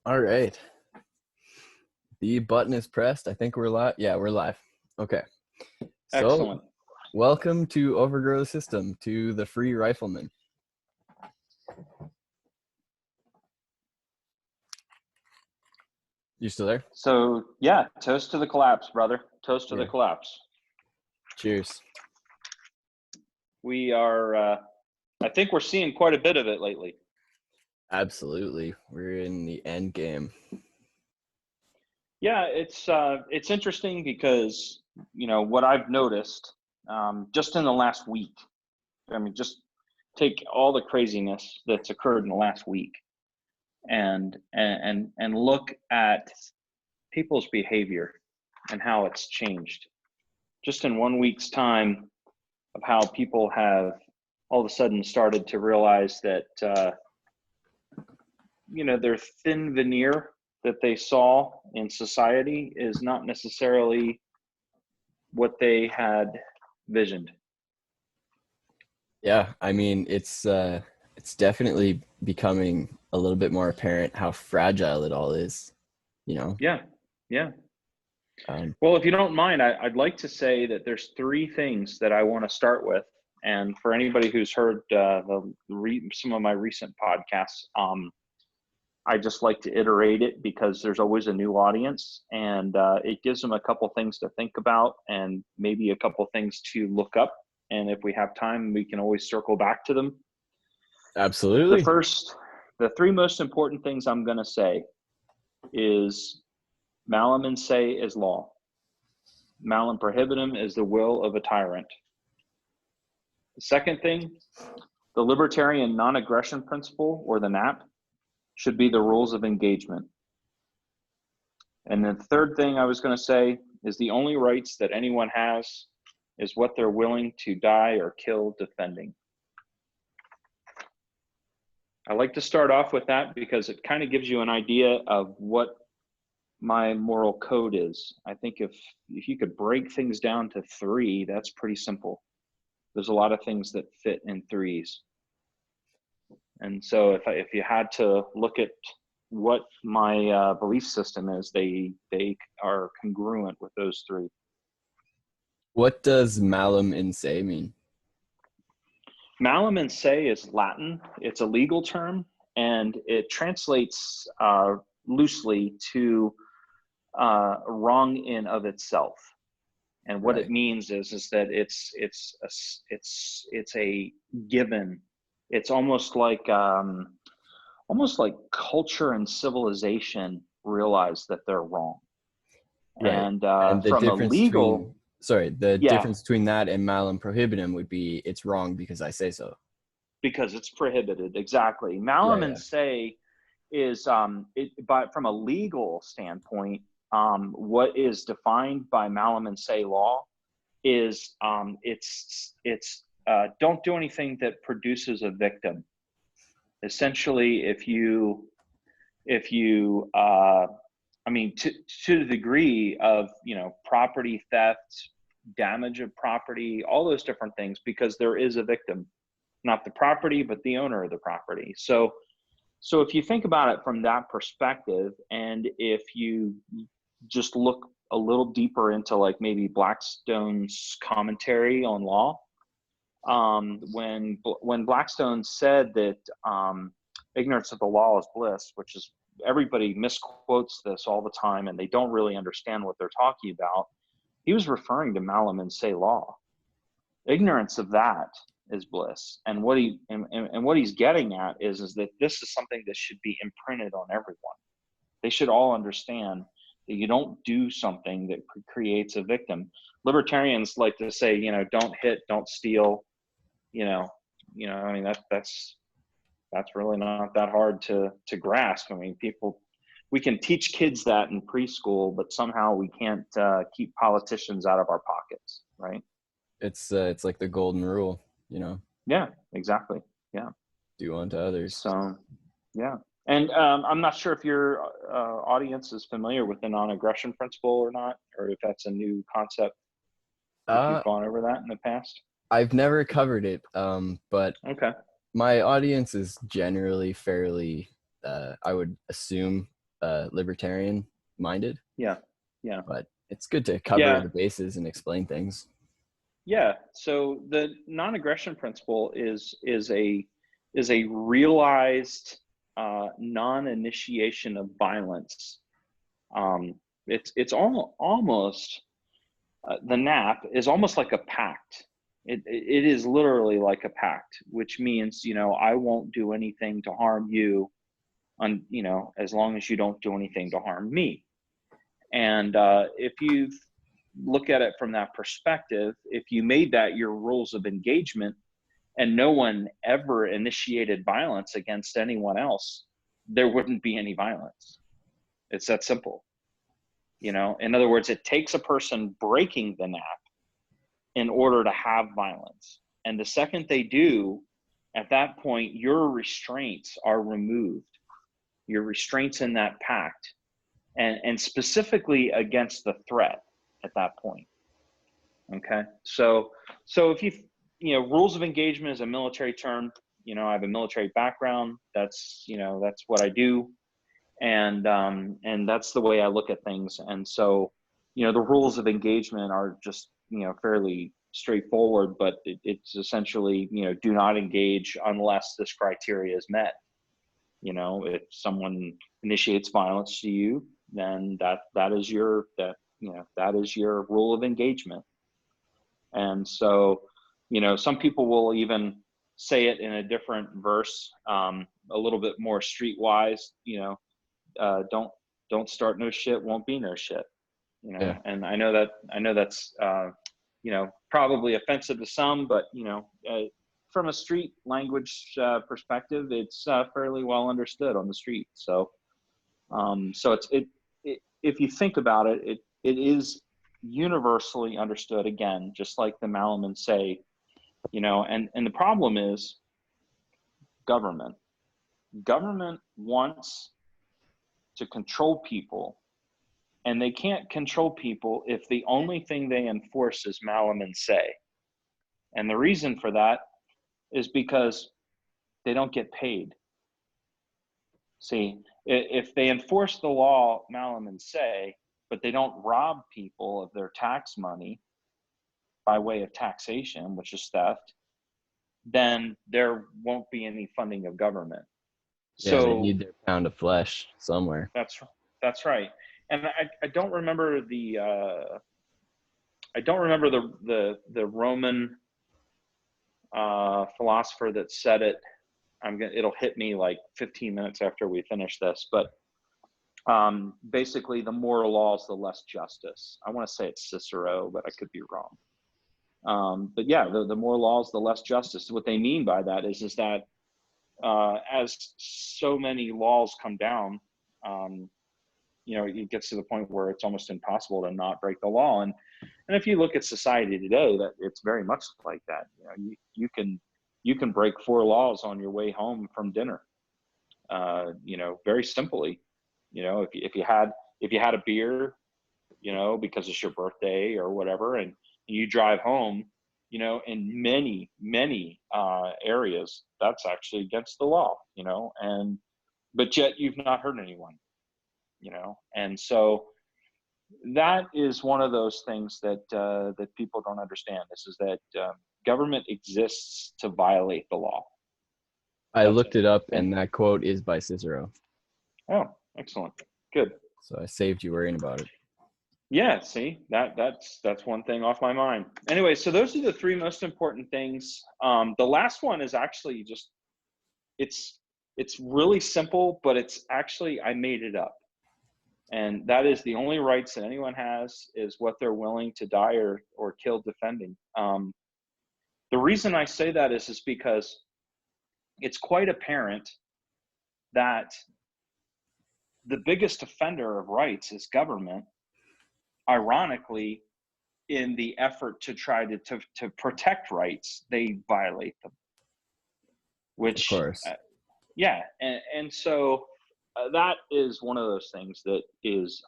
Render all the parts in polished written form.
All right. The button is pressed. I think we're live. Yeah, we're live. Okay. Excellent. So, welcome to Overgrow the System, to the free Rifleman. You still there? So, yeah, toast to the collapse, brother. Toast to the collapse. Cheers. We are, I think we're seeing quite a bit of it lately. Absolutely. We're in the end game. Yeah, it's interesting because, what I've noticed just in the last week, just take all the craziness that's occurred in the last week and look at people's behavior and how it's changed just in 1 week's time, of how people have all of a sudden started to realize that their thin veneer that they saw in society is not necessarily what they had visioned. Yeah, I mean, it's definitely becoming a little bit more apparent how fragile it all is, you know? Yeah. Well, if you don't mind, I'd like to say that there's three things that I want to start with. And for anybody who's heard some of my recent podcasts, I just like to iterate it because there's always a new audience, and it gives them a couple things to think about and maybe a couple things to look up. And if we have time, we can always circle back to them. Absolutely. The three most important things I'm going to say is malum in se is law. Malum prohibitum is the will of a tyrant. The second thing, the libertarian non-aggression principle, or the NAP, should be the rules of engagement. And the third thing I was going to say is the only rights that anyone has is what they're willing to die or kill defending. I like to start off with that because it kind of gives you an idea of what my moral code is. I think if you could break things down to three, that's pretty simple. There's a lot of things that fit in threes. And so if you had to look at what my belief system is, they are congruent with those three. What does malum in se mean? Malum in se is Latin. It's a legal term, and it translates loosely to wrong in of itself. And what it means is that it's a given. It's almost like culture and civilization realize that they're wrong. Right. And the from a difference legal, difference between that and malum prohibitum would be it's wrong because I say so. Because it's prohibited, exactly. Malum in se is but from a legal standpoint, what is defined by malum in se law is it's don't do anything that produces a victim. Essentially, if you to the degree of property theft, damage of property, all those different things, because there is a victim, not the property but the owner of the property. So if you think about it from that perspective, and if you just look a little deeper into like maybe Blackstone's commentary on law, when Blackstone said that ignorance of the law is bliss, which is, everybody misquotes this all the time and they don't really understand what they're talking about. He was referring to malum in se law. Ignorance of that is bliss. And what he's getting at is that this is something that should be imprinted on everyone. They should all understand that you don't do something that creates a victim. Libertarians like to say, don't hit, don't steal. That's really not that hard to grasp. I mean, we can teach kids that in preschool, but somehow we can't keep politicians out of our pockets, right? It's like the golden rule, Yeah, exactly. Yeah. Do unto others. So, yeah. And I'm not sure if your audience is familiar with the non-aggression principle or not, or if that's a new concept. If you've gone over that in the past. I've never covered it, but okay. My audience is generally fairly, I would assume, libertarian minded, Yeah. Yeah. but it's good to cover Yeah. the bases and explain things. Yeah. So the non-aggression principle is a realized non-initiation of violence. It's almost the NAP is almost like a pact. It is literally like a pact, which means, I won't do anything to harm you, as long as you don't do anything to harm me. And if you look at it from that perspective, if you made that your rules of engagement and no one ever initiated violence against anyone else, there wouldn't be any violence. It's that simple. In other words, it takes a person breaking the NAP in order to have violence. And the second they do, at that point, your restraints are removed, your restraints in that pact, and specifically against the threat at that point. Okay. So if rules of engagement is a military term. I have a military background. That's what I do. And that's the way I look at things. And so, the rules of engagement are just, fairly straightforward, but it's essentially, do not engage unless this criteria is met. If someone initiates violence to you, then that is your rule of engagement. And so, some people will even say it in a different verse, a little bit more streetwise, don't start no shit, won't be no shit. Yeah. And I know that's probably offensive to some, but from a street language perspective, it's fairly well understood on the street. So if you think about it, it is universally understood, again, just like the Malaman say. And the problem is government. Government wants to control people, and they can't control people if the only thing they enforce is Malaman say. And the reason for that is because they don't get paid. See, if they enforce the law, Malaman say, but they don't rob people of their tax money by way of taxation, which is theft, then there won't be any funding of government. Yeah, they So need their pound of flesh somewhere. that's right. And I don't remember the Roman philosopher that said it. It'll hit me like 15 minutes after we finish this, but basically, the more laws, the less justice. I want to say it's Cicero, but I could be wrong. But yeah, the more laws, the less justice. What they mean by that is that as so many laws come down, it gets to the point where it's almost impossible to not break the law. And if you look at society today, that it's very much like that. You can break 4 laws on your way home from dinner. Very simply. If you had a beer, because it's your birthday or whatever, and you drive home, in many areas, that's actually against the law, but yet you've not hurt anyone, and so that is one of those things that people don't understand. This is that government exists to violate the law. I That's looked it. it up, And and that quote is by Cicero. oh, excellent, good. So I saved you worrying about it. Yeah, see, that's one thing off my mind. Anyway, so those are the 3 most important things. The last one is actually just it's really simple, but it's actually, I made it up. And that is the only rights that anyone has is what they're willing to die or kill defending. The reason I say that is because it's quite apparent that the biggest offender of rights is government. Ironically, in the effort to try to protect rights, they violate them. Of Which, course. yeah, and so that is one of those things that is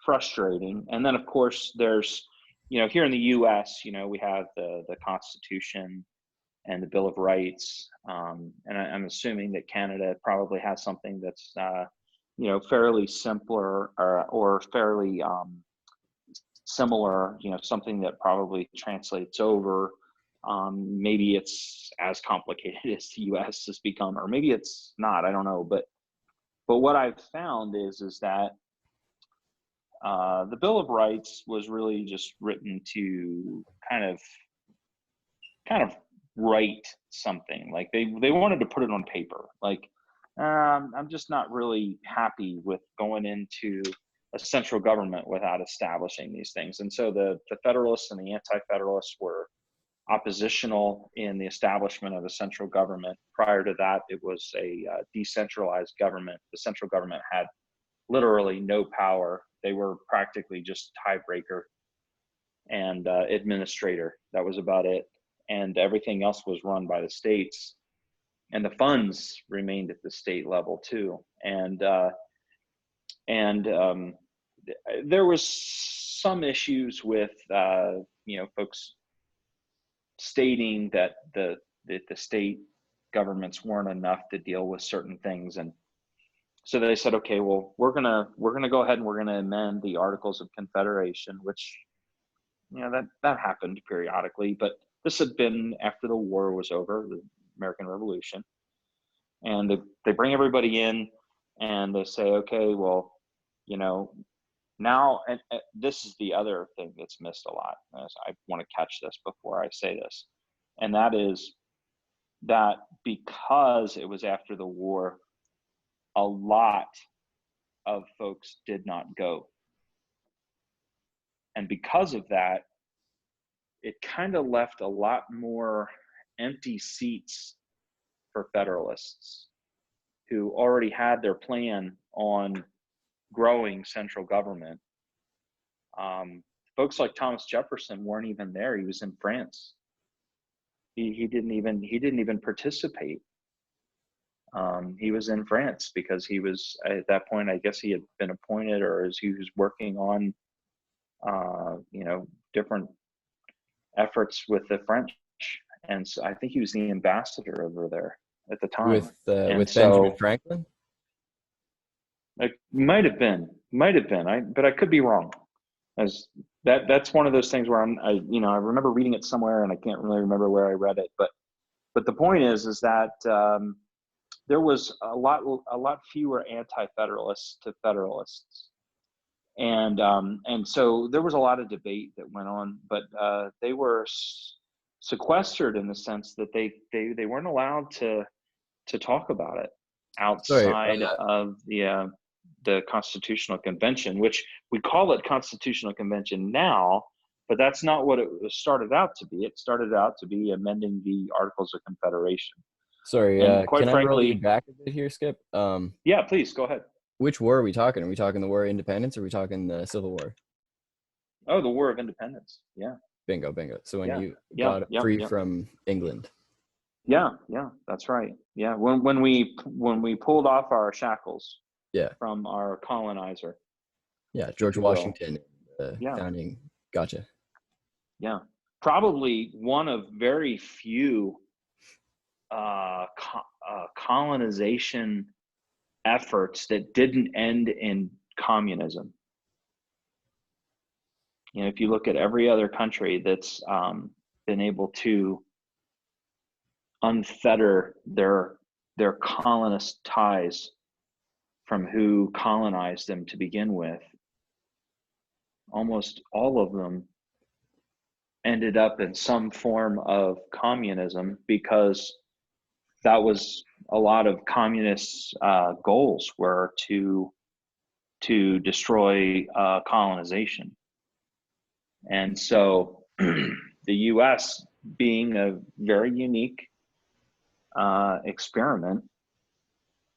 frustrating. And then, of course, there's, here in the U.S., we have the Constitution and the Bill of Rights, and I'm assuming that Canada probably has something that's fairly simpler or fairly similar, something that probably translates over. Maybe it's as complicated as the U.S. has become, or maybe it's not. I don't know, but what I've found is that the Bill of Rights was really just written to kind of write something. Like they wanted to put it on paper. Like I'm just not really happy with going into a central government without establishing these things. And so the Federalists and the Anti-Federalists were oppositional in the establishment of a central government. Prior to that, it was a decentralized government. The central government had literally no power. They were practically just tiebreaker and administrator. That was about it. And everything else was run by the states. And the funds remained at the state level too. And there was some issues with folks stating that the state governments weren't enough to deal with certain things, and so they said, okay, well, we're gonna go ahead and we're gonna amend the Articles of Confederation, which that happened periodically, but this had been after the war was over, the American Revolution, and they bring everybody in and they say, okay, well, now, and this is the other thing that's missed a lot. I want to catch this before I say this, and that is that because it was after the war, a lot of folks did not go. And because of that, it kind of left a lot more empty seats for Federalists who already had their plan on growing central government. Folks like Thomas Jefferson weren't even there. He was in France. He didn't even participate. He was in France because he was, at that point, I guess he had been appointed, or as he was working on different efforts with the French, and so I think he was the ambassador over there at the time. And with Benjamin so Franklin. it might have been, but I could be wrong. As that's one of those things where I remember reading it somewhere and I can't really remember where I read it, but the point is that there was a lot fewer anti-federalists to federalists, and so there was a lot of debate that went on, but they were sequestered in the sense that they weren't allowed to talk about it Sorry, outside of the Constitutional Convention, which we call it Constitutional Convention now, but that's not what it started out to be. It started out to be amending the Articles of Confederation. sorry. And quite Can I roll you frankly, back a bit here, Skip? yeah, please go ahead. Which war are we talking? Are we talking the War of Independence, or are we talking the Civil War? Oh, the War of Independence. Yeah. Bingo, bingo. So when you Yeah. got free from England. Yeah, that's right. Yeah, when we pulled off our shackles, Yeah, from our colonizer, yeah. if George you will. Washington, Yeah, founding. Gotcha. yeah. Probably one of very few colonization efforts that didn't end in communism. If you look at every other country that's been able to unfetter their colonist ties from who colonized them to begin with, almost all of them ended up in some form of communism, because that was a lot of communists' goals were to destroy colonization. And so the U.S., being a very unique experiment,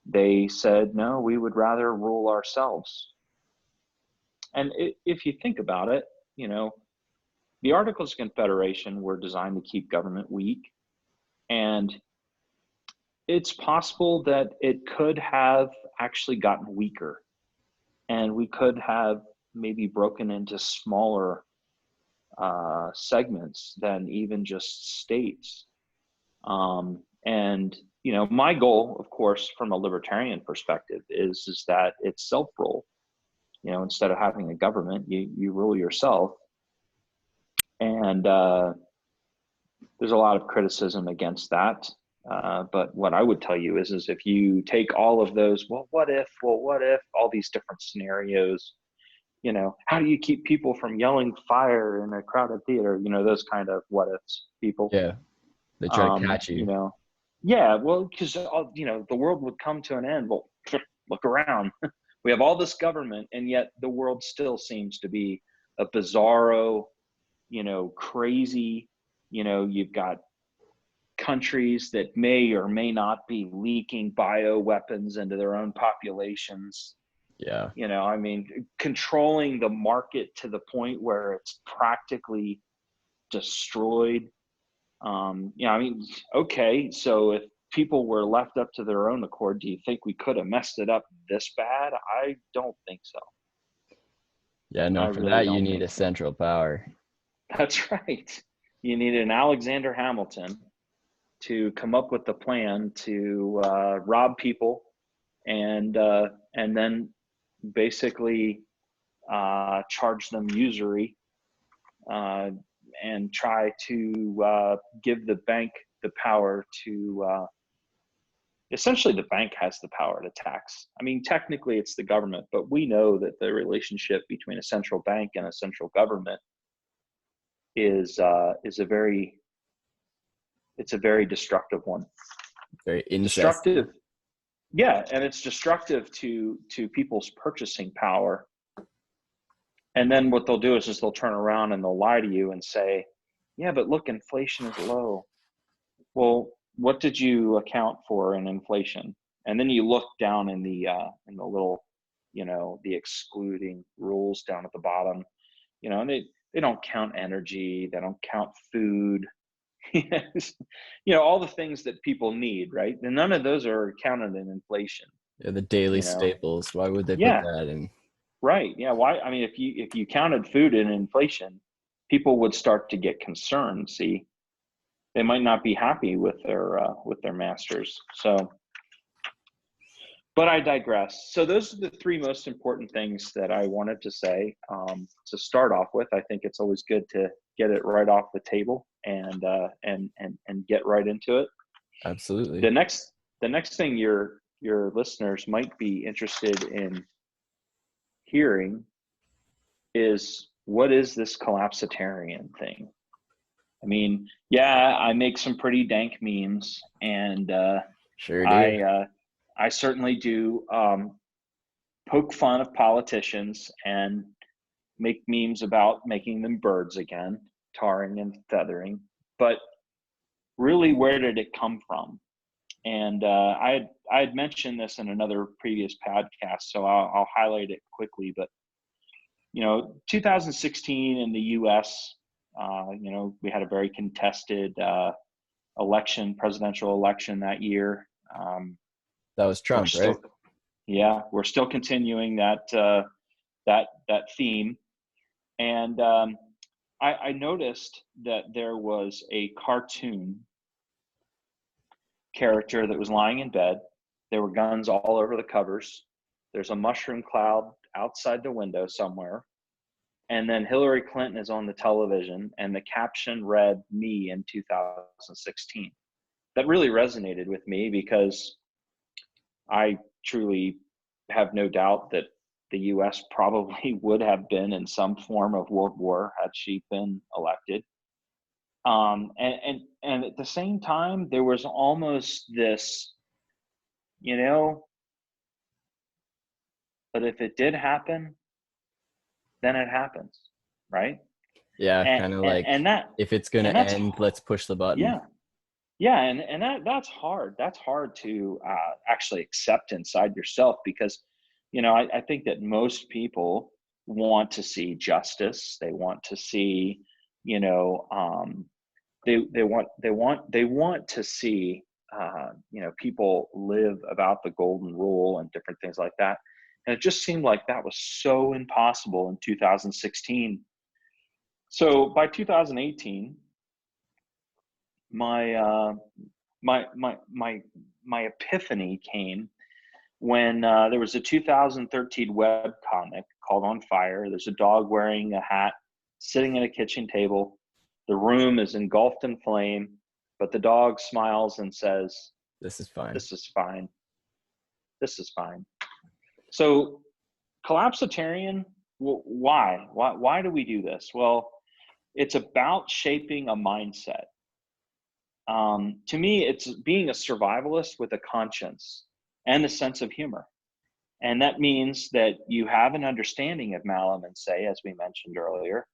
they said, no, we would rather rule ourselves. And if you think about it, the Articles of Confederation were designed to keep government weak. And it's possible that it could have actually gotten weaker. And we could have maybe broken into smaller segments than even just states. And my goal, of course, from a libertarian perspective is that it's self-rule. Instead of having a government, you rule yourself. And there's a lot of criticism against that. But what I would tell you is if you take all of those, well, what if, all these different scenarios, how do you keep people from yelling fire in a crowded theater? Those kind of what ifs people. Yeah, they try to catch you. Yeah, well, because the world would come to an end. Well, look around. We have all this government, and yet the world still seems to be a bizarro, crazy. You've got countries that may or may not be leaking bio weapons into their own populations. Yeah. I mean, controlling the market to the point where it's practically destroyed. I mean, okay, so if people were left up to their own accord, do you think we could have messed it up this bad? I don't think so. Yeah, I no, for really that you don't need think a so. central power. That's right. You need an Alexander Hamilton to come up with the plan to rob people and then basically charge them usury and try to give the bank the power to essentially the bank has the power to tax. I mean, technically it's the government, but we know that the relationship between a central bank and a central government is a very it's a very destructive one. Very incest. Destructive, yeah, and it's destructive to people's purchasing power. And then what they'll do is they'll turn around and they'll lie to you and say, yeah, but look, inflation is low. Well, what did you account for in inflation? And then you look down in the little, the excluding rules down at the bottom, and they don't count energy, they don't count food, all the things that people need, right? And none of those are counted in inflation. Yeah, the daily you know staples. Why would they put yeah, that in? right. Yeah, why? I mean, if you counted food in inflation, people would start to get concerned. See, they might not be happy with their masters. So, but I digress. So those are the three most important things that I wanted to say to start off with. I think it's always good to get it right off the table and get right into it. Absolutely. The next thing your listeners might be interested in hearing is, what is this collapsitarian thing? I mean, yeah, I make some pretty dank memes, and Sure do. I certainly do poke fun of politicians and make memes about making them birds again, tarring and feathering. But really, where did it come from? And I had mentioned this in another previous podcast, so I'll highlight it quickly. But 2016 in the U.S., we had a very contested presidential election that year. That was We're Trump, right? still, yeah, we're still continuing that theme, and I noticed that there was a cartoon character that was lying in bed. There were guns all over the covers. There's a mushroom cloud outside the window somewhere. And then Hillary Clinton is on the television, and the caption read, "Me in 2016." That really resonated with me because I truly have no doubt that the US probably would have been in some form of world war had she been elected. And at the same time, there was almost this, you know, but if it did happen, then it happens, right? Yeah, And kind of and, like and that if it's gonna and that's end, let's push the button. yeah, yeah, and that's hard. That's hard to actually accept inside yourself because, I think that most people want to see justice. They want to see, you know, they want to see people live about the golden rule and different things like that. And it just seemed like that was so impossible in 2016. So by 2018, my my epiphany came when there was a 2013 web comic called On Fire. There's a dog wearing a hat, sitting at a kitchen table. The room is engulfed in flame, but the dog smiles and says, This is fine. "This is fine. This is fine." So, collapsitarian, why? Why do we do this? Well, it's about shaping a mindset. To me, it's being a survivalist with a conscience and a sense of humor. And that means that you have an understanding of malum and say, as we mentioned earlier.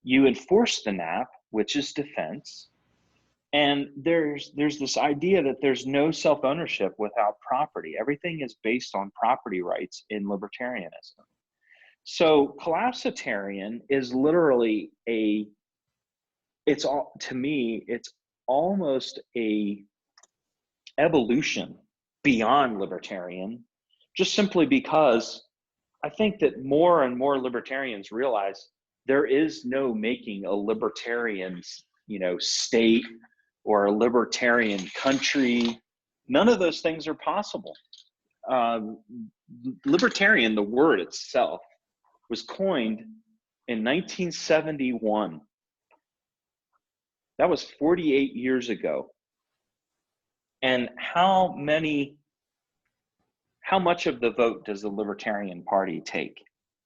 You enforce the nap, which is defense. And there's this idea that there's no self-ownership without property. Everything is based on property rights in libertarianism. So collapsitarian is literally to me, it's almost a evolution beyond libertarian, just simply because I think that more and more libertarians realize there is no making a libertarian, state or a libertarian country. None of those things are possible. Libertarian, the word itself, was coined in 1971. That was 48 years ago. And how much of the vote does the Libertarian Party take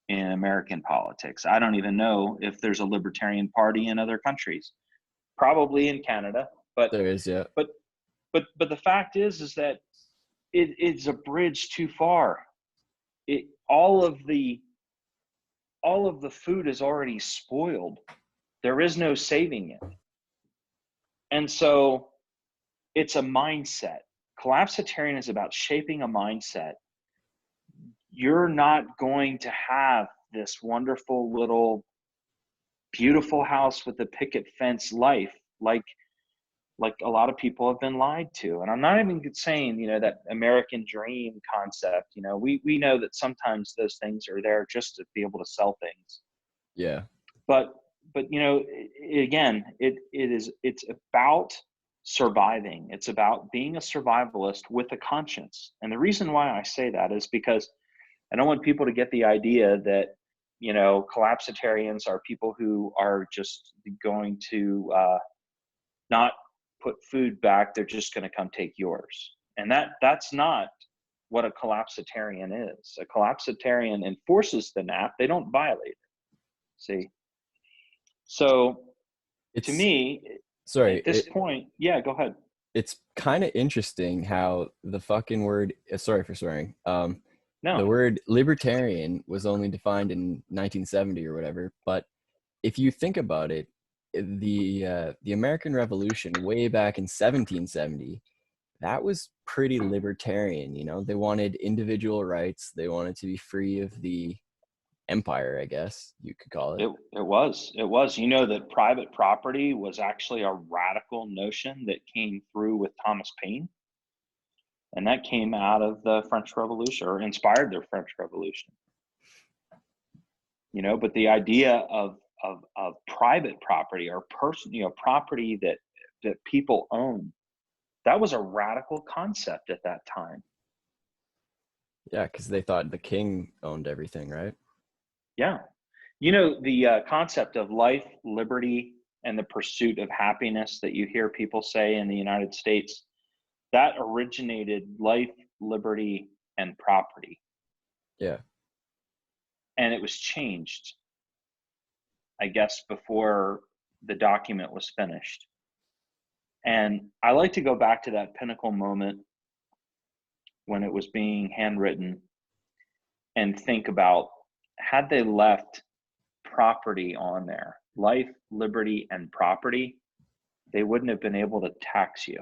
in American politics? I don't even know if there's a Libertarian Party in other countries. Probably in Canada, but There is, yeah. but the fact is that it's a bridge too far. All of the food is already spoiled. There is no saving it. And so it's a mindset. Collapsitarian is about shaping a mindset. You're not going to have this wonderful little beautiful house with a picket fence life like a lot of people have been lied to. And I'm not even saying, that American dream concept, we know that sometimes those things are there just to be able to sell things. Yeah. But again, it's about surviving. It's about being a survivalist with a conscience. And the reason why I say that is because I don't want people to get the idea that, collapsitarians are people who are just going to not put food back. They're just going to come take yours. And that's not what a collapsitarian is. A collapsitarian enforces the nap. They don't violate it. See? So to It's me, sorry. at this point, yeah, go ahead. It's kind of interesting how the fucking word, sorry for swearing. The No, word libertarian was only defined in 1970 or whatever, but if you think about it, the American Revolution way back in 1770, that was pretty libertarian. They wanted individual rights. They wanted to be free of the empire, I guess you could call it. it was. That private property was actually a radical notion that came through with Thomas Paine. And that came out of the French Revolution, or inspired the French Revolution. But the idea of private property or property that people own, that was a radical concept at that time. Yeah, because they thought the king owned everything, right? Yeah. The concept of life, liberty, and the pursuit of happiness that you hear people say in the United States, that originated life, liberty, and property. Yeah. And it was changed, I guess, before the document was finished. And I like to go back to that pinnacle moment when it was being handwritten and think about, had they left property on there, life, liberty, and property, they wouldn't have been able to tax you.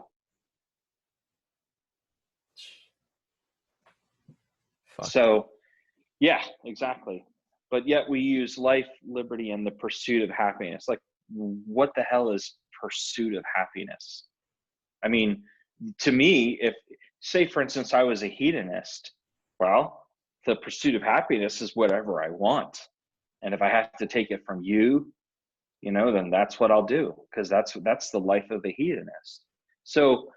Fuck. So, yeah, exactly. But yet we use life, liberty, and the pursuit of happiness. Like, what the hell is pursuit of happiness? I mean, to me, if, say, for instance, I was a hedonist, well, the pursuit of happiness is whatever I want. And if I have to take it from you, then that's what I'll do, because that's the life of the hedonist. So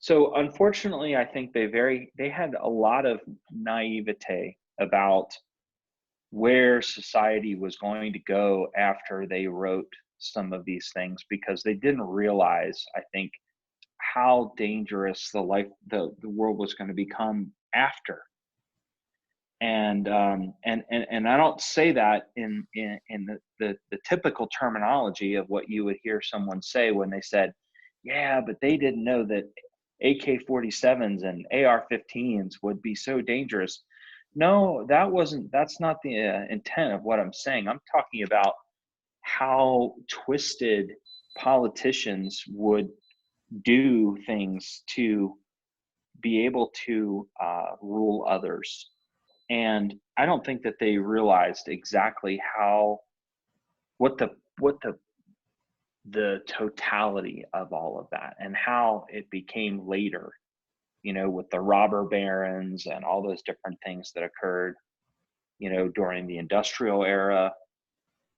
So unfortunately, I think they had a lot of naivete about where society was going to go after they wrote some of these things, because they didn't realize, I think, how dangerous the world was going to become after. And I don't say that in the typical terminology of what you would hear someone say when they said, yeah, but they didn't know that AK-47s and AR-15s would be so dangerous. No, that's not the intent of what I'm saying. I'm talking about how twisted politicians would do things to be able to rule others. And I don't think that they realized exactly how what the totality of all of that, and how it became later, with the robber barons and all those different things that occurred, during the industrial era.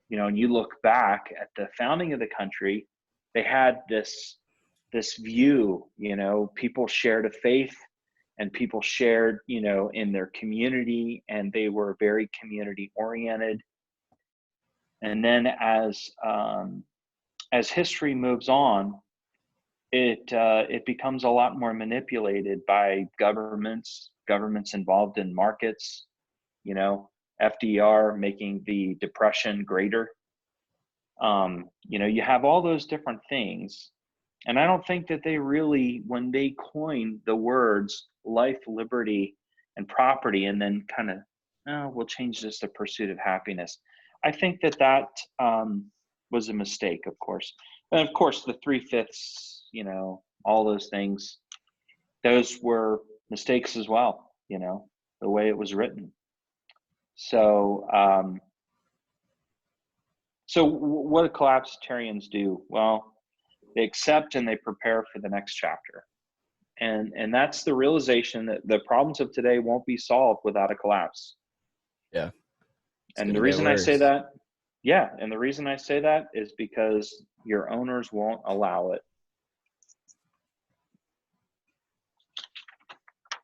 And you look back at the founding of the country, they had this view, people shared a faith, and people shared, in their community, and they were very community oriented. And then as history moves on, it becomes a lot more manipulated by governments involved in markets, FDR making the depression greater. You have all those different things. And I don't think that they really, when they coined the words life, liberty, and property, and then kind of, oh, we'll change this to pursuit of happiness. I think that was a mistake, of course. And of course, the 3/5, all those things, those were mistakes as well, the way it was written. So what do collapsitarians do? Well, they accept and they prepare for the next chapter. And that's the realization that the problems of today won't be solved without a collapse. Yeah. It's And going the to get reason I say worse. that, yeah, and the reason I say that is because your owners won't allow it.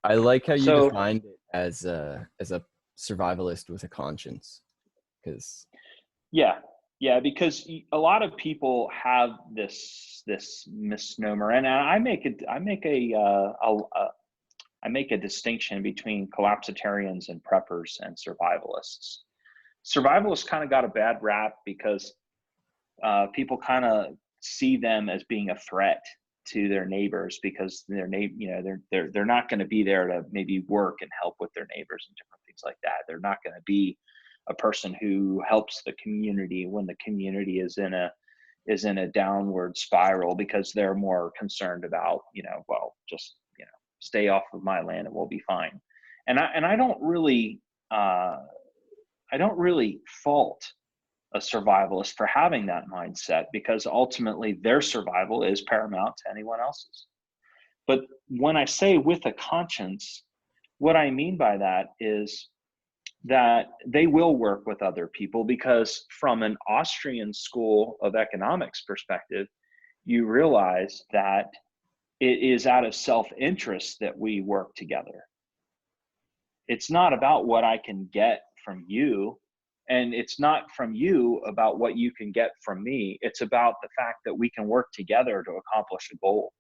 I like how you So defined it as a survivalist with a conscience, because yeah, yeah, because a lot of people have this misnomer, and I make a distinction between collapsitarians and preppers and survivalists. Survivalists kind of got a bad rap because people kind of see them as being a threat to their neighbors, because they're not going to be there to maybe work and help with their neighbors and different things like that. They're not going to be a person who helps the community when the community is in a downward spiral, because they're more concerned about, well, just stay off of my land and we'll be fine. And I don't really fault a survivalist for having that mindset, because ultimately their survival is paramount to anyone else's. But when I say with a conscience, what I mean by that is that they will work with other people, because from an Austrian school of economics perspective, you realize that it is out of self-interest that we work together. It's not about what I can get from you, and it's not from you about what you can get from me. It's about the fact that we can work together to accomplish a goal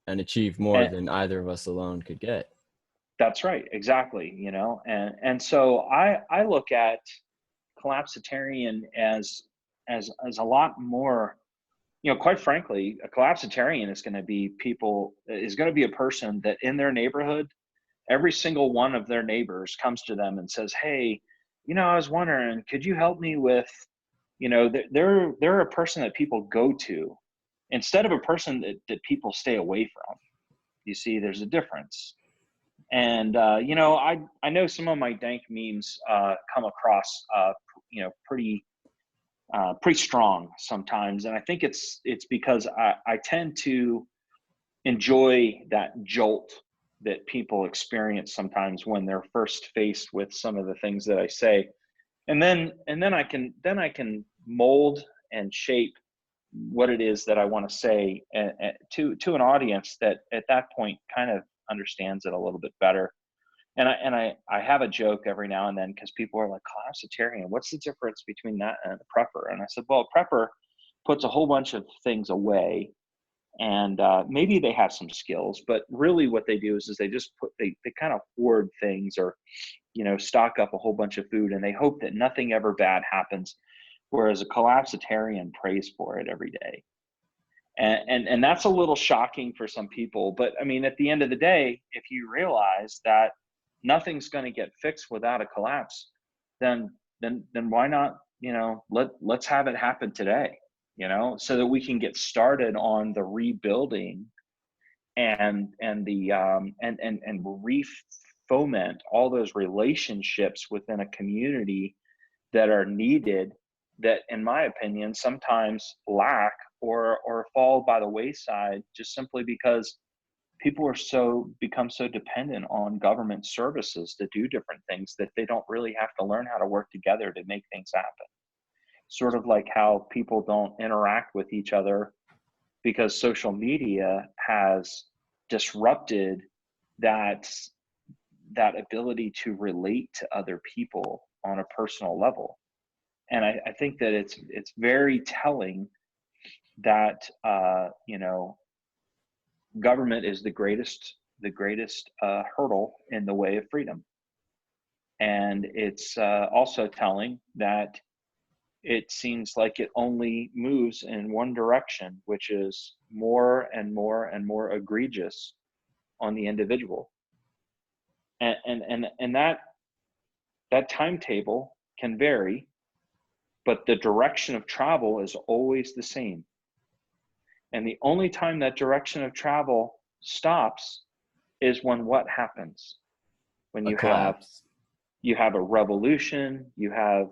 and achieve more and than either of us alone could get. that's right, exactly. And so I look at collapsitarian as a lot more, quite frankly. A collapsitarian is going to be a person that in their neighborhood, every single one of their neighbors comes to them and says, hey, I was wondering, could you help me with, they're a person that people go to instead of a person that people stay away from. You see, there's a difference. And, I know some of my dank memes come across, pretty strong sometimes. And I think it's because I tend to enjoy that jolt that people experience sometimes when they're first faced with some of the things that I say. And then I can mold and shape what it is that I want to say to an audience that at that point kind of understands it a little bit better. And I have a joke every now and then because people are like, collapsitarian, what's the difference between that and a prepper? And I said, well, a prepper puts a whole bunch of things away, and maybe they have some skills, but really what they do is they just they kind of hoard things, or stock up a whole bunch of food, and they hope that nothing ever bad happens. Whereas a collapsitarian prays for it every day. And that's a little shocking for some people. But I mean, at the end of the day, if you realize that nothing's going to get fixed without a collapse, then why not, let's have it happen today, so that we can get started on the rebuilding and re-foment all those relationships within a community that are needed, that in my opinion sometimes lack or fall by the wayside, just simply because people are become so dependent on government services to do different things that they don't really have to learn how to work together to make things happen. Sort of like how people don't interact with each other because social media has disrupted that ability to relate to other people on a personal level. And I think that it's very telling that government is the greatest hurdle in the way of freedom. And it's also telling that it seems like it only moves in one direction, which is more and more and more egregious on the individual. And that timetable can vary, but the direction of travel is always the same. And the only time that direction of travel stops is when what happens? When A you collapse. have a revolution, you have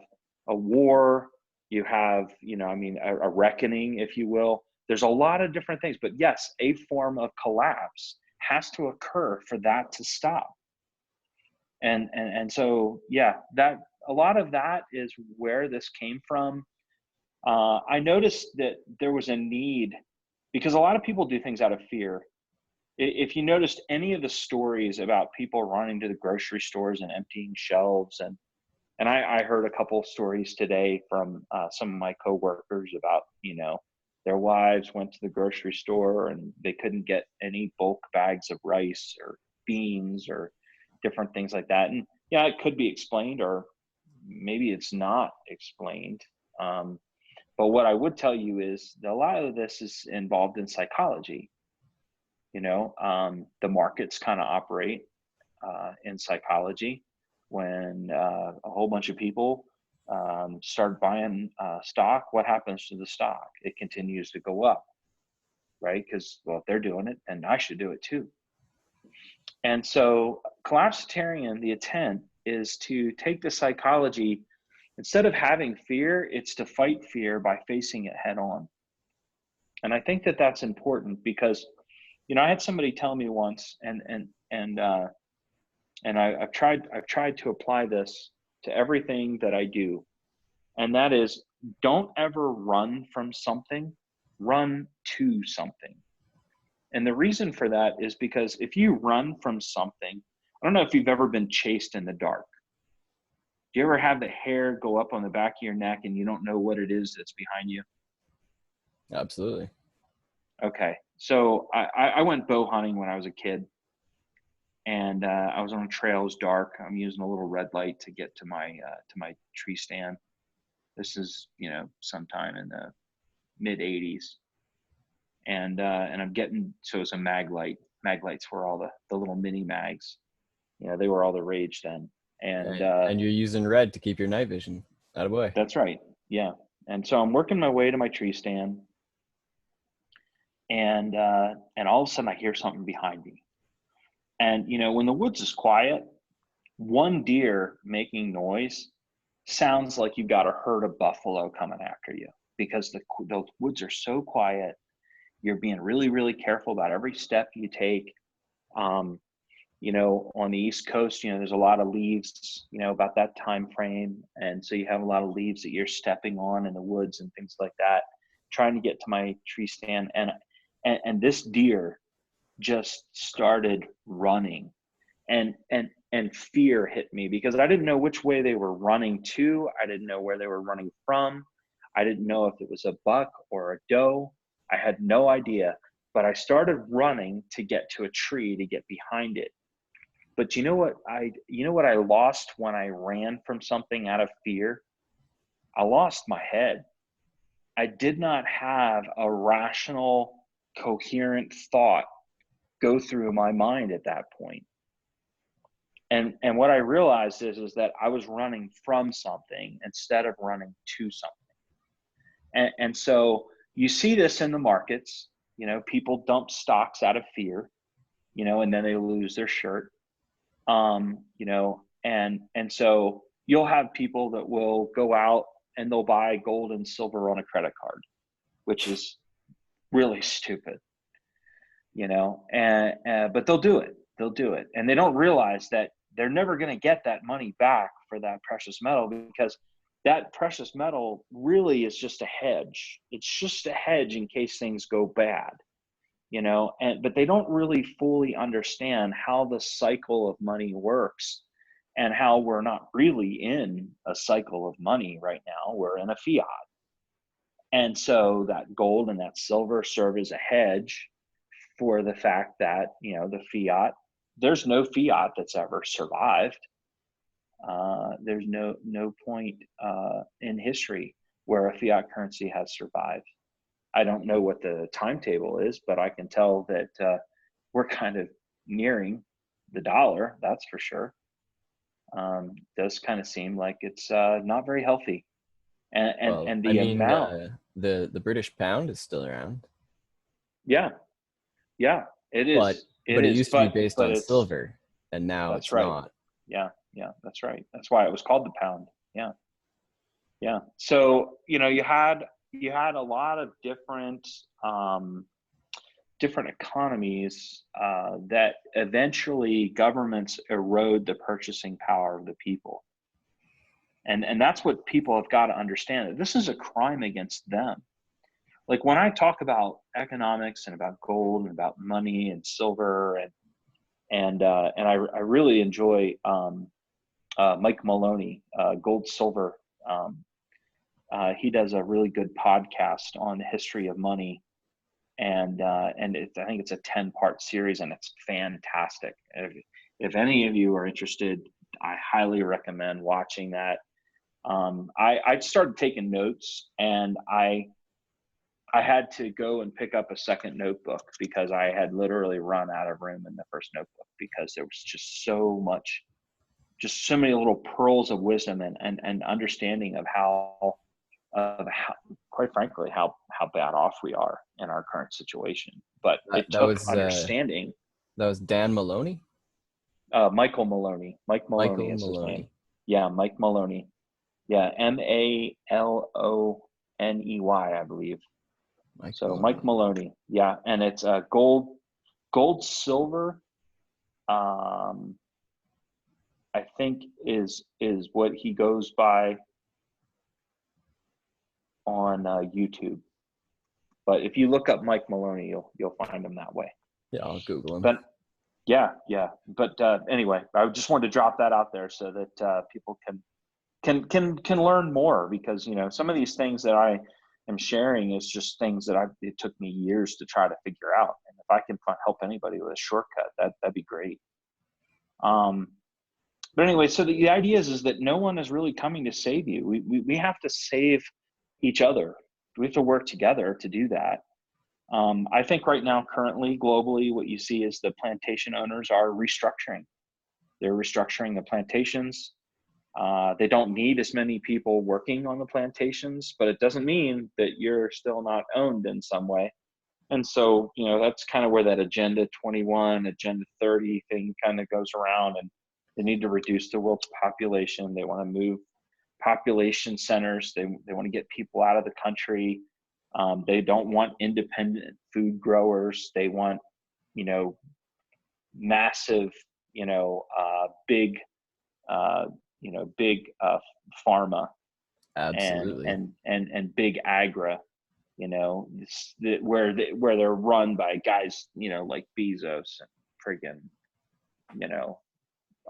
a war, you have, a reckoning, if you will. There's a lot of different things, but yes, a form of collapse has to occur for that to stop. And so, yeah, that a lot of that is where this came from. I noticed that there was a need, because a lot of people do things out of fear. If you noticed any of the stories about people running to the grocery stores and emptying shelves, and I heard a couple of stories today from some of my coworkers about, their wives went to the grocery store and they couldn't get any bulk bags of rice or beans or different things like that. And yeah, it could be explained, or maybe it's not explained. But what I would tell you is that a lot of this is involved in psychology. The markets kind of operate in psychology. When a whole bunch of people start buying stock, what happens to the stock? It continues to go up, right? Because, well, if they're doing it, then I should do it too. And so collapsitarian, the intent is to take the psychology, instead of having fear, it's to fight fear by facing it head on. And I think that that's important because, I had somebody tell me once, and I've tried to apply this to everything that I do. And that is, don't ever run from something, run to something. And the reason for that is because if you run from something, I don't know if you've ever been chased in the dark. Do you ever have the hair go up on the back of your neck and you don't know what it is that's behind you? Absolutely. Okay. So I went bow hunting when I was a kid, and I was on a trail. It was dark. I'm using a little red light to get to my tree stand. This is, sometime in the mid '80s. And I'm getting, so it's a mag light. Mag lights were all the little mini mags. They were all the rage then. And you're using red to keep your night vision. Attaboy. That's right. Yeah. And so I'm working my way to my tree stand, and all of a sudden I hear something behind me. And when the woods is quiet, one deer making noise sounds like you've got a herd of buffalo coming after you, because the woods are so quiet. You're being really, really careful about every step you take. On the East Coast, there's a lot of leaves, about that time frame. And so you have a lot of leaves that you're stepping on in the woods and things like that. trying to get to my tree stand, and this deer just started running, and fear hit me because I didn't know which way they were running to. I didn't know where they were running from. I didn't know if it was a buck or a doe. I had no idea, but I started running to get to a tree to get behind it. But you know what I lost when I ran from something out of fear? I lost my head. I did not have a rational, coherent thought go through my mind at that point. And what I realized is that I was running from something instead of running to something. And so you see this in the markets, people dump stocks out of fear, and then they lose their shirt. And so you'll have people that will go out and they'll buy gold and silver on a credit card, which is really stupid, but they'll do it. They'll do it. And they don't realize that they're never going to get that money back for that precious metal, because that precious metal really is just a hedge. It's just a hedge in case things go bad, but they don't really fully understand how the cycle of money works, and how we're not really in a cycle of money right now. We're in a fiat. And so that gold and that silver serve as a hedge for the fact that, the fiat, there's no fiat that's ever survived. There's no point in history where a fiat currency has survived. I don't know what the timetable is, but I can tell that we're kind of nearing the dollar, that's for sure. Does kind of seem like it's not very healthy. Well, And I the mean, amount, the British pound is still around, yeah, yeah, it but is. It but it is. used to be But based on it's, silver, and now that's it's right. not. Yeah, yeah, that's right. That's why it was called the pound. Yeah, yeah. So, you had a lot of different economies that eventually governments erode the purchasing power of the people. And that's what people have got to understand. This is a crime against them. Like when I talk about economics and about gold and about money and silver, and I really enjoy Mike Maloney, Gold Silver. He does a really good podcast on the history of money, and I think it's a 10-part series, and it's fantastic. If any of you are interested, I highly recommend watching that. I started taking notes, and I had to go and pick up a second notebook because I had literally run out of room in the first notebook, because there was just so many little pearls of wisdom and understanding of how, quite frankly, how bad off we are in our current situation. But That, it that took was understanding. that was Dan Maloney. Michael Maloney. Mike Maloney Michael is his name. Maloney. Yeah, Mike Maloney. Yeah, Maloney, I believe. Mike So Mike Maloney. Maloney. Yeah, and it's gold, silver. Um, I think is what he goes by on YouTube. But if you look up Mike Maloney, you'll find him that way. Yeah, I'll Google him. But yeah. But anyway, I just wanted to drop that out there so that people can learn more, because some of these things that I am sharing is just things that it took me years to try to figure out. And if I can help anybody with a shortcut, that'd be great. But anyway, so the idea is that no one is really coming to save you. We have to save each other. We have to work together to do that. I think right now, currently, globally, what you see is the plantation owners are restructuring. They're restructuring the plantations. They don't need as many people working on the plantations, but it doesn't mean that you're still not owned in some way. And so, that's kind of where that Agenda 21, Agenda 30 thing kind of goes around, and they need to reduce the world's population. They want to move population centers. They want to get people out of the country. They don't want independent food growers. They want, massive, big, big pharma and Absolutely. big agra. where they're run by guys, like Bezos and friggin', you know,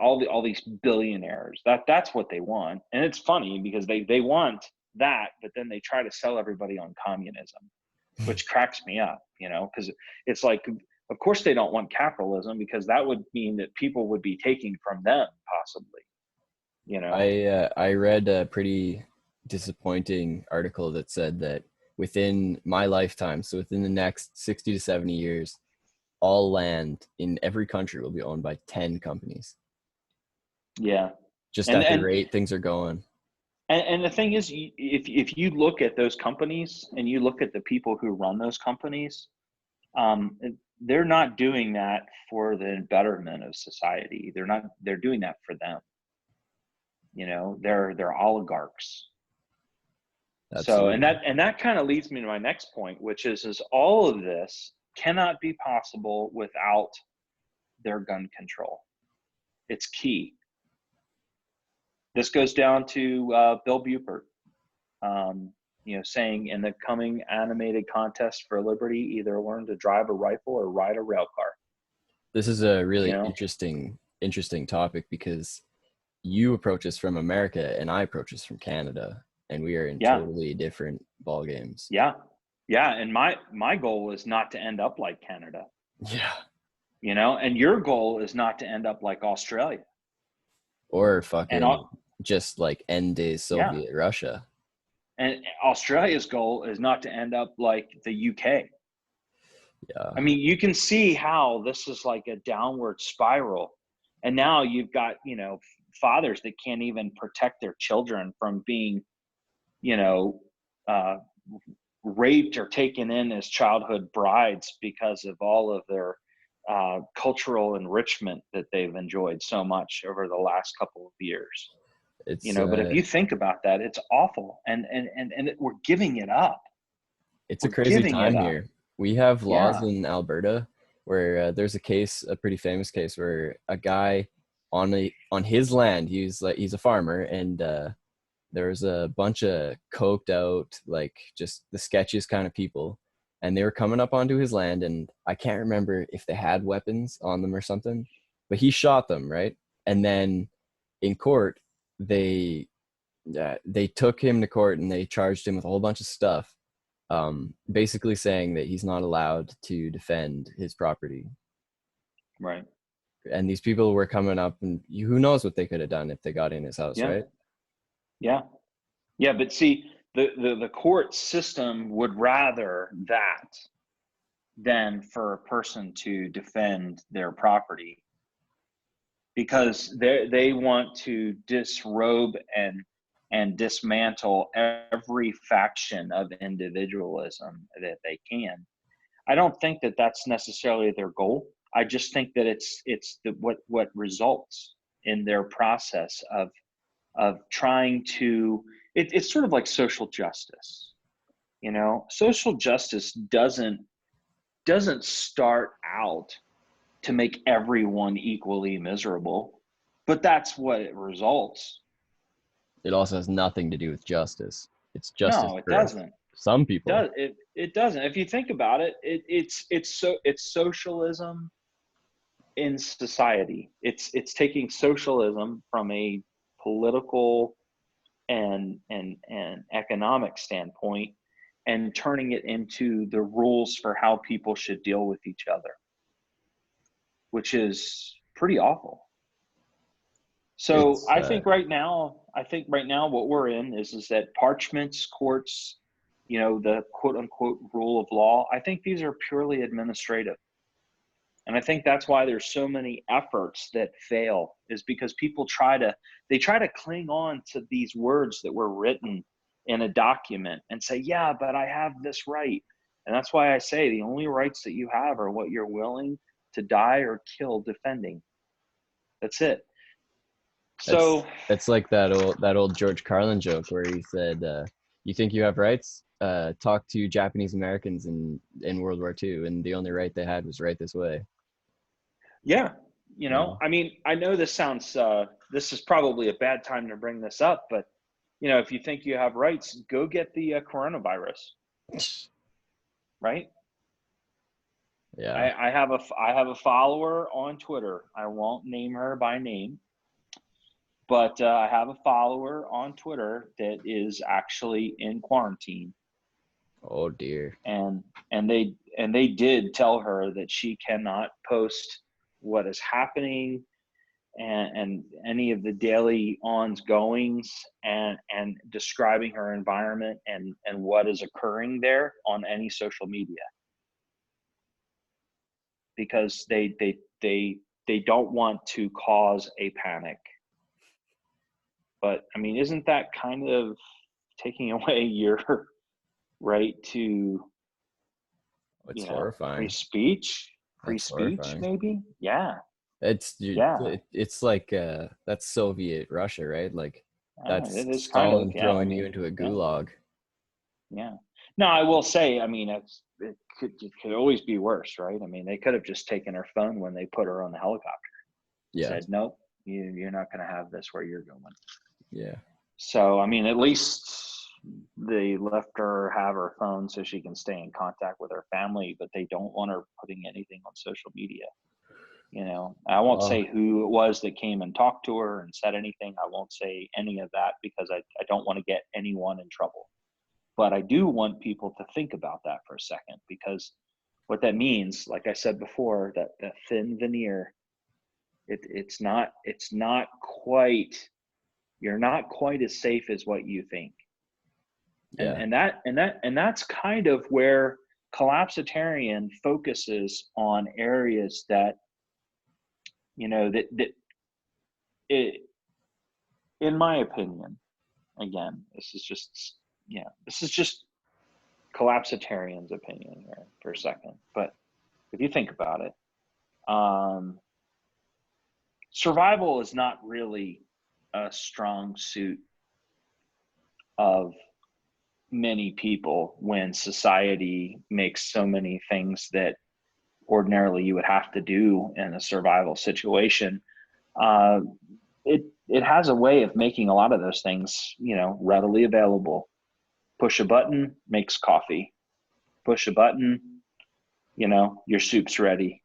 all these billionaires. That's what they want. And it's funny because they want that, but then they try to sell everybody on communism, which cracks me up, because it's like, of course they don't want capitalism, because that would mean that people would be taking from them possibly, I read a pretty disappointing article that said that within my lifetime, so within the next 60 to 70 years, all land in every country will be owned by 10 companies. Yeah. Just And at the and rate things are going. and the thing is, if you look at those companies and you look at the people who run those companies, um, they're not doing that for the betterment of society. They're doing that for them. They're oligarchs. So, and Absolutely. that kind of leads me to my next point, which is all of this cannot be possible without their gun control. It's key. This goes down to Bill Buford, saying, in the coming animated contest for liberty, either learn to drive a rifle or ride a rail car. This is a You really know, interesting topic because you approach this from America and I approach this from Canada, and we are in yeah, totally different ball games. yeah, yeah. And my goal is not to end up like Canada. Yeah. And your goal is not to end up like Australia. Or And fucking just like end days yeah, Soviet Russia. and Australia's goal is not to end up like the UK. Yeah. I mean, you can see how this is like a downward spiral. And now you've got, fathers that can't even protect their children from being, you know, uh, raped or taken in as childhood brides because of all of their cultural enrichment that they've enjoyed so much over the last couple of years. It's But if you think about that, it's awful. And we're giving it up. it's a We're crazy giving it time up. here. We have laws Yeah. in Alberta where there's a pretty famous case where a guy on his land, he's a farmer, and there was a bunch of coked out, like just the sketchiest kind of people, and they were coming up onto his land, and I can't remember if they had weapons on them or something, but he shot them, right? And then in court, they they took him to court and they charged him with a whole bunch of stuff, basically saying that he's not allowed to defend his property. Right. And these people were coming up, and who knows what they could have done if they got in his house, Yeah. right? Yeah. Yeah. But see, the court system would rather that than for a person to defend their property, because they want to disrobe and dismantle every faction of individualism that they can. I don't think that that's necessarily their goal. I just think that what results in their process of trying to, it's sort of like social justice. Social justice doesn't start out to make everyone equally miserable, but that's what it results. It also has nothing to do with justice. It's justice No, it for doesn't. some people. It doesn't. If you think about it, it's socialism in society. It's taking socialism from a political and economic standpoint and turning it into the rules for how people should deal with each other, which is pretty awful. So It's I think right now what we're in is that parchments, courts, the quote unquote rule of law, I think these are purely administrative. And I think that's why there's so many efforts that fail, is because people try to cling on to these words that were written in a document and say, yeah, but I have this right. And that's why I say the only rights that you have are what you're willing to die or kill defending. That's it. it's So it's like that old George Carlin joke where he said, "You think you have rights? Talk to Japanese Americans in World War II, and the only right they had was right this way." yeah, You know, I mean, I know this is probably a bad time to bring this up, but if you think you have rights, go get the coronavirus. right? Yeah. I have a follower on Twitter. I won't name her by name, but I have a follower on Twitter that is actually in quarantine, Oh dear. and they did tell her that she cannot post what is happening, and any of the daily ongoings, and describing her environment and what is occurring there on any social media, because they don't want to cause a panic. But I mean, isn't that kind of taking away your right to, It's free horrifying. speech? Free That's speech, horrifying. maybe? Yeah, yeah. It's like that's Soviet Russia, right? Like that's It is kind of, Stalin yeah. I throwing you mean, into a yeah, gulag. yeah. No, I will say, I mean, it could always be worse, right? I mean, they could have just taken her phone when they put her on the helicopter, Yeah. said, nope, you're not going to have this where you're going. Yeah. So, I mean, at least they left her have her phone so she can stay in contact with her family, but they don't want her putting anything on social media. I won't Oh, say who it was that came and talked to her and said anything. I won't say any of that because I don't want to get anyone in trouble. But I do want people to think about that for a second, because what that means, like I said before, that thin veneer, it's not quite, you're not quite as safe as what you think. and yeah. and that and that and that's kind of where collapsitarian focuses on areas that, that it, in my opinion, again, this is just collapsitarian's opinion here for a second, but if you think about it, um, survival is not really a strong suit of many people when society makes so many things that ordinarily you would have to do in a survival situation. Uh, it has a way of making a lot of those things, readily available. Push a button, makes coffee. Push a button, your soup's ready.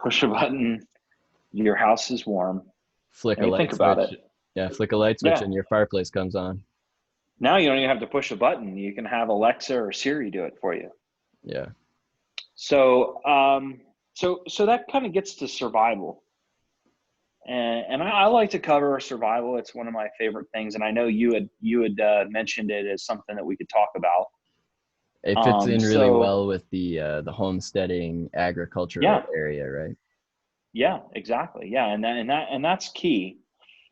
Push a button, your house is warm. Flick I a mean, think light about switch. it. Yeah, flick a light switch Yeah. and your fireplace comes on. Now you don't even have to push a button. You can have Alexa or Siri do it for you. Yeah. So, so that kind of gets to survival. And I like to cover survival. It's one of my favorite things, and I know you had mentioned it as something that we could talk about. It fits in really So well with the homesteading agricultural yeah, area, right? yeah, exactly, yeah, and that's key.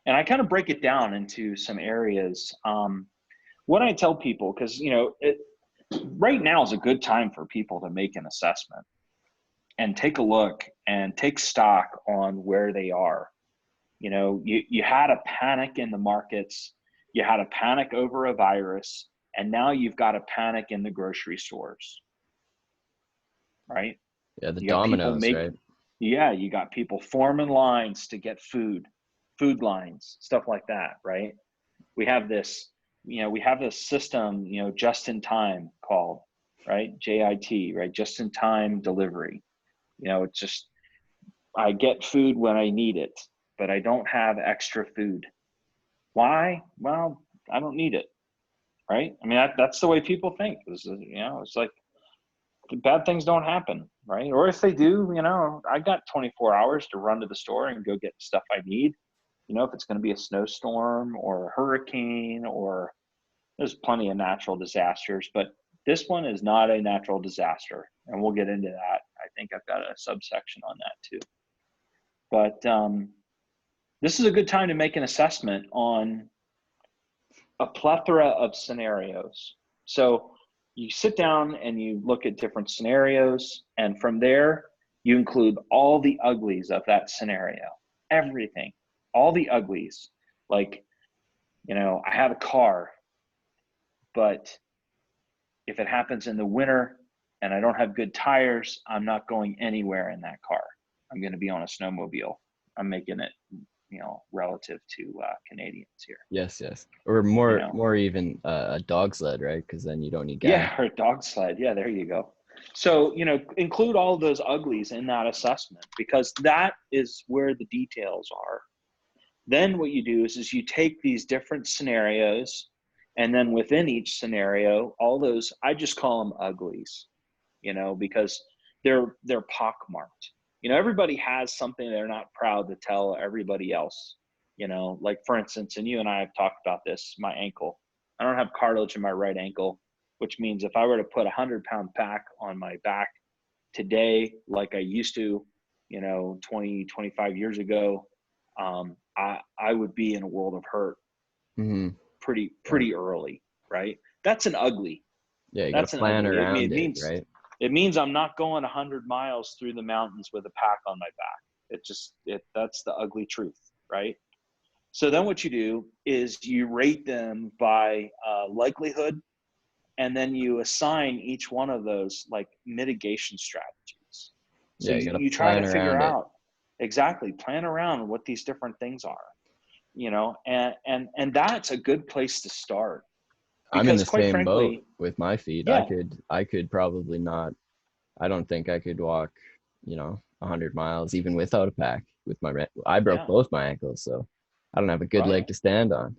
And I kind of break it down into some areas. What I tell people, because right now is a good time for people to make an assessment and take a look and take stock on where they are. You had a panic in the markets, you had a panic over a virus, and now you've got a panic in the grocery stores, right? Yeah, the You got people dominoes, right? yeah, you got people forming lines to get food lines, stuff like that, right? We have this system, just in time called, right? JIT, right? Just in time delivery. It's just, I get food when I need it, but I don't have extra food. Why? Well, I don't need it, right? I mean, that's the way people think. It's like bad things don't happen, right? Or if they do, I got 24 hours to run to the store and go get the stuff I need. If it's going to be a snowstorm or a hurricane, or there's plenty of natural disasters, but this one is not a natural disaster, and we'll get into that. I think I've got a subsection on that too. But this is a good time to make an assessment on a plethora of scenarios. So you sit down and you look at different scenarios, and from there, you include all the uglies of that scenario, everything, all the uglies. Like, I have a car, but if it happens in the winter and I don't have good tires, I'm not going anywhere in that car. I'm going to be on a snowmobile. I'm making it, relative to Canadians here. Yes, yes. Or You more know, more even a dog sled, right? Because then you don't need gas. yeah, or a dog sled. Yeah, there you go. So, include all those uglies in that assessment, because that is where the details are. Then what you do is you take these different scenarios, and then within each scenario, all those, I just call them uglies, because they're pockmarked. Everybody has something they're not proud to tell everybody else. Like for instance, and you and I have talked about this, my ankle. I don't have cartilage in my right ankle, which means if I were to put 100-pound pack on my back today, like I used to, 20, 25 years ago, I would be in a world of hurt Mm-hmm. pretty early, right? That's an ugly. Yeah, you got That's to an plan ugly. around it, right? It means I'm not going 100 miles through the mountains with a pack on my back. That's the ugly truth, right? So then what you do is you rate them by likelihood, and then you assign each one of those like mitigation strategies. So Yeah, you got to you try to plan figure around it. out exactly, plan around what these different things are, and that's a good place to start, I'm in because the quite same boat frankly, with my feet. yeah, I could probably not. I don't think I could walk, 100 miles even without a pack with I broke yeah, both my ankles, so I don't have a good right, leg to stand on.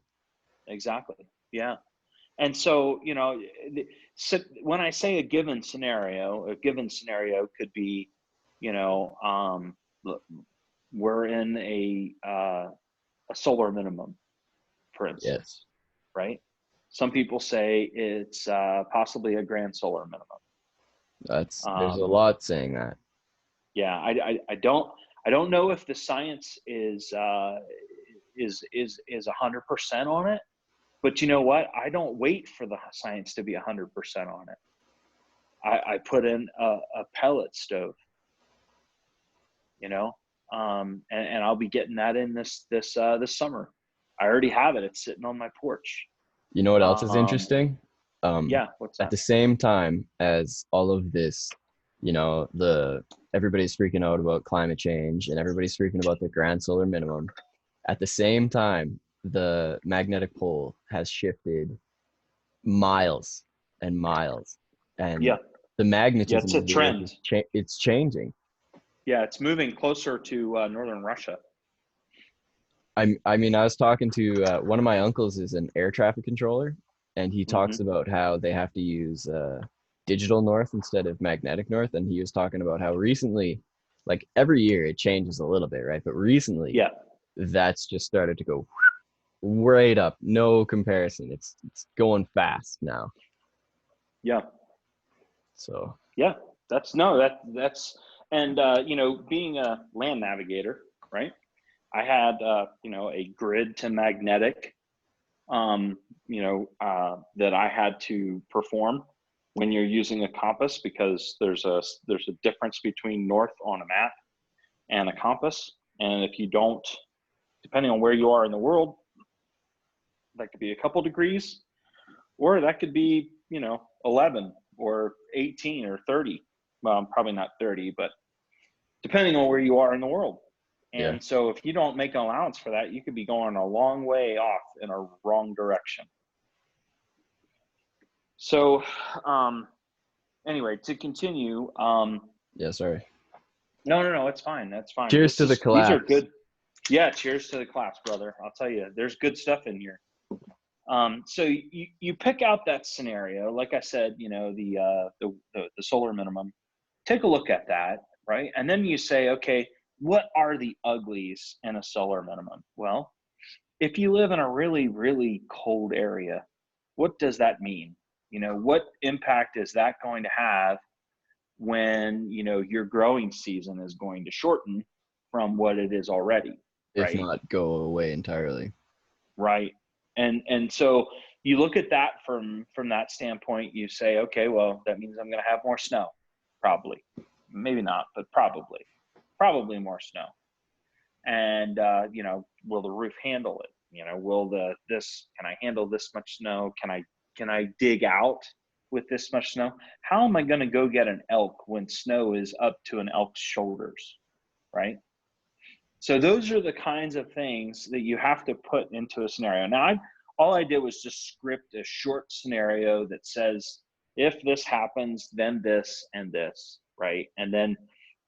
exactly, yeah. And so, so when I say a given scenario could be, you know, um, we're in a solar minimum, for Yes. instance, right? Some people say it's possibly a grand solar minimum. There's a Um, lot saying that. yeah, I don't know if the science is 100% on it, but you know what? I don't wait for the science to be 100% on it. I put in a pellet stove, and I'll be getting that in this summer. I already have it. It's sitting on my porch. You know what else is Um, interesting? Um, yeah, what's at that? the same time as all of this, the everybody's freaking out about climate change and everybody's freaking about the grand solar minimum. At the same time, the magnetic pole has shifted miles and miles, and Yeah, the yeah, magnetism it's a of the Earth trend. it's changing. Yeah, it's moving closer to northern Russia. I mean, I was talking to one of my uncles is an air traffic controller, and he Hmm. talks about how they have to use digital north instead of magnetic north. And he was talking about how recently, like every year, it changes a little bit, right? But recently, Yeah, that's just started to go right up, no comparison. It's going fast now. yeah, So yeah. That's no, that's and being a land navigator, right? I had a grid to magnetic that I had to perform when you're using a compass, because there's a difference between north on a map and a compass. And if you don't, depending on where you are in the world, that could be a couple degrees, or that could be 11 or 18 or 30. Well, probably not 30, but depending on where you are in the world. yeah, And so if you don't make an allowance for that, you could be going a long way off in a wrong direction. So, anyway, to continue, yeah. Sorry. no, it's fine. That's fine. Cheers to the These are collapse. good. Yeah, cheers to the class, brother. I'll tell you, there's good stuff in here. So you pick out that scenario, like I said, the solar minimum. Take a look at that, right? And then you say, okay, what are the uglies in a solar minimum? Well, if you live in a really, really cold area, what does that mean? What impact is that going to have when, your growing season is going to shorten from what it is already, If right? not go away entirely. Right. And so you look at that from that standpoint, you say, okay, well, that means I'm going to have more snow, probably. Maybe not, but probably more snow. And will the roof handle it? Can I handle this much snow? Can I dig out with this much snow? How am I going to go get an elk when snow is up to an elk's shoulders, right? So those are the kinds of things that you have to put into a scenario. Now, all I did was just script a short scenario that says, if this happens, then this and this, right? And then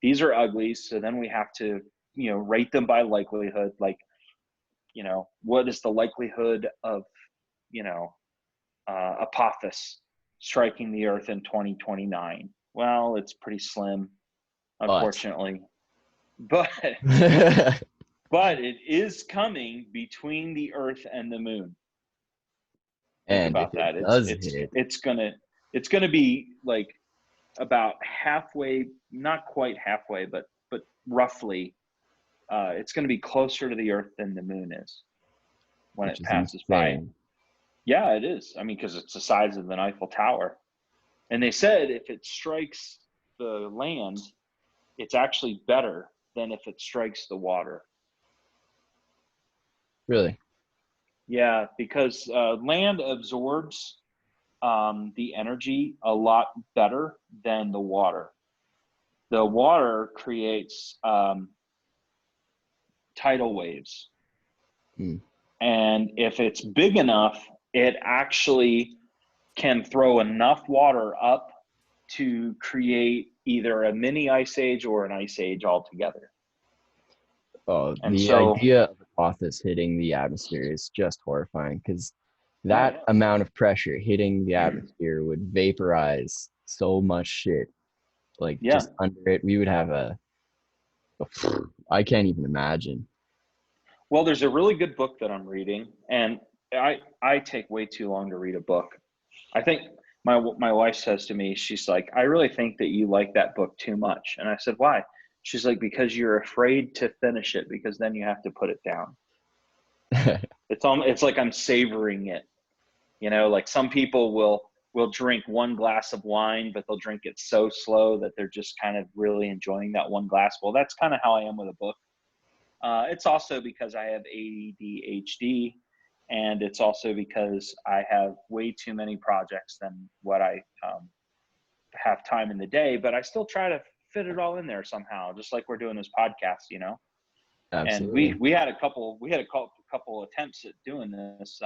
these are uglies. So then we have to, rate them by likelihood. Like, what is the likelihood of, Apophis striking the earth in 2029? Well, it's pretty slim, But unfortunately. But but it is coming between the earth and the moon. Think and if about it that. It's does it's hit, it's gonna it's gonna be like about halfway, not quite halfway, but roughly, it's gonna be closer to the earth than the moon is when which it is passes by. insane. Yeah, it is. I mean, because it's the size of the Eiffel Tower. And they said if it strikes the land, it's actually better than if it strikes the water. Really? Yeah, because land absorbs the energy a lot better than the water. The water creates tidal waves. Hmm. And if it's big enough, it actually can throw enough water up to create either a mini ice age or an ice age altogether. Oh, And the so, idea of Apophis hitting the atmosphere is just horrifying because oh, that amount of pressure hitting the yeah. atmosphere would vaporize so much shit. Like Yeah. just under it, we would have I can't even imagine. Well, there's a really good book that I'm reading, and I take way too long to read a book. I think my wife says to me, she's like, I really think that you like that book too much. And I said, why? She's like, because you're afraid to finish it because then you have to put it down. It's like I'm savoring it. Like some people will drink one glass of wine, but they'll drink it so slow that they're just kind of really enjoying that one glass. Well, that's kind of how I am with a book. It's also because I have ADHD, and it's also because I have way too many projects than what I have time in the day. But I still try to fit it all in there somehow, just like we're doing this podcast. And Absolutely. we had a couple attempts at doing this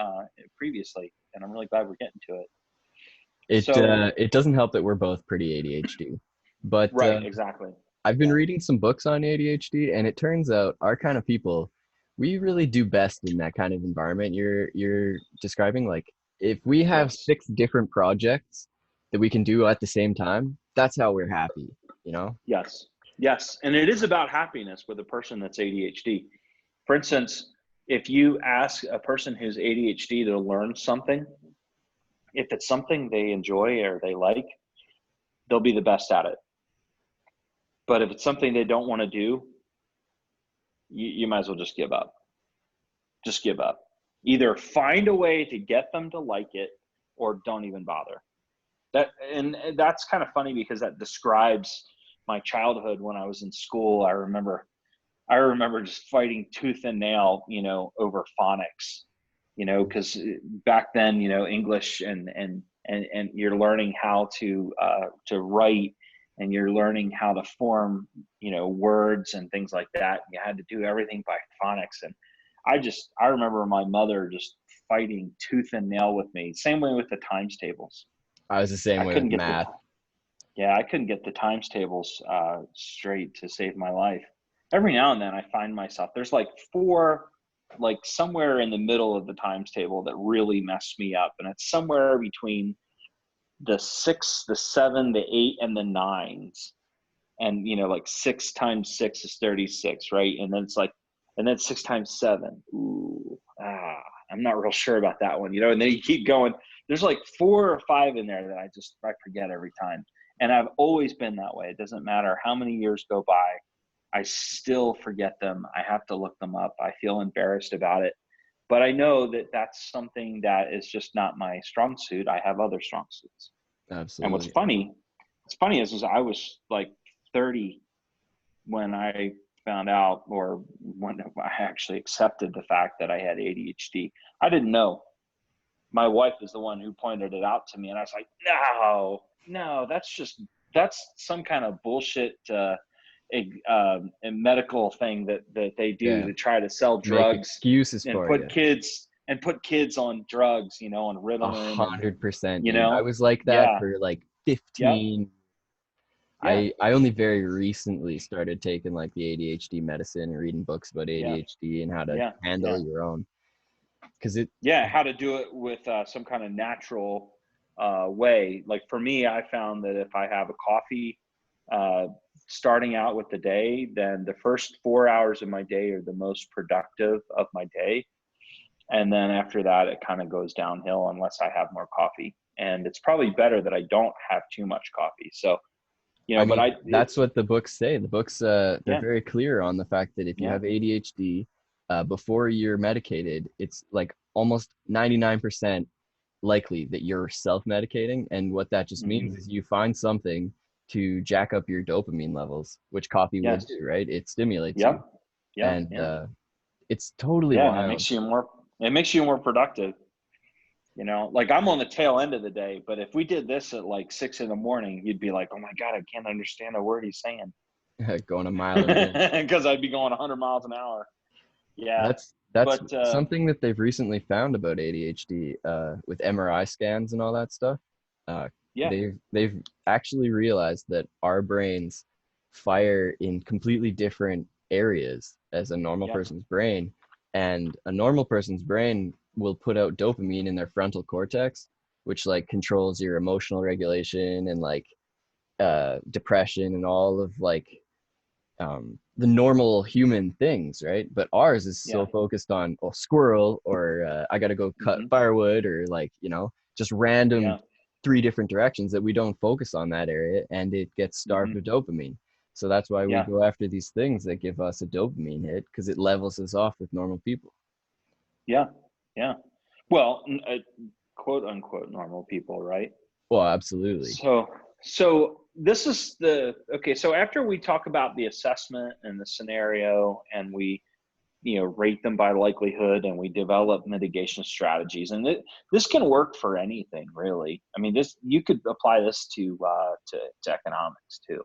previously, and I'm really glad we're getting to it. So, It doesn't help that we're both pretty ADHD, but right, exactly. I've been Yeah. reading some books on ADHD, and it turns out our kind of people, we really do best in that kind of environment you're describing. Like if we have Yes. 6 different projects that we can do at the same time, that's how we're happy, you know? Yes. Yes. And it is about happiness with a person that's ADHD. For instance, if you ask a person who's ADHD to learn something, if it's something they enjoy or they like, they'll be the best at it. But if it's something they don't want to do, you might as well just give up. Just give up. Either find a way to get them to like it or don't even bother. And that's kind of funny because that describes my childhood when I was in school. I remember just fighting tooth and nail, over phonics, because back then, English and you're learning how to write, and you're learning how to form, words and things like that. You had to do everything by phonics, and I remember my mother just fighting tooth and nail with me. Same way with the times tables. I was the same I way couldn't with get the math. Yeah, I couldn't get the times tables straight to save my life. Every now and then I find myself, there's like four, like somewhere in the middle of the times table that really mess me up. And it's somewhere between the 6, the 7, the 8, and the 9s. And, like 6 times 6 is 36, right? And then it's like, and then 6 times 7. Ooh, I'm not real sure about that one, and then you keep going. There's like 4 or 5 in there that I forget every time. And I've always been that way. It doesn't matter how many years go by. I still forget them. I have to look them up. I feel embarrassed about it. But I know that that's something that is just not my strong suit. I have other strong suits. And Absolutely. what's funny is I was like 30 when I found out, or when I actually accepted the fact that I had ADHD. I didn't know. My wife is the one who pointed it out to me, and I was like, no, that's some kind of bullshit a medical thing that they do Yeah. to try to sell Make drugs excuses and for put you. kids and put kids on drugs, on a Ritalin and, 100%, you dude. I know, was like that yeah, for like yep, 15. yeah, I only very recently started taking like the ADHD medicine and reading books about yeah, ADHD and how to yeah, handle yeah, your own. Because it, yeah. How to do it with some kind of natural way. Like for me, I found that if I have a coffee uh, starting out with the day, then the first 4 hours of my day are the most productive of my day. And then after that, it kind of goes downhill unless I have more coffee. And it's probably better that I don't have too much coffee. So, I but mean, that's what the books say. The books, they're yeah, very clear on the fact that if you yeah, have ADHD, before you're medicated, it's like almost 99% likely that you're self-medicating. And what that just hmm, means is you find something to jack up your dopamine levels, which coffee would yes, do, right? It stimulates you. yep, yeah, And yeah, it's totally yeah. And wild. it makes you more productive. Like I'm on the tail end of the day, but if we did this at like 6 in the morning, you'd be like, oh my God, I can't understand a word he's saying. Going a mile a minute. Because I'd be going 100 miles an hour. Yeah. That's But something that they've recently found about ADHD with MRI scans and all that stuff. Uh, yeah, they've actually realized that our brains fire in completely different areas as a normal yeah, person's brain, and a normal person's brain will put out dopamine in their frontal cortex, which like controls your emotional regulation and like depression and all of like the normal human things, right? But ours is yeah. so focused on squirrel or I got to go cut Hmm, firewood or like just random yeah, three different directions that we don't focus on that area, and it gets starved hmm, of dopamine. So that's why we yeah, go after these things that give us a dopamine hit because it levels us off with normal people. yeah, yeah. Well, quote unquote normal people, right? Well, absolutely. So, so this is okay. So after we talk about the assessment and the scenario, and we, rate them by likelihood, and we develop mitigation strategies, and this can work for anything, really. I mean, this you could apply this to economics too,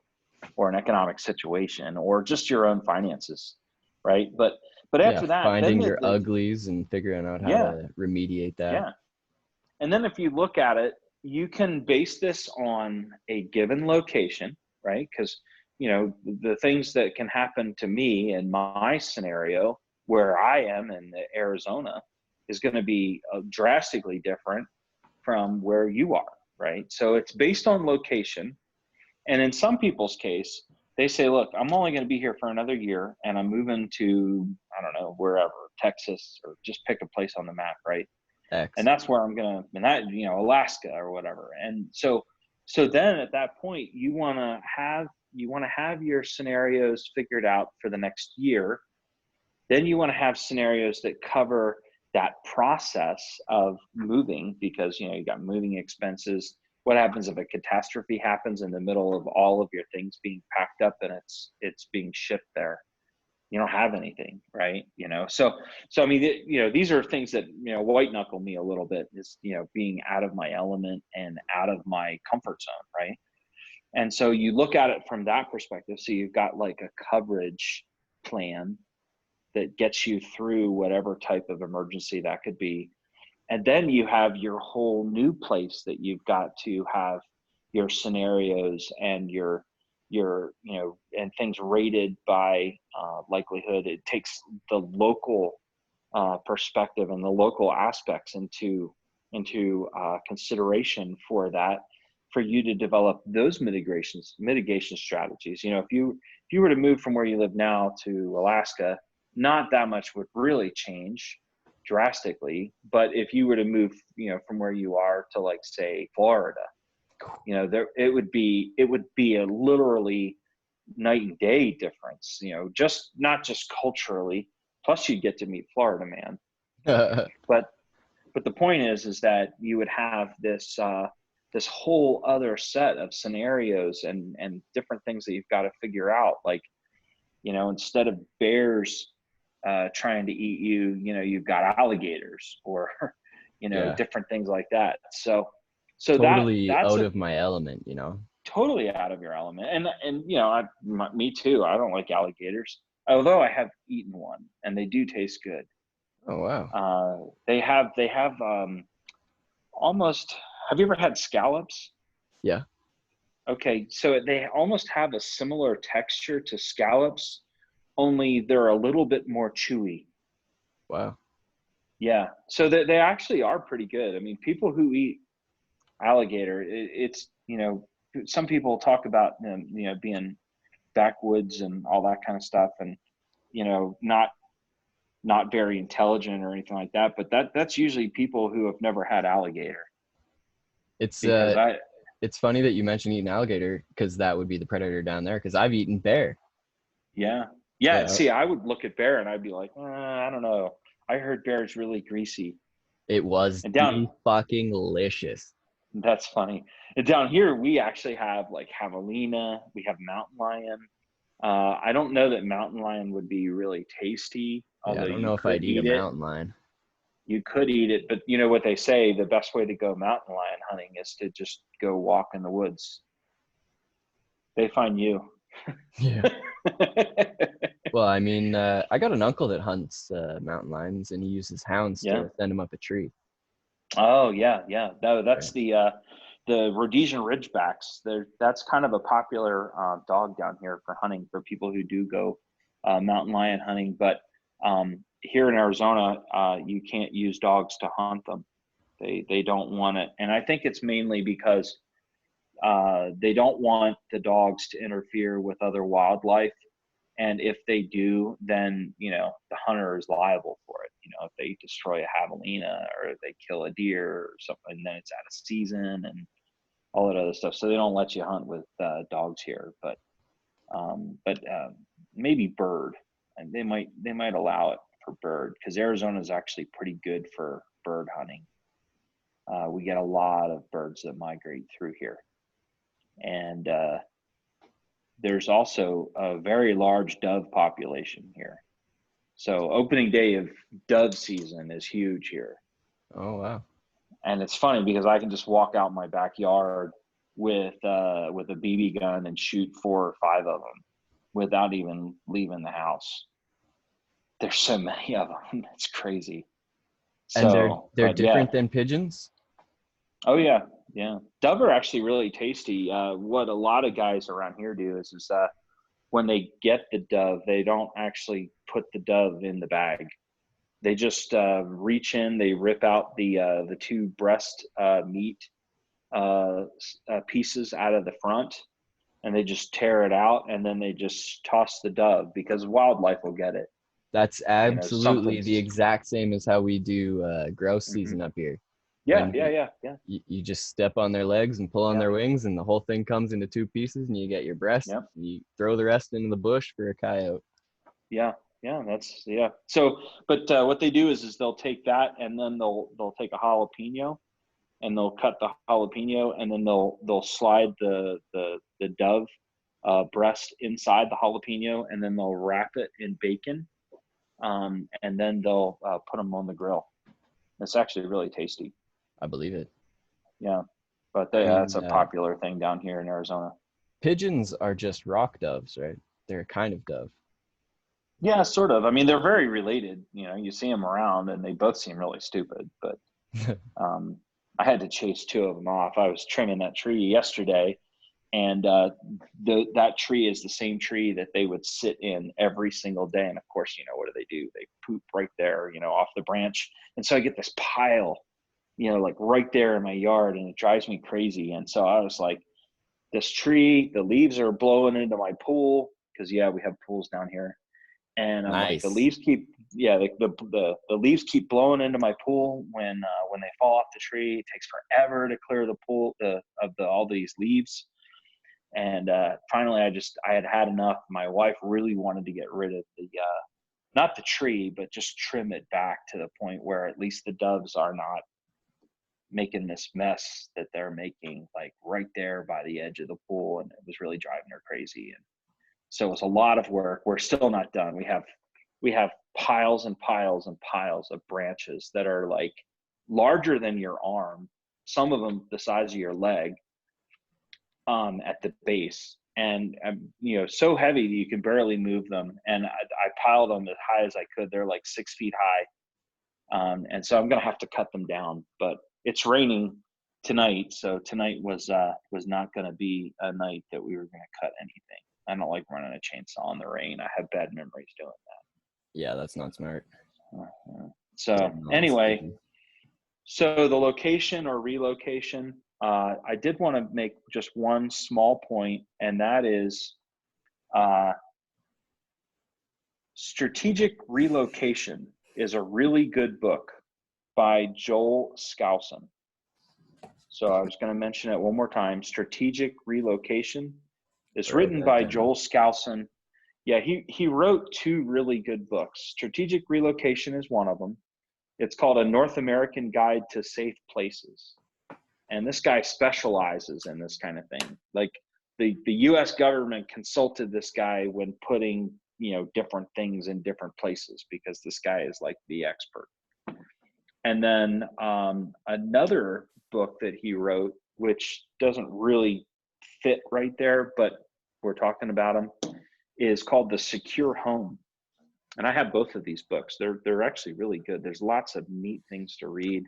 or an economic situation, or just your own finances, right? But Yeah, after that, then finding your uglies and figuring out how yeah, to remediate that. yeah. And then if you look at it, you can base this on a given location, right? Because, the things that can happen to me in my scenario where I am in Arizona is going to be drastically different from where you are, right? So it's based on location. And in some people's case, they say, look, I'm only going to be here for another year and I'm moving to, I don't know, wherever, Texas, or just pick a place on the map, right? And X. that's where I'm gonna, and that, Alaska or whatever. And so then at that point, you want to have your scenarios figured out for the next year. Then you want to have scenarios that cover that process of moving, because you got moving expenses. What happens if a catastrophe happens in the middle of all of your things being packed up and it's being shipped there? You don't have anything, right? So I mean, these are things that white knuckle me a little bit, is being out of my element and out of my comfort zone, right? And so you look at it from that perspective. So you've got like a coverage plan that gets you through whatever type of emergency that could be. And then you have your whole new place that you've got to have your scenarios and your and things rated by likelihood. It takes the local perspective and the local aspects into consideration for that, for you to develop those mitigation strategies. If you were to move from where you live now to Alaska, not that much would really change drastically. But if you were to move, from where you are to, like, say, Florida, there it would be a literally night and day difference. Just not just culturally. Plus, you'd get to meet Florida man. But the point is that you would have this whole other set of scenarios and different things that you've got to figure out. Like, instead of bears trying to eat you, you've got alligators, or Yeah, different things like that. So totally that's out a of my element. totally out of your element. And me too. I don't like alligators, although I have eaten one and they do taste good. Oh wow. They have almost. Have you ever had scallops? Yeah. Okay, so they almost have a similar texture to scallops, only they're a little bit more chewy. Wow. Yeah, so they actually are pretty good. I mean, people who eat alligator, it's some people talk about them, being backwoods and all that kind of stuff, and not very intelligent or anything like that. But that's usually people who have never had alligator. It's Because I it's funny that you mentioned eating alligator because that would be the predator down there. Because I've eaten bear. Yeah, yeah. Yeah. See, I would look at bear and I'd be like, I don't know. I heard bear is really greasy. It was And de down fucking delicious. That's funny. And down here, we actually have like javelina. We have mountain lion. I don't know that mountain lion would be really tasty, Yeah, I although don't you know if could I'd eat a eat it. mountain lion. You could eat it, but you know what they say, the best way to go mountain lion hunting is to just go walk in the woods. They find you. Yeah. Well, I mean, I got an uncle that hunts mountain lions, and he uses hounds Yeah. to send them up a tree. Oh yeah, yeah. No, Right. that's the Rhodesian Ridgebacks. That's kind of a popular dog down here for hunting for people who do go mountain lion hunting. But here in Arizona, you can't use dogs to hunt them. They don't want it, and I think it's mainly because they don't want the dogs to interfere with other wildlife. And if they do, then the hunter is liable for it. If they destroy a javelina or they kill a deer or something, then it's out of season and all that other stuff. So they don't let you hunt with dogs here, but maybe bird, and they might allow it for bird because Arizona is actually pretty good for bird hunting. We get a lot of birds that migrate through here, and there's also a very large dove population here. So opening day of dove season is huge here. Oh wow. And it's funny because I can just walk out my backyard with a BB gun and shoot 4 or 5 of them without even leaving the house. There's so many of them. It's crazy. And they're So, they're but yeah. different than pigeons. Oh yeah, yeah. Dove are actually really tasty. What a lot of guys around here do is when they get the dove, they don't actually put the dove in the bag. They just reach in, they rip out the two breast meat pieces out of the front, and they just tear it out, and then they just toss the dove because wildlife will get it. That's absolutely the Something's. exact same as how we do grouse Hmm. season up here. Yeah, When yeah, yeah, yeah, you just step on their legs and pull on yeah, their wings, and the whole thing comes into two pieces, and you get your breast. yeah, And you throw the rest into the bush for a coyote. yeah, yeah. That's yeah. So, but what they do is they'll take that, and then they'll take a jalapeno, and they'll cut the jalapeno, and then they'll slide the dove breast inside the jalapeno, and then they'll wrap it in bacon, and then they'll put them on the grill. It's actually really tasty. I believe it. Yeah, but I that's mean, a popular thing down here in Arizona. pigeons are just rock doves, right? They're a kind of dove. Yeah, sort of. I mean, they're very related. You see them around, and they both seem really stupid. But um, I had to chase 2 of them off. I was trimming that tree yesterday, and that tree is the same tree that they would sit in every single day. And of course, what do? They poop right there, off the branch. And so I get this pile, like right there in my yard, and it drives me crazy. And so I was like, this tree, the leaves are blowing into my pool because yeah, we have pools down here. And I'm like, the Nice. leaves keep, yeah, the leaves keep blowing into my pool when they fall off the tree. It takes forever to clear the pool of all these leaves. And finally, I had enough. My wife really wanted to get rid of the not the tree, but just trim it back to the point where at least the doves are not making this mess that they're making, like right there by the edge of the pool. And it was really driving her crazy. And so it's a lot of work. We're still not done. We have piles and piles and piles of branches that are like larger than your arm, some of them the size of your leg, at the base, and so heavy you can barely move them. And I piled them as high as I could. They're like 6 feet high, And so I'm going to have to cut them down, but it's raining tonight. So tonight was not going to be a night that we were going to cut anything. I don't like running a chainsaw in the rain. I have bad memories doing Yeah, that's not smart. that. Getting So all anyway, sticky. so the location or relocation, I did want to make just one small point, and that is uh, Strategic Relocation is a really good book by Joel Skousen. So I was going to mention it one more time. Strategic Relocation. It's Wrote written that by down. Joel Skousen. Yeah, he wrote two really good books. Strategic Relocation is one of them. It's called A North American Guide to Safe Places. And this guy specializes in this kind of thing. Like the US government consulted this guy when putting, different things in different places, because this guy is like the expert. And then another book that he wrote, which doesn't really fit right there, but we're talking about him, is called The Secure Home. And I have both of these books. They're actually really good. There's lots of neat things to read.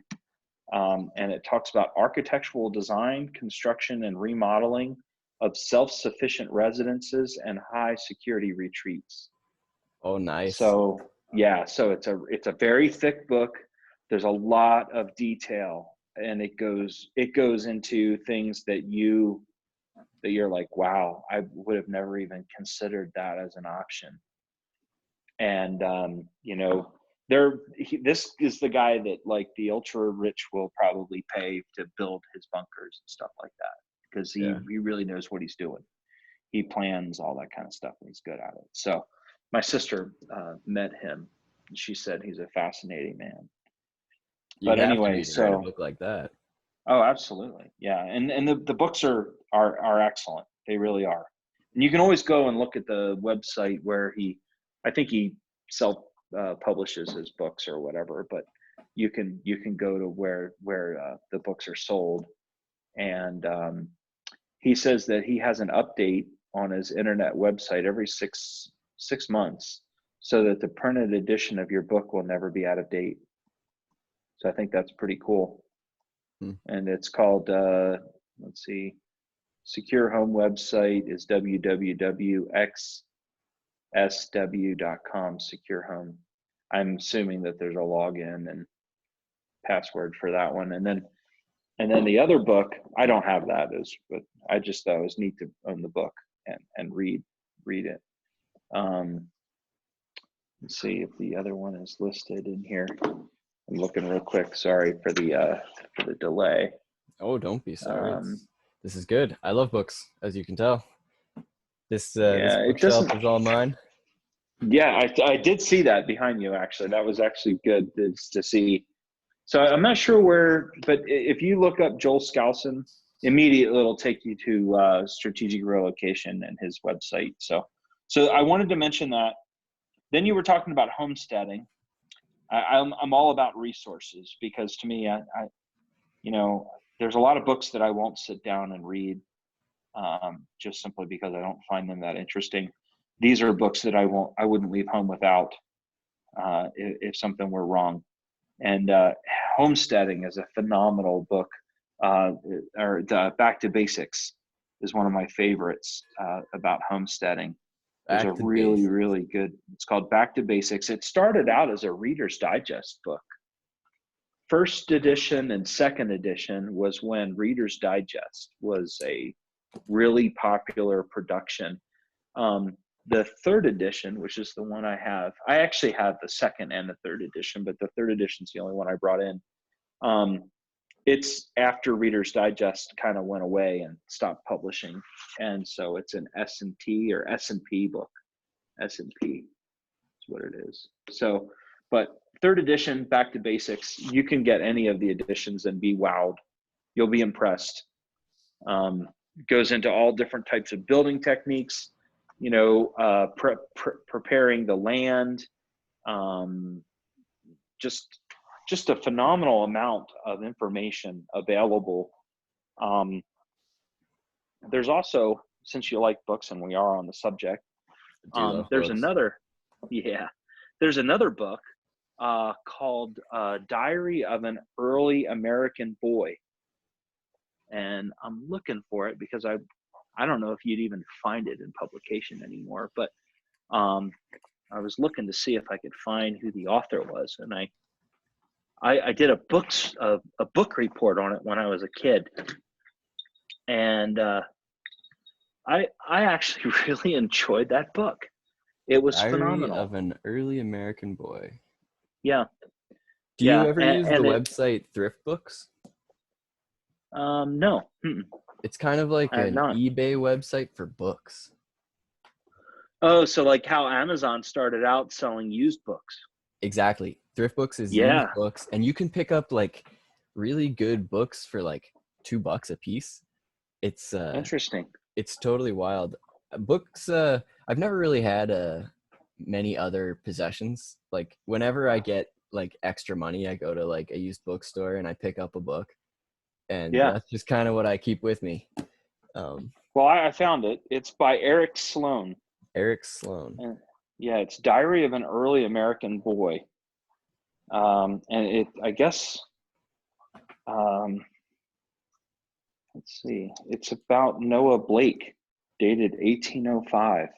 And it talks about architectural design, construction, and remodeling of self-sufficient residences and high security retreats. Oh, nice. So yeah, so it's a very thick book. There's a lot of detail, and it goes into things that you're like, wow, I would have never even considered that as an option. And this is the guy that, like, the ultra rich will probably pay to build his bunkers and stuff like that, because he Yeah. really knows what he's doing. He plans all that kind of stuff, and he's good at it. So my sister met him, and she said he's a fascinating man. You'd But have to anyway, be to write a so book like that. oh, absolutely, yeah, and the books are excellent. They really are. And you can always go and look at the website where I think he self publishes his books or whatever, but you can go to where the books are sold. And he says that he has an update on his internet website every six months, so that the printed edition of your book will never be out of date. So I think that's pretty cool. Hmm. And it's called let's see, Secure Home website is www.xsw.com. Secure Home. I'm assuming that there's a login and password for that one. And then the other book, I don't have that, but I just thought it was neat to own the book and read it. Let's see if the other one is listed in here. I'm looking real quick. Sorry for the delay. Oh, don't be sorry. This is good. I love books, as you can tell. This Yeah, it bookshelf doesn't. is all mine. Yeah, I did see that behind you, actually. That was actually good to see. So I'm not sure where, but if you look up Joel Skousen, immediately it'll take you to Strategic Relocation and his website. So I wanted to mention that. Then you were talking about homesteading. I'm all about resources, because to me, there's a lot of books that I won't sit down and read, just simply because I don't find them that interesting. These are books that I wouldn't leave home without, if something were wrong. And Homesteading is a phenomenal book. Or Back to Basics is one of my favorites about homesteading. There's a Back to really, basics. really good, it's called Back to Basics. It started out as a Reader's Digest book. First edition and second edition was when Reader's Digest was a really popular production. The third edition, which is the one I actually have the second and the third edition, but the third edition is the only one I brought in. It's after Reader's Digest kind of went away and stopped publishing, and so it's an S&T or S&P book. S&P is what it is. So, but third edition, Back to Basics, you can get any of the editions and be wowed. You'll be impressed. Goes into all different types of building techniques, preparing the land, just a phenomenal amount of information available. There's also, since you like books and we are on the subject, I do love there's books. another book called Diary of an Early American Boy. And I'm looking for it because I don't know if you'd even find it in publication anymore, but I was looking to see if I could find who the author was, and I did a book report on it when I was a kid, and I actually really enjoyed that book. It was Diary phenomenal. of an Early American Boy. Yeah, Do you yeah, ever use the and it website Thrift Books? no, It's kind of like I have an not. eBay website for books. Oh, so like how Amazon started out selling used books. Exactly. Thrift Books is used Yeah, books, and you can pick up like really good books for like $2 a piece. It's interesting. it's totally wild. Books. I've never really had many other possessions. Like whenever I get like extra money, I go to like a used bookstore and I pick up a book, and Yeah. that's just kind of what I keep with me. Um, Well, I found it. It's by Eric Sloan. Eric Sloan. And yeah, it's Diary of an Early American Boy. And it, I guess, um, let's see, it's about Noah Blake, dated 1805.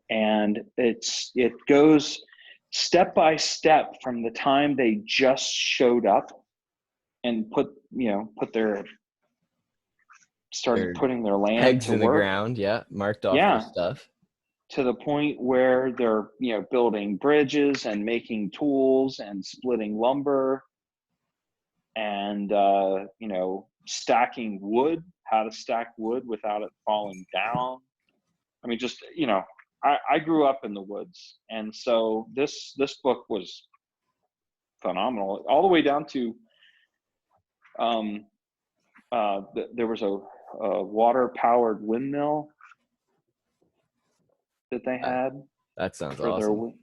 And it goes step by step from the time they just showed up and started They're putting their land pegs to in the work. ground. Yeah, marked off their Yeah, stuff. to the point where they're building bridges and making tools and splitting lumber and stacking wood, how to stack wood without it falling down. I mean, just I grew up in the woods, and so this book was phenomenal, all the way down to there was a water powered windmill that they That, had that sounds for their, awesome.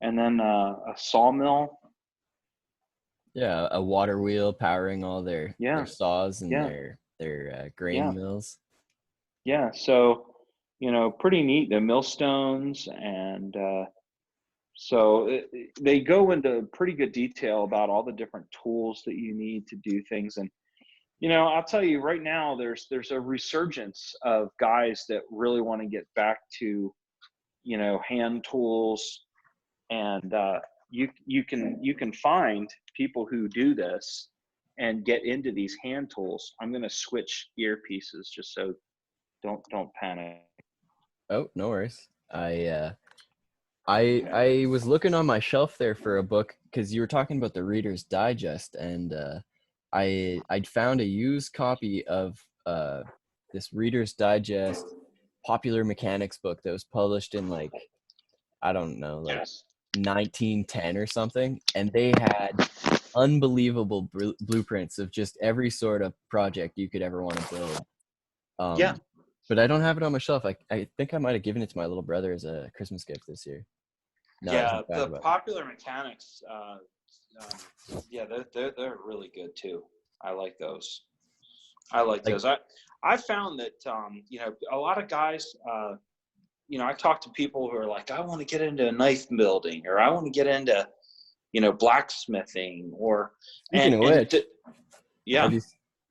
and then a sawmill. Yeah, a water wheel powering all their Yeah, saws and yeah, their grain yeah, mills. yeah. So, pretty neat. The millstones, and they go into pretty good detail about all the different tools that you need to do things. And I'll tell you right now, there's a resurgence of guys that really want to get back to hand tools, and you can find people who do this and get into these hand tools. I'm going to switch earpieces just so don't panic. Oh, no worries. Okay. I was looking on my shelf there for a book because you were talking about the Reader's Digest, and I'd found a used copy of this Reader's Digest popular mechanics book that was published in like, I don't know, like Yes. 1910 or something, and they had unbelievable blueprints of just every sort of project you could ever want to build. Yeah. But I don't have it on my shelf. I think I might have given it to my little brother as a Christmas gift this year. Now that I Yeah. think back The about it. popular mechanics. Yeah, they're really good too. I like those. I like Like, those. I found that a lot of guys. I talk to people who are like, I want to get into knife building, or I want to get into blacksmithing, or speaking of which, yeah.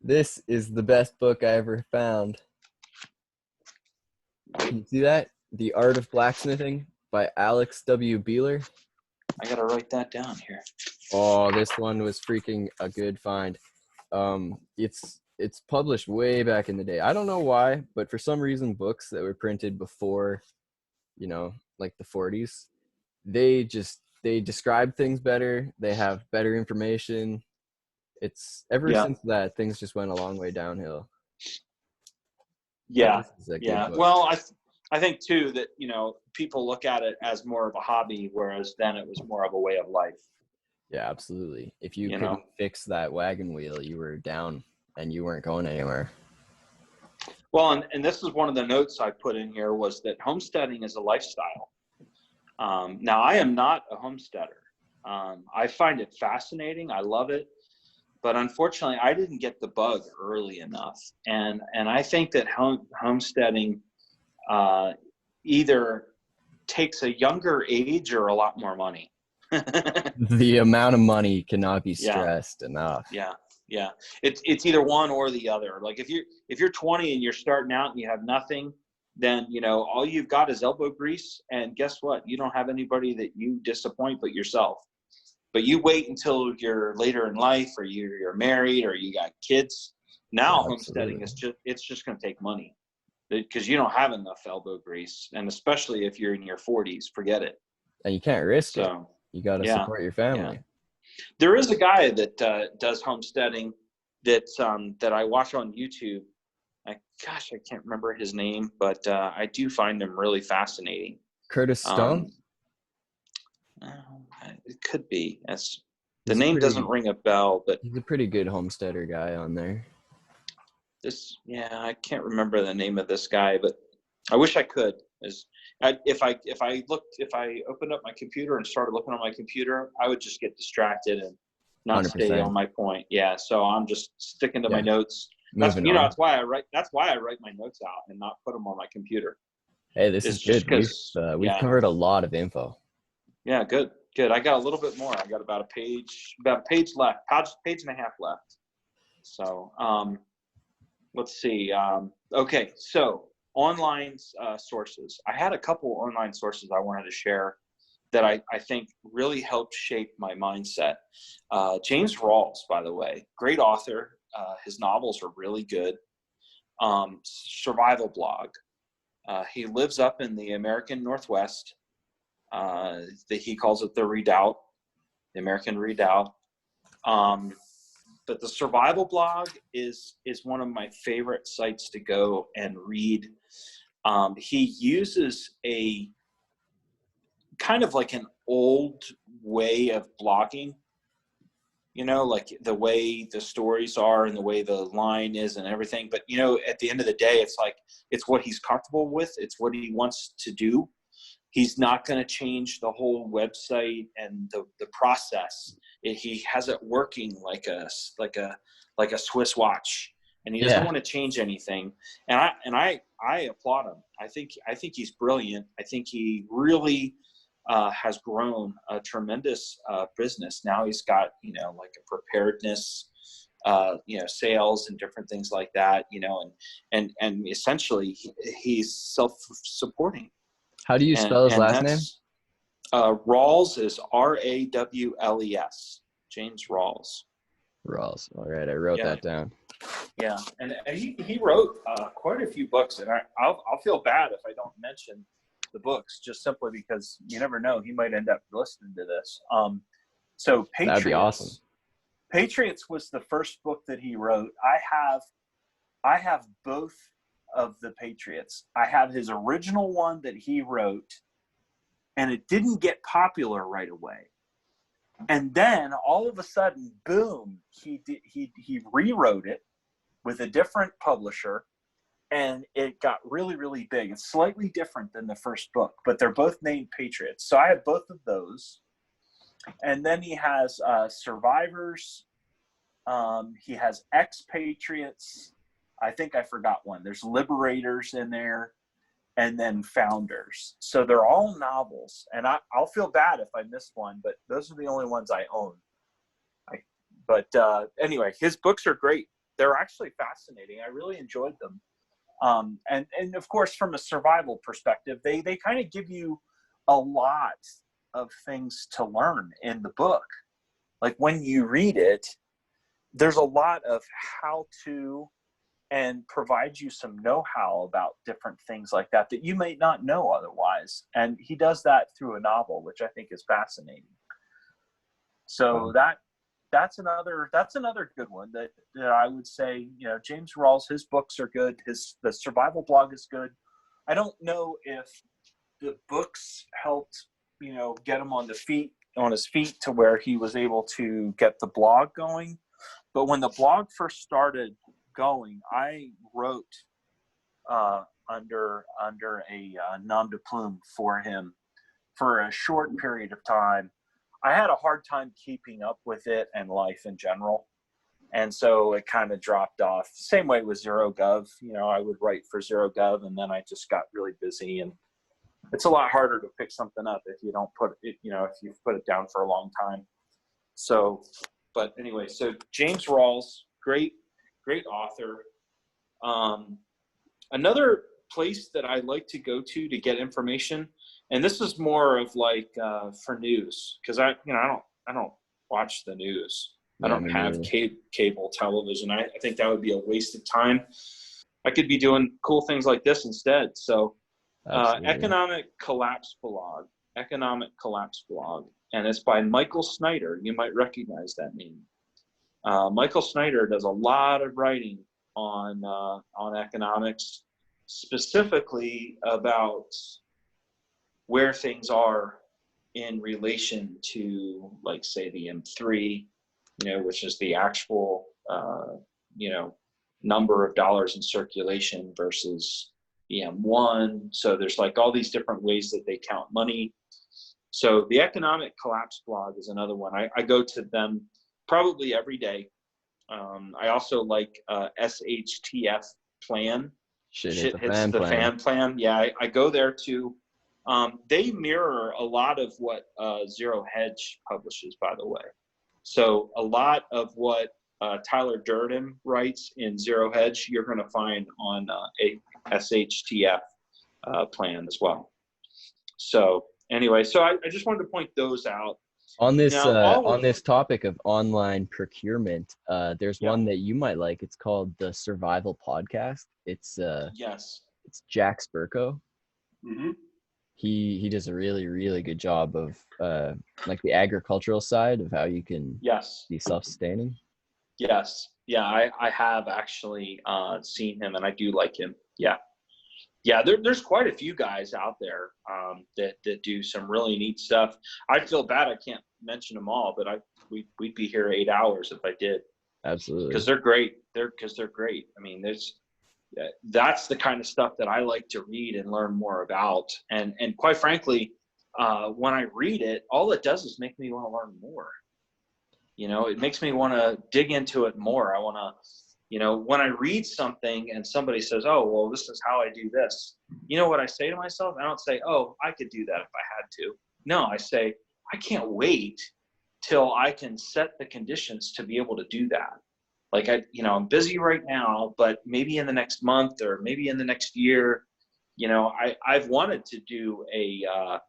this is the best book I ever found. Can you see that? The Art of Blacksmithing by Alex W. Beeler. I gotta write that down here. Oh, this one was freaking a good find. It's published way back in the day. I don't know why, but for some reason, books that were printed before, like the 40s, they describe things better. They have better information. It's ever Yeah. since that, things just went a long way downhill. But Yeah. this is a good Yeah. book. Well, I think too that people look at it as more of a hobby, whereas then it was more of a way of life. Yeah, absolutely. If you You couldn't know. fix that wagon wheel, you were down and you weren't going anywhere. Well, and this is one of the notes I put in here, was that homesteading is a lifestyle. Now, I am not a homesteader. I find it fascinating. I love it. But unfortunately, I didn't get the bug early enough. And I think that homesteading either takes a younger age or a lot more money. The amount of money cannot be Yeah, stressed enough. yeah, yeah. It's either one or the other. Like if you're 20 and you're starting out and you have nothing, then all you've got is elbow grease, and guess what? You don't have anybody that you disappoint but yourself. But you wait until you're later in life, or you're married, or you got kids. Yeah, Now homesteading absolutely. it's just going to take money, because you don't have enough elbow grease, and especially if you're in your 40s, forget it. And you can't risk it. So You got to yeah, support your yeah. family. There is a guy that does homesteading that I watch on YouTube. I can't remember his name, but I do find him really fascinating. Curtis Stone. Um, uh, it could be. The He's a name doesn't pretty ip a bell, but he's a pretty good homesteader guy on there. I can't remember the name of this guy, but I wish I could. If I opened up my computer and started looking on my computer, I would just get distracted and not stay 100%. on my point. Yeah, so I'm just sticking to my Yeah. notes. Moving on. That's why I write my notes out and not put them on my computer. Hey, this is It's just good. because, We've covered a lot of info. yeah, good. I got a little bit more. I got about a page left, page and a half left. So let's see. Okay, so online sources. I had a couple online sources I wanted to share that I think really helped shape my mindset. James Rawls, by the way, great author. His novels are really good. Survival blog. He lives up in the American Northwest. He calls it the Redoubt, the American Redoubt. But the survival blog is one of my favorite sites to go and read. He uses a kind of like an old way of blogging, like the way the stories are and the way the line is and everything. But, at the end of the day, it's like, it's what he's comfortable with. It's what he wants to do. He's not going to change the whole website and the process. He has it working like a Swiss watch, and he doesn't Yeah. want to change anything. And I applaud him. I think he's brilliant. I think he really has grown a tremendous business. Now he's got like a preparedness, sales and different things like that. And essentially he's self-supporting. How do you spell his And last name? that's Rawls is Rawles. James Rawls. Rawls. All right, I wrote Yeah, that down. yeah, and he wrote quite a few books, and I'll feel bad if I don't mention the books, just simply because you never know, he might end up listening to this. So Patriots. That'd be awesome. Patriots was the first book that he wrote. I have both of the Patriots. I have his original one that he wrote, and it didn't get popular right away. And then all of a sudden, boom, he rewrote it with a different publisher, and it got really, really big. It's slightly different than the first book, but they're both named Patriots. So I have both of those. And then he has Survivors. He has Expatriates. I think I forgot one. There's Liberators in there, and then Founders. So they're all novels. And I'll feel bad if I miss one, but those are the only ones I own. But anyway, his books are great. They're actually fascinating. I really enjoyed them. And of course, from a survival perspective, they kind of give you a lot of things to learn in the book. Like when you read it, there's a lot of how to, and provide you some know-how about different things like that you may not know otherwise. And he does that through a novel, which I think is fascinating. So that's another good one that I would say, James Rawls, his books are good. The survival blog is good. I don't know if the books helped, get him on his feet to where he was able to get the blog going. But when the blog first started going, I wrote under a nom de plume for him for a short period of time. I had a hard time keeping up with it and life in general. And so it kind of dropped off. Same way with ZeroGov. I would write for ZeroGov, and then I just got really busy. And it's a lot harder to pick something up if you don't put it, you know, if you've put it down for a long time. So, but anyway, so James Rawls, great author. Another place that I like to go to get information, and this is more of like for news, because I don't watch the news. I Yeah, don't me have neither. cable television. I think that would be a waste of time. I could be doing cool things like this instead. So, Absolutely. Economic Collapse blog, and it's by Michael Snyder. You might recognize that name. Michael Snyder does a lot of writing on economics, specifically about where things are in relation to, like, say, the M3, you know, which is the actual, you know, number of dollars in circulation versus the M1. So there's like all these different ways that they count money. So the Economic Collapse blog is another one. I go to them probably every day. I also like SHTF plan. Shit hit Shit the hits fan the plan. fan plan. Yeah, I go there too. They mirror a lot of what Zero Hedge publishes, by the way. So a lot of what Tyler Durden writes in Zero Hedge, you're going to find on a SHTF plan as well. So anyway, so I just wanted to point those out. Now, On this topic of online procurement, there's yeah, one that you might like. It's called the Survival Podcast. yes. It's Jack Spurko. Mm-hmm. He does a really good job of like the agricultural side of how you can Yes. be self-sustaining. Yes. Yeah, I have actually seen him, and I do like him. Yeah. Yeah, there's quite a few guys out there that do some really neat stuff. I feel bad I can't mention them all, but we'd be here 8 hours if I did, because Absolutely. they're great. They're great. I mean, that's the kind of stuff that I like to read and learn more about. And quite frankly, when I read it, all it does is make me want to learn more. You know, it makes me want to dig into it more. I want to, you know, when I read something and somebody says, oh, well, this is how I do this. You know what I say to myself? I don't say, oh, I could do that if I had to. No, I say, I can't wait till I can set the conditions to be able to do that. Like, I'm busy right now, but maybe in the next month or maybe in the next year, you know, I've wanted to do a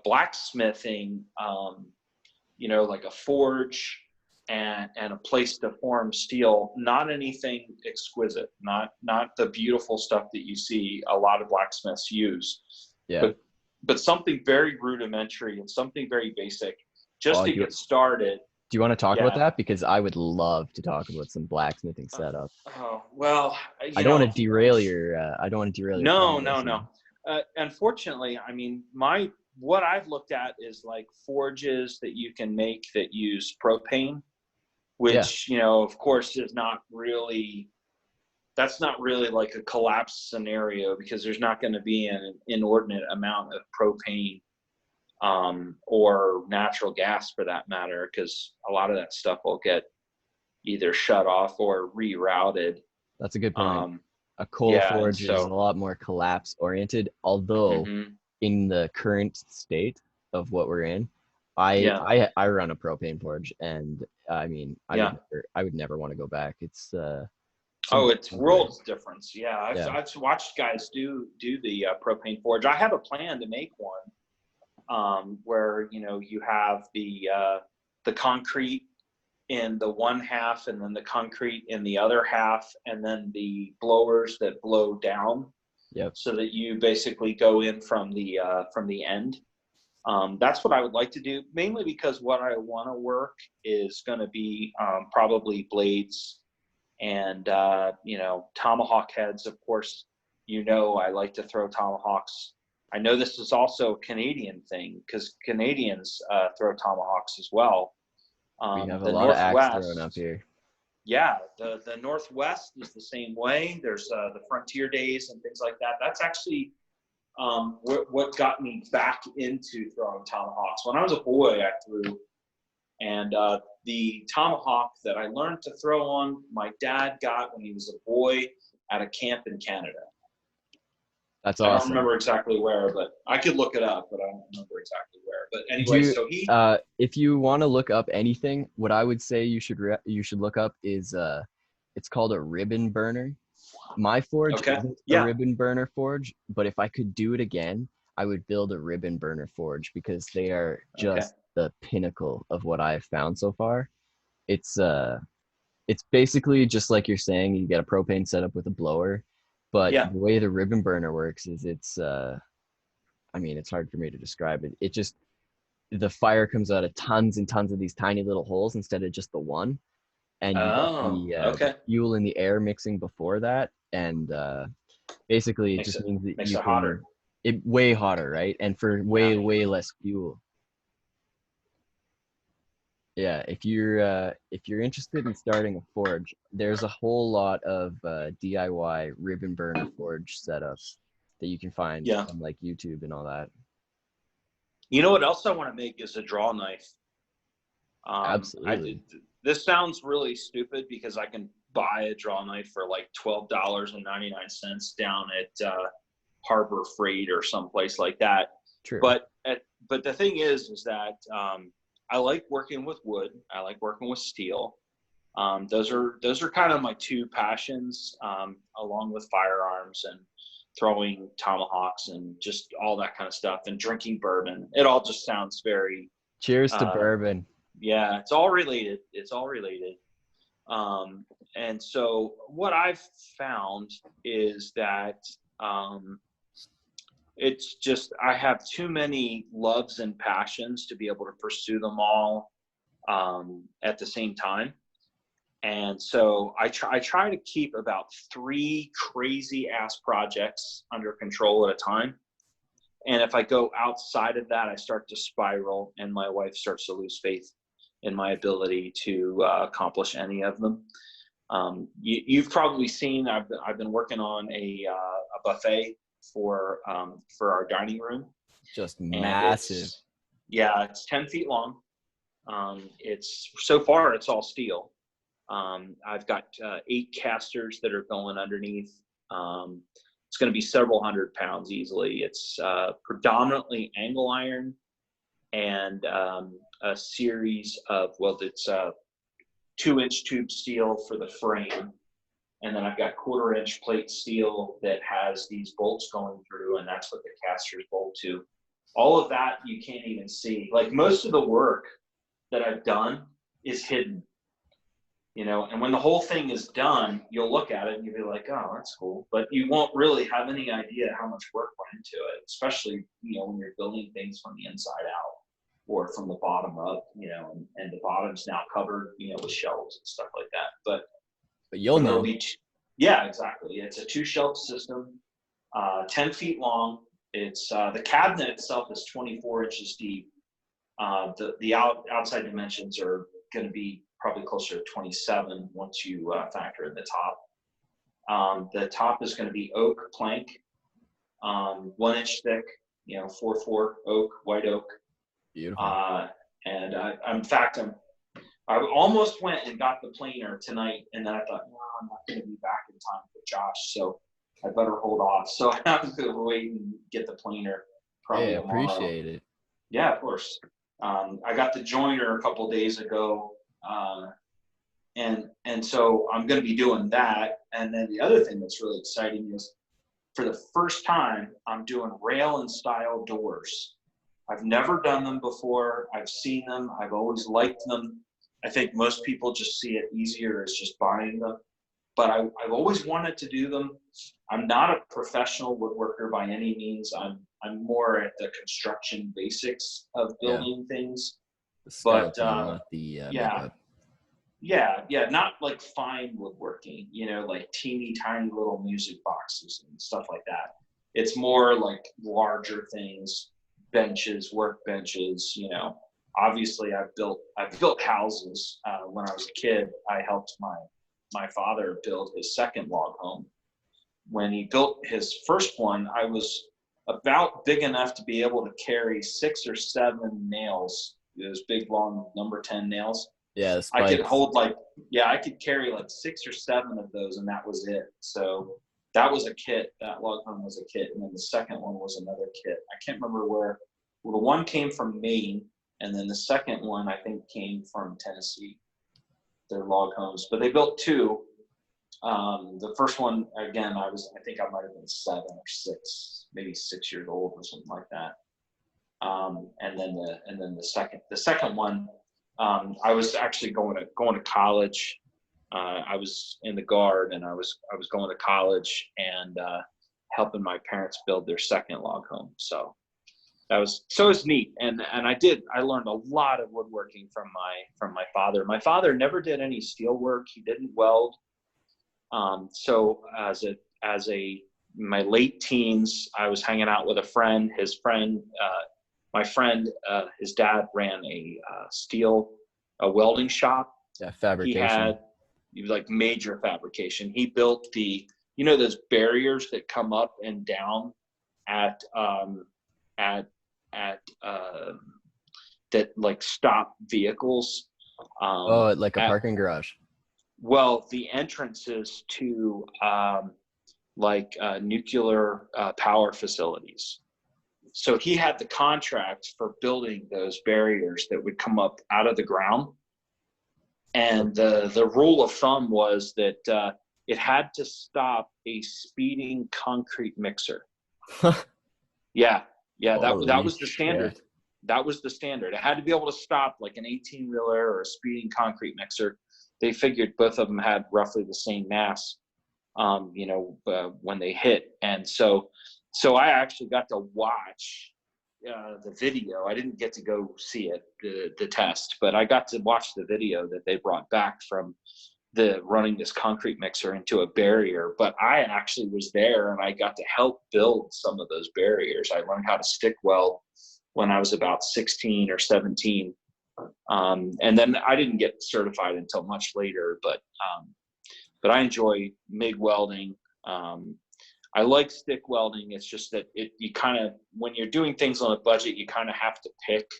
blacksmithing, you know, like a forge and a place to form steel, not anything exquisite, not the beautiful stuff that you see a lot of blacksmiths use, Yeah. but something very rudimentary and something very basic just Oh, to get started. do you want to talk about Yeah. that? Because I would love to talk about some blacksmithing setup. Oh, well, I you don't want know, to derail your. I don't want to derail your no. conversation. Unfortunately, I mean, what I've looked at is like forges that you can make that use propane, Yeah, which, you know, of course, is not really. That's not really like a collapse scenario, because there's not going to be an inordinate amount of propane or natural gas for that matter, because a lot of that stuff will get either shut off or rerouted. that's a good point. Um, A coal yeah, and forge is a so. lot more collapse oriented, although Hmm. in the current state of what we're in, Yeah, I run a propane forge, and I mean yeah. I would never want to go back. It's Oh, something it's simpler. worlds difference. Yeah, Yeah. I've watched guys do the propane forge. I have a plan to make one, where, you know, you have the concrete in the one half, and then the concrete in the other half, and then the blowers that blow down, Yep. so that you basically go in from the end. That's what I would like to do, mainly because what I want to work is going to be probably blades and you know, tomahawk heads. Of course, you know, I like to throw tomahawks. I know this is also a Canadian thing, because Canadians throw tomahawks as well. We have a The lot of axe throwing up Northwest, here. yeah, the Northwest is the same way. There's the Frontier Days and things like that. That's actually what got me back into throwing tomahawks. When I was a boy, I threw, and the tomahawk that I learned to throw on, my dad got when he was a boy at a camp in Canada. That's I don't awesome. remember exactly where, but I could look it up, but I don't remember exactly where. But Do anyway, you, so if you want to look up anything, what I would say you should look up is it's called a ribbon burner. My forge okay, isn't a yeah, ribbon burner forge, but if I could do it again, I would build a ribbon burner forge because they are okay, just the pinnacle of what I've found so far. It's it's basically just like you're saying, you get a propane setup with a blower, but yeah. the way the ribbon burner works is it's I mean, it's hard for me to describe it. It just the fire comes out of tons and tons of these tiny little holes instead of just the one, and you get Oh, the okay. fuel and the air mixing before that, and basically it Makes just it means that makes you it hotter. can it way hotter, right? And for Yeah. way less fuel. Yeah, if you're interested in starting a forge, there's a whole lot of DIY ribbon burner forge setups that you can find Yeah. on like YouTube and all that. You know what else I want to make is a draw knife. I did. Absolutely. This sounds really stupid because I can buy a draw knife for like $12.99 down at Harbor Freight or someplace like that. True. But the thing is that I like working with wood. I like working with steel. Those are kind of my two passions, along with firearms and throwing tomahawks and just all that kind of stuff and drinking bourbon. It all just sounds very, Cheers to uh, bourbon. yeah, it's all related. It's all related. Um, and so what I've found is that um, it's just I have too many loves and passions to be able to pursue them all at the same time. And so I try to keep about three crazy ass projects under control at a time. And if I go outside of that, I start to spiral, and my wife starts to lose faith in my ability to accomplish any of them. You've probably seen I've been working on a buffet for our dining room, Just and massive. it's 10 feet long. It's so far it's all steel. I've got 8 casters that are going underneath. Um, it's going to be several hundred pounds easily. It's predominantly angle iron and a series of, well, it's 2-inch tube steel for the frame. And then I've got 1/4-inch plate steel that has these bolts going through, and that's what the casters bolt to. All of that you can't even see. Like most of the work that I've done is hidden, and when the whole thing is done, you'll look at it and you'll be like, oh, that's cool. But you won't really have any idea how much work went into it, especially, when you're building things from the inside out or from the bottom up, and the bottom's now covered, with shelves and stuff like that. But But you'll but it'll know. be, yeah, exactly. It's a 2-shelf system, 10 feet long. It's the cabinet itself is 24 inches deep. The outside dimensions are going to be probably closer to 27 once you factor in the top. The top is going to be oak plank, 1 inch thick, 4-4 oak, white oak. Beautiful. Uh, and in fact, I almost went and got the planer tonight, and then I thought, no, I'm not going to be back in time for Josh, so I better hold off. So I'm going to wait and get the planer Hey, probably tomorrow. appreciate it. Yeah, of course. I got the joiner a couple days ago, and so I'm going to be doing that. And then the other thing that's really exciting is, for the first time, I'm doing rail and style doors. I've never done them before. I've seen them. I've always liked them. I think most people just see it easier as just buying them. But I've always wanted to do them. I'm not a professional woodworker by any means. I'm more at the construction basics of Yeah. building things. The But skeleton, not the yeah, makeup. yeah, not like fine woodworking, like teeny tiny little music boxes and stuff like that. It's more like larger things, benches, work benches. Obviously I've built houses. When I was a kid, I helped my father build his second log home. When he built his first one, I was about big enough to be able to carry 6 or 7 nails, those big long number 10 nails. Yeah, the I could spikes. hold I could carry like 6 or 7 of those, and that was it. So That was a kit. That log home was a kit, and then the second one was another kit. I can't remember where. Well, the one came from Maine, and then the second one I think came from Tennessee. Their log homes, but they built two. The first one, again, I think I might have been 7 or 6, maybe 6 years old or something like that. And then the second one, I was actually going to college. I was in the Guard, and I was going to college and helping my parents build their second log home. So it was neat. And I learned a lot of woodworking from my father. My father never did any steel work. He didn't weld. So my late teens, I was hanging out with a friend. My friend, his dad ran a welding shop. Yeah, fabrication. He was like major fabrication. He built those barriers that come up and down at that like stop vehicles. Like a parking garage. Well, the entrances to nuclear power facilities. So he had the contract for building those barriers that would come up out of the ground. And the rule of thumb was that it had to stop a speeding concrete mixer. Yeah, that was the standard. Shit. That was the standard. It had to be able to stop like an 18-wheeler or a speeding concrete mixer. They figured both of them had roughly the same mass, when they hit. And so I actually got to watch the video. I didn't get to go see it, the test, but I got to watch the video that they brought back from running this concrete mixer into a barrier. But I actually was there, and I got to help build some of those barriers. I learned how to stick weld when I was about 16 or 17. And then I didn't get certified until much later, but I enjoy MIG welding. I like stick welding. It's just that you kind of, when you're doing things on a budget, you kind of have to pick,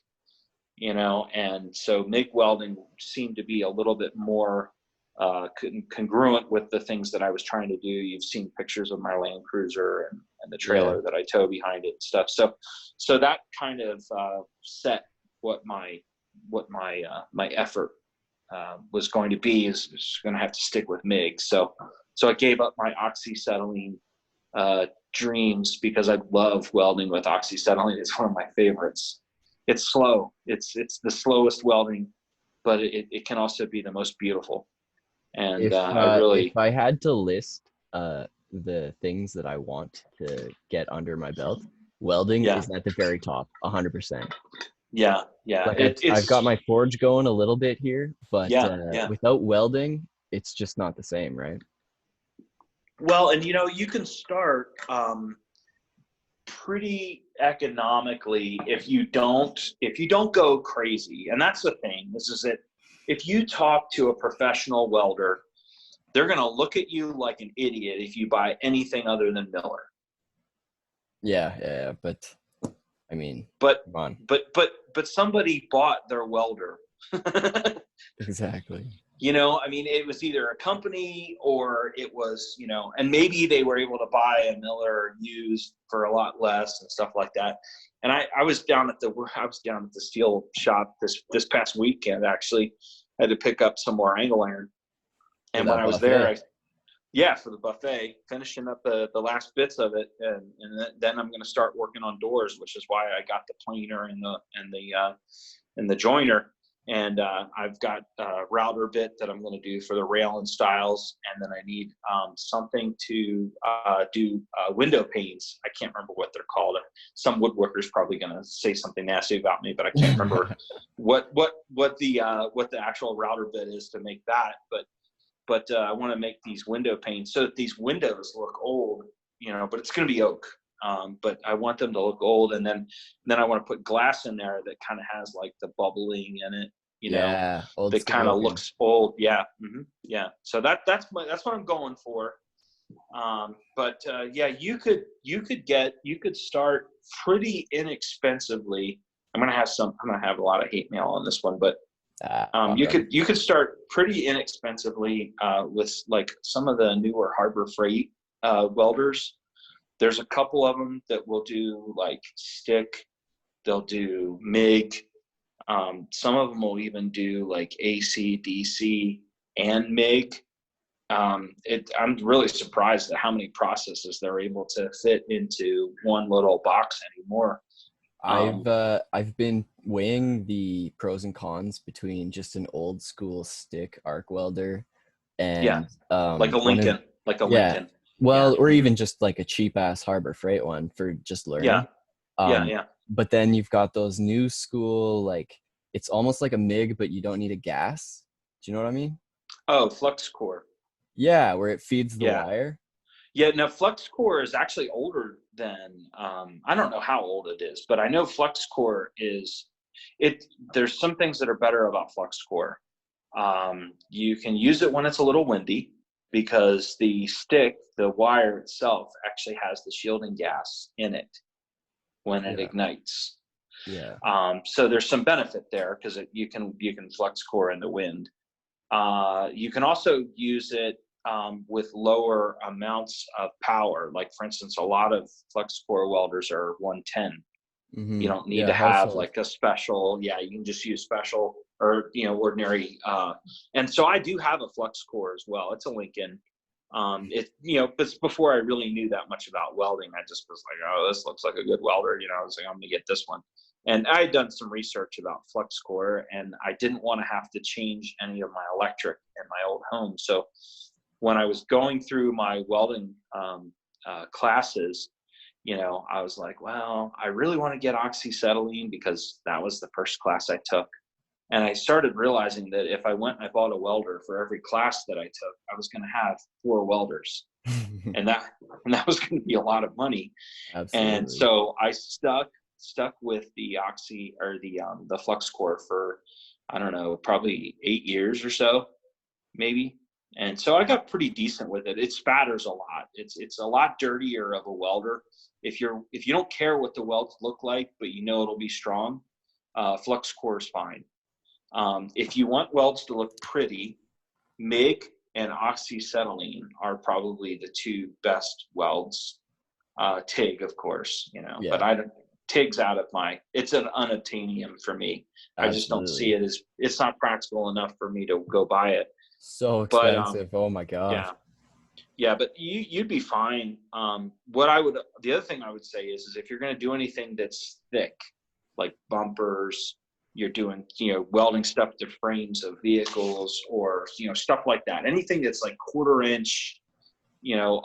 and so MIG welding seemed to be a little bit more congruent with the things that I was trying to do. You've seen pictures of my Land Cruiser and the trailer that I tow behind it and stuff. So that kind of set what my effort was going to be, is going to have to stick with MIG. So I gave up my oxyacetylene dreams, because I love welding with oxyacetylene. It's one of my favorites. It's slow. It's the slowest welding, but it can also be the most beautiful. And if I had to list the things that I want to get under my belt, welding is at the very top, 100%. Yeah. Like I've got my forge going a little bit here, but without welding, it's just not the same, right? Well, and you can start pretty economically if you don't go crazy. And that's the thing. This is it. If you talk to a professional welder, they're going to look at you like an idiot if you buy anything other than Miller. Yeah. But I mean, but come on. But somebody bought their welder. Exactly. I mean, it was either a company or it was, and maybe they were able to buy a Miller used for a lot less and stuff like that. And I was down at the steel shop this past weekend. Actually, I had to pick up some more angle iron. And when I was there, for the buffet, finishing up the last bits of it, and then I'm going to start working on doors, which is why I got the planer and the joiner. And I've got a router bit that I'm going to do for the rail and stiles, and then I need something to do window panes. I can't remember what they're called. Some woodworker's probably going to say something nasty about me, but I can't remember what the actual router bit is to make that. But I want to make these window panes so that these windows look old, but it's going to be oak. But I want them to look old, and then I want to put glass in there that kind of has like the bubbling in it, that kind of looks old. Yeah. Mm-hmm. Yeah. So that's what I'm going for. You could start pretty inexpensively. I'm going to have a lot of hate mail on this one, but you could start pretty inexpensively with like some of the newer Harbor Freight welders. There's a couple of them that will do like stick. They'll do MIG. Some of them will even do like AC, DC, and MIG. I'm really surprised at how many processes they're able to fit into one little box anymore. I've been weighing the pros and cons between just an old school stick arc welder Yeah, and like a one of Lincoln, like a yeah, Lincoln. Yeah, well, or even just like a cheap ass Harbor Freight one for just yeah, learning. yeah, Um, yeah. but then you've got those new school, like it's almost like a MIG, but you don't need a gas. Do you know what I mean? Oh, flux core. Yeah, where it feeds the Yeah, wire. yeah. Now, flux core is actually older than. I don't know how old it is, but I know flux core is. It. There's some things that are better about flux core. You can use it when it's a little windy because the stick, the wire itself, actually has the shielding gas in it when it Yeah, ignites. yeah, So there's some benefit there because you can flex core in the wind. You can also use it with lower amounts of power. Like for instance, a lot of flex core welders are 110. You don't need yeah. to have Household. like a special. Yeah, you can just use special or ordinary. And so I do have a flex core as well. It's a Lincoln. But before I really knew that much about welding, I just was like, oh, this looks like a good welder. I was like, I'm gonna get this one. And I had done some research about flux core, and I didn't want to have to change any of my electric in my old home. So when I was going through my welding classes, I was like, well, I really want to get oxyacetylene because that was the first class I took. And I started realizing that if I went and I bought a welder for every class that I took, I was going to have 4 welders, and that was going to be a lot of money. And Absolutely. so I stuck with the oxy or the flux core for, I don't know, probably 8 years or so, maybe. And so I got pretty decent with it. It spatters a lot. It's a lot dirtier of a welder. If you don't care what the welds look like, but it'll be strong, flux core is fine. If you want welds to look pretty, MIG and oxyacetylene are probably the 2 best welds. TIG, of course, but Yeah, I don't. TIG's out of it's an unobtainium for me. I just don't see absolutely. it as, it's not practical enough for me to go buy it. So But expensive. Oh my God. yeah, yeah, but you'd be fine. The other thing I would say is if you're going to do anything that's thick, like bumpers, you're doing, welding stuff to frames of vehicles or, stuff like that. Anything that's like 1/4 inch,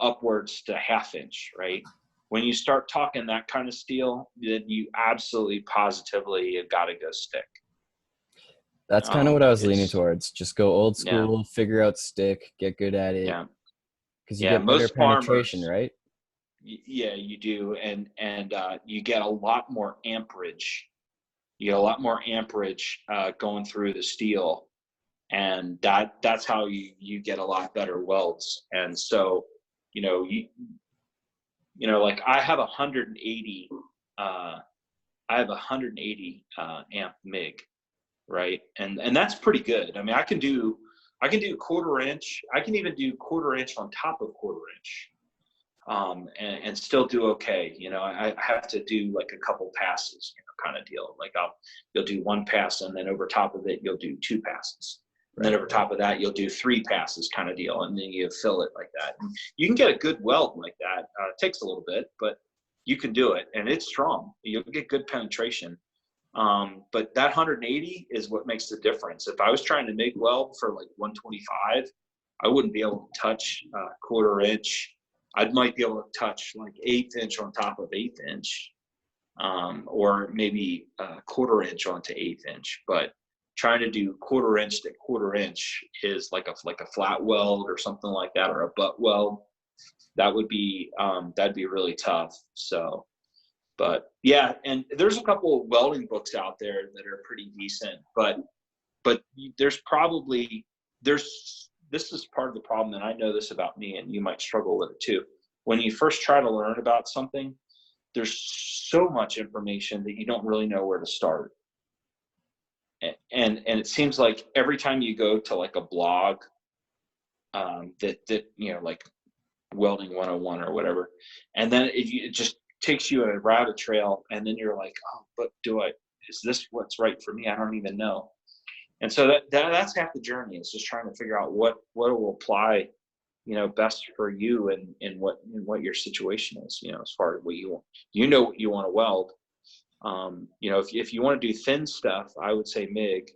upwards to 1/2 inch, right? When you start talking that kind of steel, then you absolutely positively have got to go stick. That's kind of what I was leaning It's towards. Just go old Yeah, school, figure out stick, get good at it, yeah, because you yeah. get better Most penetration, farmers, right? yeah, you do, and you get a lot more amperage. You get a lot more amperage going through the steel, and that's how you get a lot better welds. And so, you know, you like I have 180, amp MIG, right? And that's pretty good. I mean, I can do 1/4 inch. I can even do 1/4 inch on top of 1/4 inch, and still do okay. I have to do like a couple passes, kind of deal. Like you'll do 1 pass, and then over top of it, you'll do 2 passes. And then Right, over right. top of that, you'll do 3 passes kind of deal. And then you fill it like that. And you can get a good weld like that. It takes a little bit, but you can do it. And it's strong. You'll get good penetration. But that 180 is what makes the difference. If I was trying to make weld for like 125, I wouldn't be able to touch 1/4 inch. I might be able to touch like 1/8 inch on top of 1/8 inch, or maybe 1/4 inch onto 1/8 inch. But trying to do 1/4 inch to 1/4 inch is like a flat weld or something like that, or a butt weld. That'd be really tough. So, but yeah, and there's a couple of welding books out there that are pretty decent, but there's this is part of the problem, and I know this about me, and you might struggle with it too. When you first try to learn about something, there's so much information that you don't really know where to start. And it seems like every time you go to like a blog, that like welding 101 or whatever. And then it just takes you a rabbit trail. And then you're like, oh, but is this what's right for me? I don't even know. And so that's half the journey, is just trying to figure out what will apply, best for you, and in what your situation is, as far as what you want, what you want to weld. If you want to do thin stuff, I would say MIG.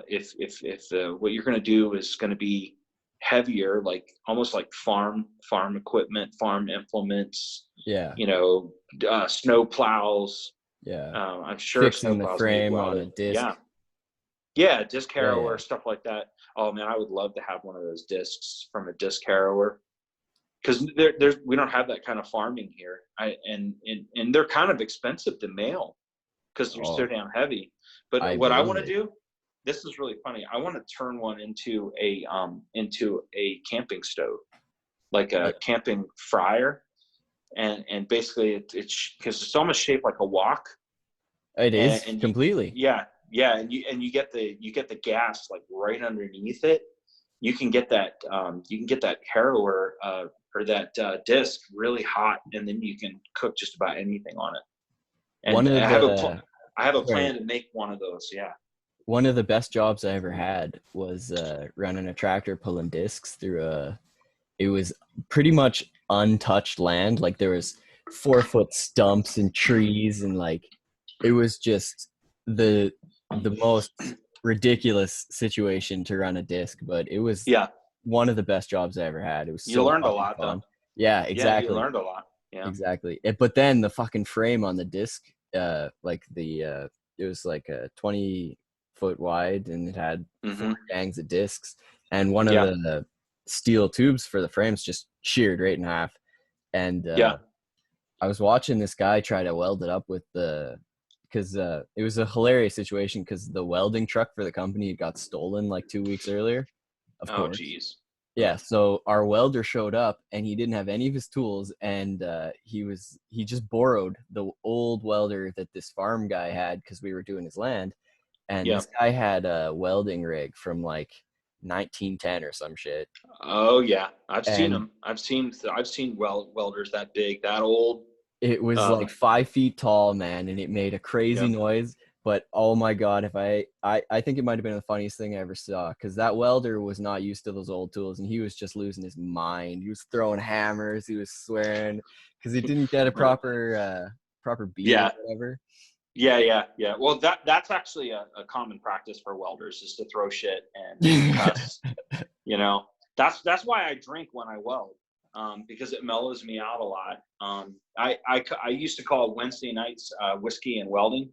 If what you're going to do is going to be heavier, like almost like farm equipment, farm implements, Yeah. snow plows. Yeah. I'm sure snow Fixing the plows MIG frame on a welded. disc. Yeah. Yeah, disc Yeah, harrower, yeah. stuff like that. Oh man, I would love to have one of those discs from a disc harrower, because we don't have that kind of farming here. And they're kind of expensive to mail because they're so Oh, damn heavy. But I what I believe want to it. do, this is really funny. I want to turn one into a camping stove, like Uh, a camping fryer, and basically it's because it's almost shaped like a wok, It and, is and you, completely. yeah, and you get the gas like right underneath it. You can get that harrower, or that disc really hot, and then you can cook just about anything on it. One And of the I have a sorry, plan to make one of those. Yeah. one of the best jobs I ever had was running a tractor pulling discs through a. It was pretty much untouched land. Like there was 4 foot stumps and trees, and like it was just the most ridiculous situation to run a disc, but it was Yeah. one of the best jobs I ever had. It was You so learned a fucking lot though. fun. Yeah, Yeah, you exactly. learned a lot. Yeah. Exactly. But then the fucking frame on the disc, like it was like a 20 foot wide, and it had four Hmm. gangs of discs, and one of Yeah. the steel tubes for the frames just sheared right in half. And Yeah. I was watching this guy try to weld it up with because it was a hilarious situation because the welding truck for the company got stolen like 2 weeks earlier, of Oh, course. geez. Yeah, so our welder showed up and he didn't have any of his tools, and he just borrowed the old welder that this farm guy had because we were doing his land, and Yeah. this guy had a welding rig from like 1910 or some shit, Oh, yeah. I've seen and them. I've seen welders that big, that old. it was like Um, 5 feet tall, man, and it made a crazy yeah. noise. But oh my god, if I think it might have been the funniest thing I ever saw, because that welder was not used to those old tools, and he was just losing his mind. He was throwing hammers, he was swearing because he didn't get a proper bead or Yeah. whatever. Yeah. Yeah. Yeah. Well, that's actually a common practice for welders, is to throw shit and cuss. You know, that's why I drink when I weld, because it mellows me out a lot. I used to call Wednesday nights whiskey and welding,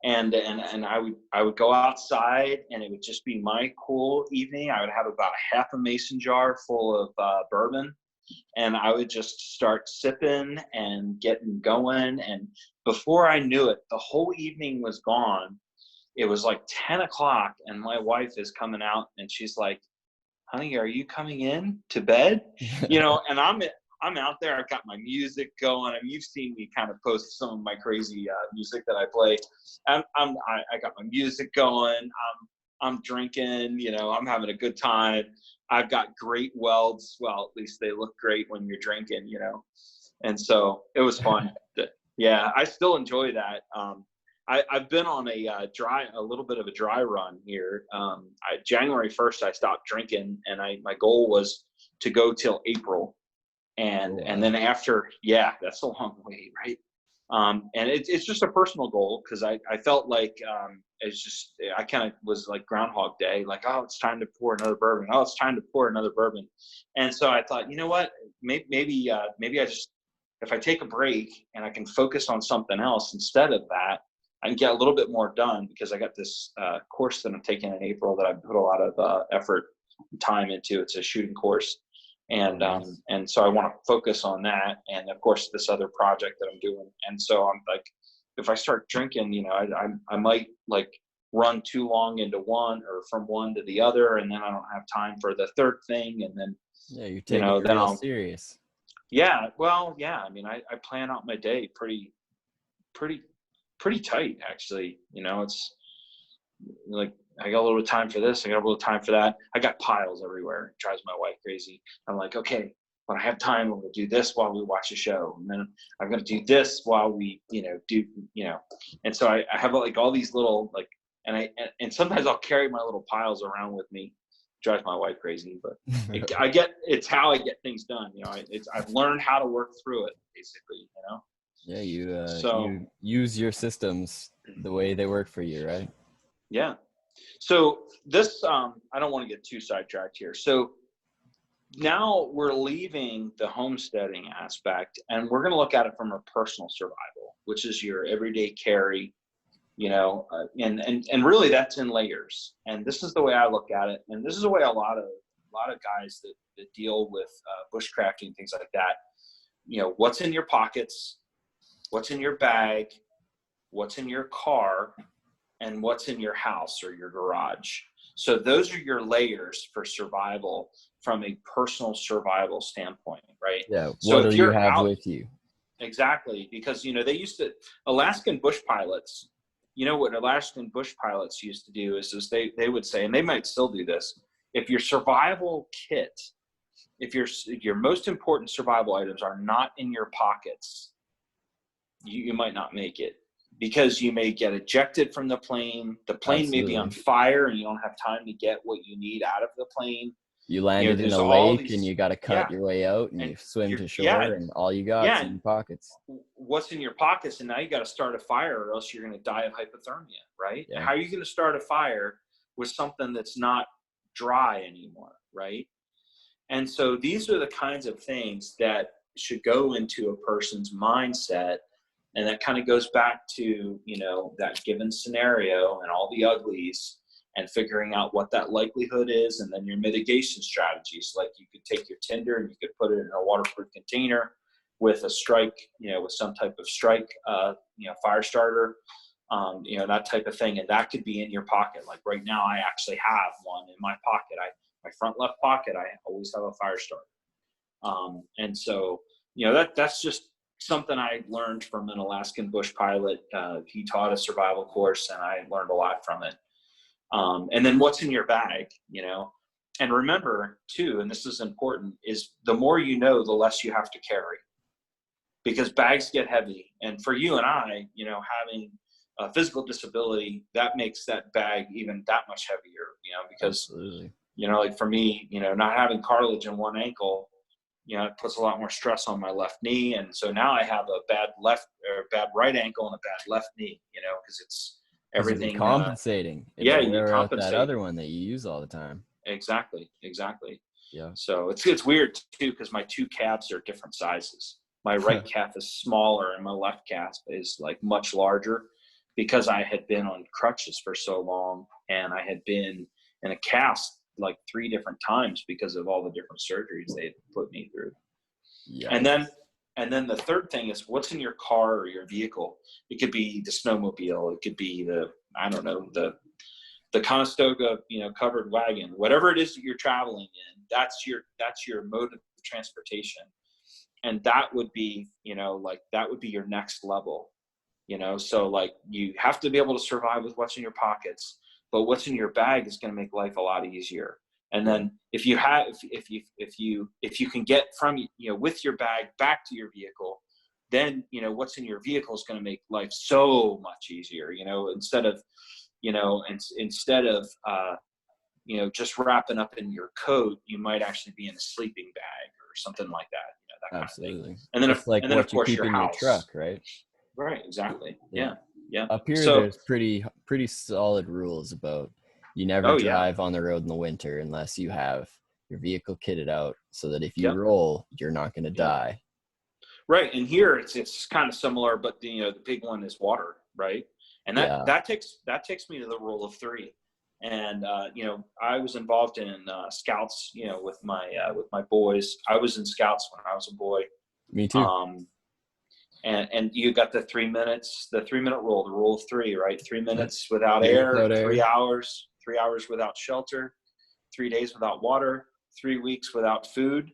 and I would go outside, and it would just be my cool evening. I would have about half a mason jar full of bourbon, and I would just start sipping and getting going. And before I knew it, the whole evening was gone. It was like 10 o'clock, and my wife is coming out, and she's like, honey, are you coming in to bed? And I'm out there. I've got my music going. I mean, you've seen me kind of post some of my crazy music that I play. I got my music going. I'm drinking. I'm having a good time. I've got great welds. Well, at least they look great when you're drinking. And so it was fun. Yeah, I still enjoy that. I've been on a little bit of a dry run here. January 1st, I stopped drinking, and my goal was to go till April, Oh and wow. then after, yeah, that's a long way, right? And it's just a personal goal, because I felt like, it's just, I kind of was like Groundhog Day, like, oh, it's time to pour another bourbon. Oh, it's time to pour another bourbon. And so I thought, you know what, maybe I just, if I take a break and I can focus on something else instead of that, I can get a little bit more done, because I got this course that I'm taking in April that I put a lot of effort and time into. It's a shooting course. And Nice. and so I want to focus on that, and of course this other project that I'm doing. And so I'm like, if I start drinking, I might like run too long into one, or from one to the other, and then I don't have time for the third thing, and then Yeah, you're taking it then real I'll, serious. yeah, well, yeah, I mean, I plan out my day pretty pretty tight, actually. It's like, I got a little time for this, I got a little time for that. I got piles everywhere. It drives my wife crazy. I'm like, okay, when I have time, I'm going to do this while we watch a show. And then I'm going to do this while we, and so I have like all these little, like, and sometimes I'll carry my little piles around with me. Drives my wife crazy, but it's how I get things done. I've learned how to work through it basically, Yeah, you So you use your systems the way they work for you, right? yeah. So this, I don't want to get too sidetracked here. So now we're leaving the homesteading aspect and we're going to look at it from a personal survival, which is your everyday carry, and really that's in layers. And this is the way I look at it. And this is the way a lot of guys that deal with bushcrafting, things like that, what's in your pockets, what's in your bag, what's in your car, and what's in your house or your garage. So those are your layers for survival from a personal survival standpoint, right? Yeah. So What if do you you're have out, with you? exactly, because they used to, Alaskan bush pilots, what Alaskan bush pilots used to do is they would say, and they might still do this, if your survival kit, if your most important survival items are not in your pockets, you might not make it, because you may get ejected from the plane. The plane may be on Absolutely. fire and you don't have time to get what you need out of the plane. You landed in There's a all lake and these, you got to cut yeah. your way out and And you swim you're, to yeah, shore and all you got's yeah. in And your pockets. what's in your pockets? And now you got to start a fire or else you're going to die of hypothermia, right? Yeah. How are you going to start a fire with something that's not dry anymore, right? And so these are the kinds of things that should go into a person's mindset. And that kind of goes back to, that given scenario and all the uglies and figuring out what that likelihood is. And then your mitigation strategies, like you could take your tinder and you could put it in a waterproof container with a strike, with some type of strike, fire starter, that type of thing. And that could be in your pocket. Like right now, I actually have one in my pocket. My front left pocket, I always have a fire starter. And so, that's just something I learned from an Alaskan bush pilot. He taught a survival course and I learned a lot from it. And then what's in your bag, and remember too, and this is important, is the more the less you have to carry, because bags get heavy. And for you and I, having a physical disability, that makes that bag even that much heavier, because, Absolutely. like for me, not having cartilage in one ankle, it puts a lot more stress on my left knee. And so now I have a bad right ankle and a bad left knee, because it's Because you've been everything. compensating and Yeah, to you wear out that compensate. other one that you use all the time. Exactly. Yeah. So it's weird too, because my two calves are different sizes. My right calf is smaller and my left calf is like much larger, because I had been on crutches for so long and I had been in a cast like 3 different times because of all the different surgeries they had put me through. And Yikes. then the third thing is what's in your car or your vehicle. It could be the snowmobile. It could be the Conestoga, covered wagon, whatever it is that you're traveling in. That's your mode of transportation. And that would be, that would be your next level, so like you have to be able to survive with what's in your pockets, but what's in your bag is going to make life a lot easier. And then if you can get from, with your bag back to your vehicle, then, what's in your vehicle is going to make life so much easier, instead of just wrapping up in your coat, you might actually be in a sleeping bag or something like that, that kind of thing. Absolutely. And then, It's like of what you course, keep your in your truck, house. right? Right. Exactly. Yeah. Yeah. Up here, So, there's pretty solid rules about you never oh yeah. drive on the road in the winter unless you have your vehicle kitted out so that if you Yep. roll, you're not going to Yep. die. Right. And here it's kind of similar, but the big one is water. Right. And Yeah. that takes me to the rule of 3. And, I was involved in scouts, with my boys. I was in scouts when I was a boy. Me too. And you got the 3 minutes, the 3-minute rule, the rule of 3, right? 3 minutes without Day air, without 3 air. hours, 3 hours without shelter, 3 days without water, 3 weeks without food.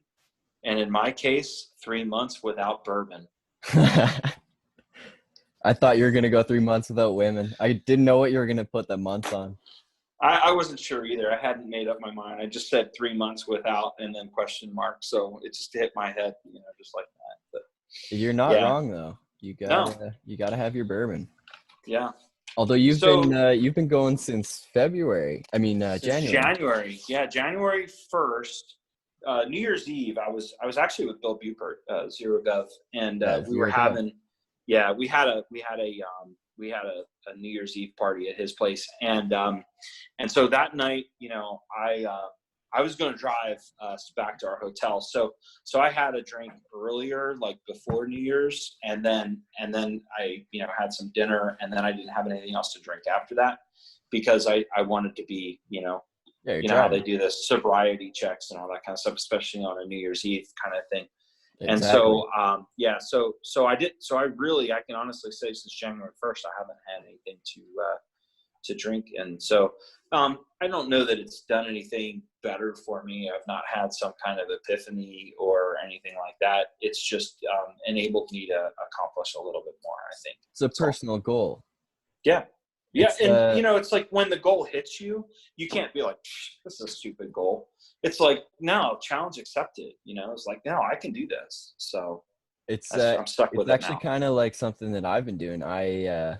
And in my case, 3 months without bourbon. I thought you were going to go 3 months without women. I didn't know what you were going to put the months on. I wasn't sure either. I hadn't made up my mind. I just said 3 months without and then question mark. So it just hit my head, just like that. But You're not yeah, wrong though. no, You gotta have your bourbon. yeah. Although So you've been going since February. I mean since January. January, yeah, January 1st, New Year's Eve, I was actually with Bill Bupert, Zero Gov, and Yeah, we were 0 Gov. having, yeah, we had a New Year's Eve party at his place, and so that night, I was going to drive us back to our hotel, so I had a drink earlier, like before New Year's, and then I had some dinner, and then I didn't have anything else to drink after that because I wanted to be Yeah, you're how they driving. do the sobriety checks and all that kind of stuff, especially on a New Year's Eve kind of thing. And Exactly. so, I can honestly say since January 1st, I haven't had anything to drink. And so, I don't know that it's done anything better for me. I've not had some kind of epiphany or anything like that. It's just, enabled me to accomplish a little bit more, I think. It's a That's all. personal goal. Yeah. Yeah. It's And, it's like when the goal hits you, you can't be like, this is a stupid goal. It's like, no, challenge accepted. It's like, no, I can do this. So it's I'm stuck it's with it actually now. kind of like something that I've been doing. I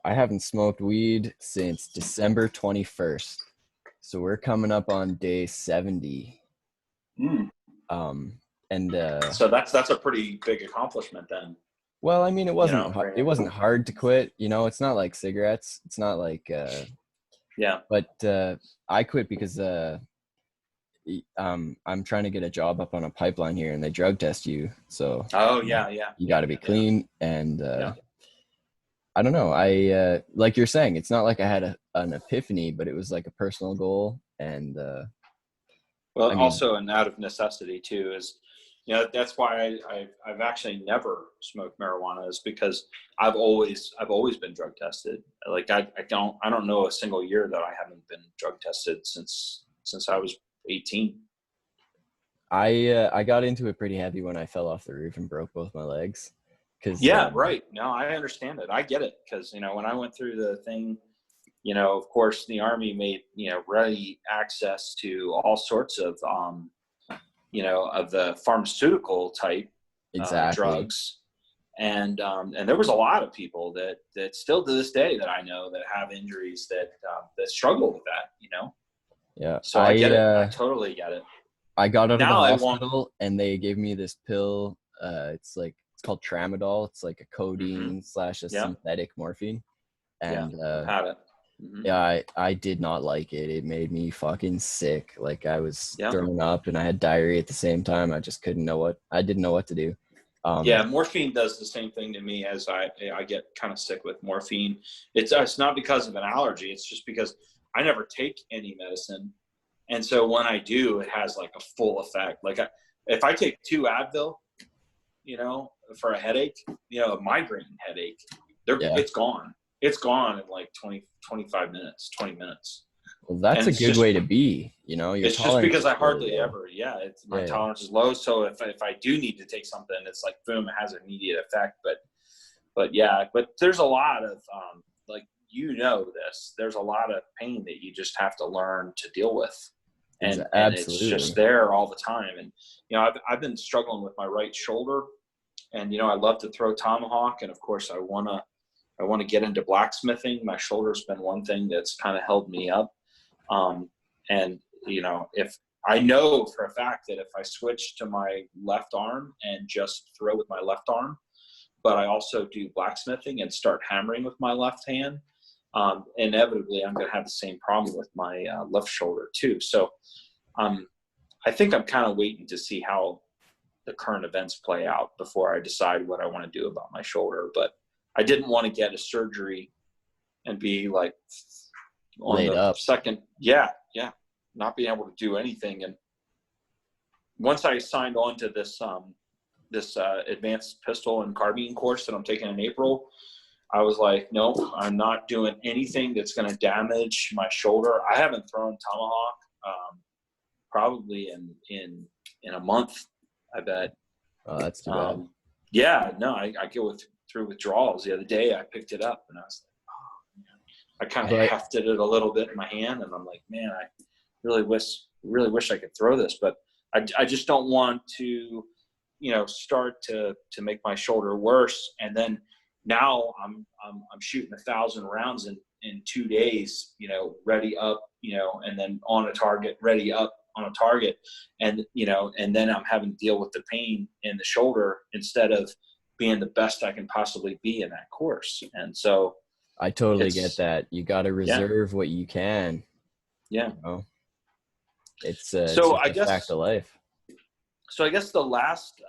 haven't smoked weed since December 21st. So we're coming up on day 70. Mm. Um and So that's a pretty big accomplishment then, well, I mean for it you. wasn't hard to quit, it's not like cigarettes. It's not like Yeah. but I quit because I'm trying to get a job up on a pipeline here and they drug test you. So Oh yeah. Yeah. you Yeah. got to be Yeah. clean and Yeah. I don't know. I like you're saying, it's not like I had an epiphany, but it was like a personal goal. And Well, I mean, also, and out of necessity too, is that's why I've actually never smoked marijuana, is because I've always been drug tested. Like I don't know a single year that I haven't been drug tested since I was 18. I got into it pretty heavy when I fell off the roof and broke both my legs. Because Yeah, right. No, I understand it. I get it because when I went through the thing, of course, the Army made ready access to all sorts of of the pharmaceutical type exactly, drugs, and there was a lot of people that still to this day that I know that have injuries that struggle with that. yeah. So I get it. I totally get it. I got out of the Now I want. hospital and they gave me this pill. It's called tramadol. It's like a Hmm. codeine slash a Yeah, synthetic morphine. yeah, And I've had it. Hmm. yeah, I did not like it. It made me fucking sick. Like I was Yeah. throwing up and I had diarrhea at the same time. I didn't know what to do. Yeah, morphine does the same thing to me as I get kind of sick with morphine. It's not because of an allergy. It's just because I never take any medicine, and so when I do, it has like a full effect. Like if I take 2 Advil, for a headache, a migraine headache, Yeah. it's gone. It's gone in like 20, 25 minutes, 20 minutes, Well, that's and a good way to be. Your it's just tolerance because is I really hardly low. ever, yeah, my Yeah, yeah. tolerance is low. So if I do need to take something, it's like boom, it has an immediate effect. But yeah, but there's a lot of like this. There's a lot of pain that you just have to learn to deal with, and it's just Absolutely. there all the time. And I've been struggling with my right shoulder, and I love to throw tomahawk, and of course I want to get into blacksmithing. My shoulder's been one thing that's kind of held me up. And if I know for a fact that if I switch to my left arm and just throw with my left arm, but I also do blacksmithing and start hammering with my left hand, inevitably I'm going to have the same problem with my left shoulder too. So I think I'm kind of waiting to see how the current events play out before I decide what I want to do about my shoulder. But I didn't want to get a surgery and be like on Laid the up. second, not being able to do anything. And once I signed on to this advanced pistol and carbine course that I'm taking in April, I was like, nope, I'm not doing anything that's going to damage my shoulder. I haven't thrown tomahawk probably in a month, I bet. Oh, that's too bad. Yeah, no, I go through withdrawals. The other day I picked it up and I was like, oh, man. I kind of But hefted it a little bit in my hand, and I'm like, man, I really wish I could throw this, but I just don't want to, start to make my shoulder worse. And then now I'm shooting 1,000 rounds in 2 days, ready up, and then on a target, ready up on a target. And, and then I'm having to deal with the pain in the shoulder instead of being the best I can possibly be in that course. And so I totally get it's, that. You got to yeah, reserve what you can. yeah. You know, it's So just a fact of life. I guess the last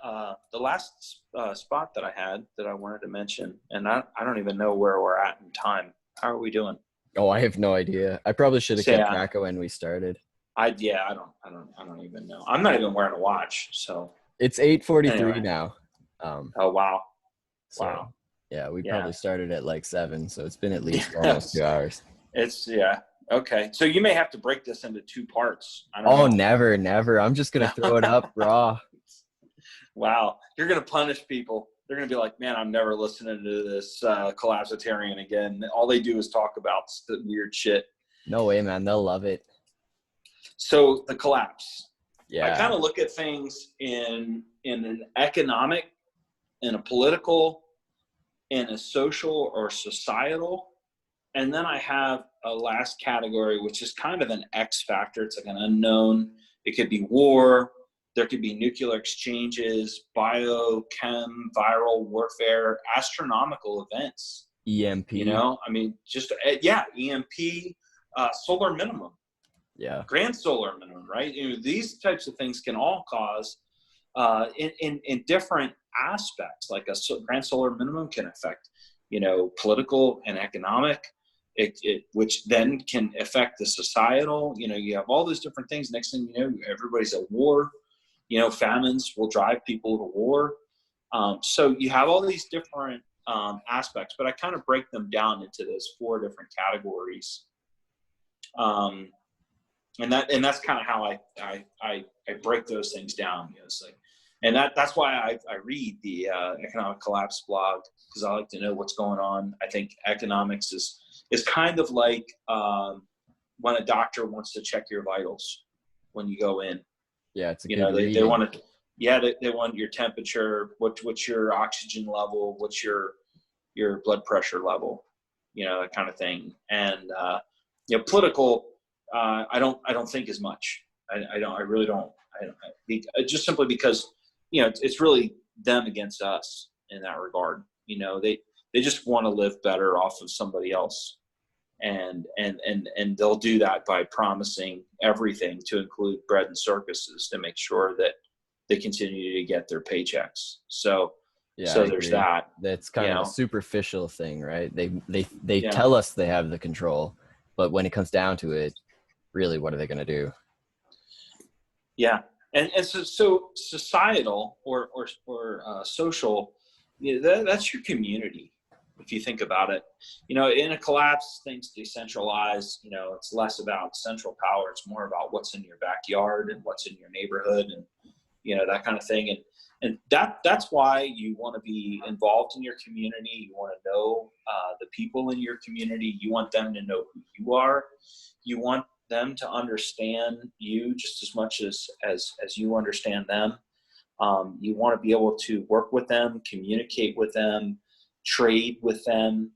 spot that I had that I wanted to mention, and I don't even know where we're at in time. How are we doing? Oh, I have no idea. I probably should have Say, kept track of when we started. I don't even know. I'm not even wearing a watch. So It's 8:43 anyway. now. Oh wow. So yeah, we Yeah. probably started at like 7, so it's been at least almost Yes. 2 hours. It's okay. So you may have to break this into 2 parts. I don't Oh, know. never. I'm just gonna throw it up raw. Wow. You're gonna punish people. They're gonna be like, man, I'm never listening to this collapsitarian again. All they do is talk about the weird shit. No way, man. They'll love it. So the collapse. I Yeah. kind of look at things in an economic, in a political, in a social or societal, and then I have a last category, which is kind of an X factor. It's like an unknown. It could be war. There could be nuclear exchanges, biochem, viral warfare, astronomical events. EMP. I mean, just EMP, solar minimum. Yeah. Grand solar minimum, right? These types of things can all cause in different aspects. Like a grand solar minimum can affect, political and economic, which then can affect the societal. You have all those different things. Next thing you know, everybody's at war. Famines will drive people to war. So you have all these different aspects, but I kind of break them down into those 4 different categories. And that's kind of how I break those things down. It's like, and that's why I read the economic collapse blog, because I like to know what's going on. I think economics is kind of like when a doctor wants to check your vitals when you go in. Yeah, it's a good They reading. want to, they want your temperature, what's your oxygen level, what's your blood pressure level, that kind of thing. And political. I don't think as much. I really don't. Just simply because, it's really them against us in that regard. They just want to live better off of somebody else, and they'll do that by promising everything, to include bread and circuses, to make sure that they continue to get their paychecks. So Yeah, I there's agree. that. That's kind of a superficial thing, right? They Yeah. tell us they have the control, but when it comes down to it, really, what are they going to do? Yeah. And so societal or social, that's your community. If you think about it, in a collapse, things decentralize. It's less about central power. It's more about what's in your backyard and what's in your neighborhood, and that kind of thing. And that's why you want to be involved in your community. You want to know the people in your community. You want them to know who you are. You want them to understand you just as much as you understand them. You want to be able to work with them, communicate with them, trade with them.